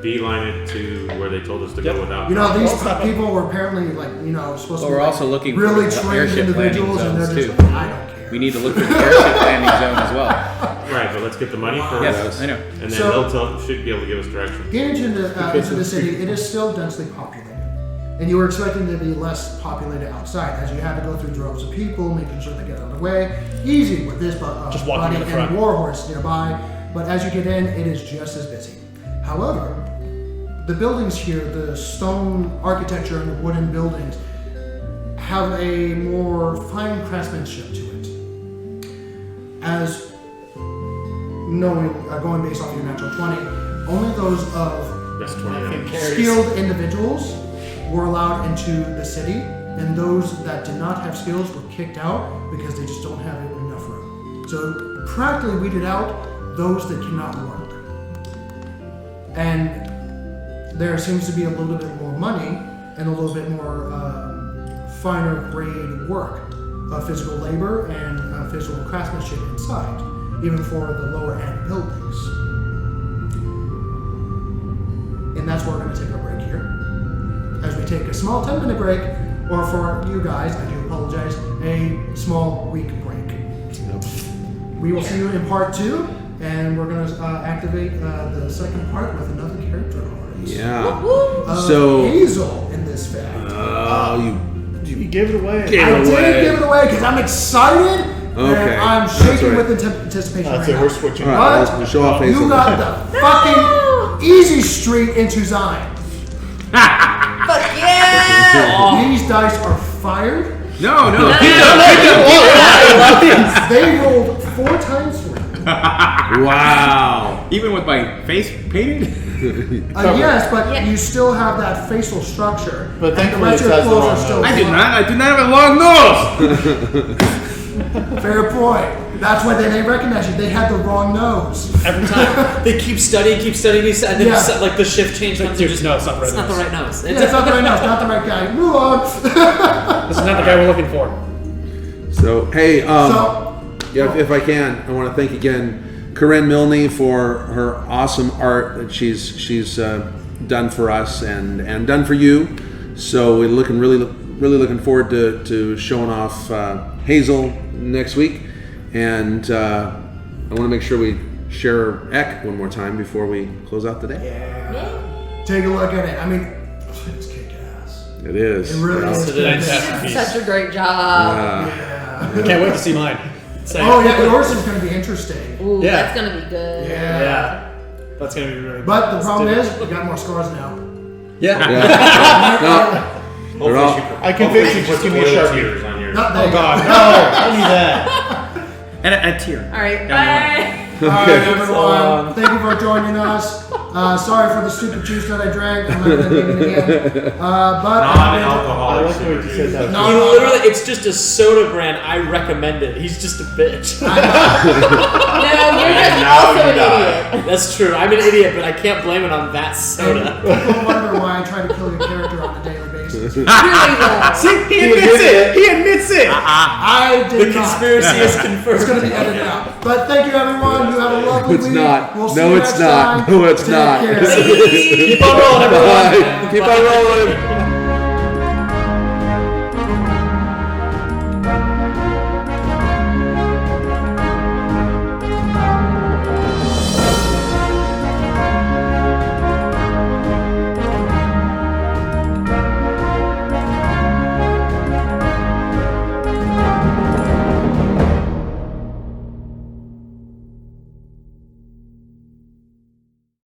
Beeline it to where they told us to go without. These people were apparently supposed But to be we're also looking really for the trained airship landing individuals, and they're zones just too. like, I don't care. We need to look for the airship landing zone as well. Right, but let's get the money first. Yes, I know. And then So- should be able to give us direction. Getting into the city, it is still densely populated. And you were expecting to be less populated outside, as you had to go through droves of people, making sure they get out of the way. Easy with this Just walking body in the front. and warhorse nearby, but as you get in, it is just as busy. However, the buildings here, the stone architecture and the wooden buildings, have a more fine craftsmanship to it. As knowing, going based off your natural 20, only those of That's 29. skilled individuals were allowed into the city, and those that did not have skills were kicked out because they just don't have enough room. So practically weeded out those that cannot work. And there seems to be a little bit more money and a little bit more finer grade work of physical labor and physical craftsmanship inside, even for the lower end buildings. And that's where we're going to take our break here. As we take a small 10-minute break, or for you guys, I do apologize, a small week break. We will see you in part 2, and we're going to activate the second part with another character artist. Yeah. So Hazel in this fact. You gave it away. I did give it away because I'm excited Okay, and I'm that's shaking right. with anticipation That's right it, now. we're switching. All right, What? let's show off Hazel. You got the fucking easy street into Zheim. Fuck yeah! These dice are fired. No. They rolled 4 times for you. Wow. Even with my face painted? Yes, but Yeah. you still have that facial structure. But and the thankfully rest it of your has the clothes are wrong still nose. I do fine. not. I do not have a long nose. Fair point. That's why they didn't recognize you. They had the wrong nose. Every time they keep studying, and then Yeah. like the shift change comes. Dude, no, it's not the right It's not the nose. right nose. Yeah, it's not the right nose, not the right guy. Move on. This is not the guy we're looking for. So, hey, So, if I can, I want to thank again Corinne Milne for her awesome art that she's done for us and done for you. So we're really looking forward to showing off Hazel next week, and I want to make sure we share Eck one more time before we close out the day. take a look at it. I mean, it's kick ass. It is. It really is. It is. You did such a great job. Yeah. Can't wait to see mine. Oh yeah, yours is going to be interesting. Ooh, Yeah. that's gonna be good. Yeah. That's gonna be really good. But the problem is, we got more scores now. Yeah. They're all- I convinced you, just give me a Sharpie. tears on yours. Not Oh that God, no! Don't need that. And a tear. All right, Down bye. All right, everyone. Thank you for joining us. Sorry for the stupid juice that I drank. I'm not gonna drink it again. But I Non-alcoholic. like the way you said that. No, He literally, it's just a soda brand. I recommend it. He's just a bitch. No, you're just now also you an die. idiot. That's true. I'm an idiot, but I can't blame it on that soda. People wonder why I try to kill your character on a daily basis. Really though. See, he admits it. He admits it. I The did not. conspiracy is confirmed. It's going to be edited out. But thank you, everyone. You have a lovely It's week. not. We'll see No, you it's next not. time. No, it's Take not. care. Keep on rolling, everyone. Bye. Keep on rolling.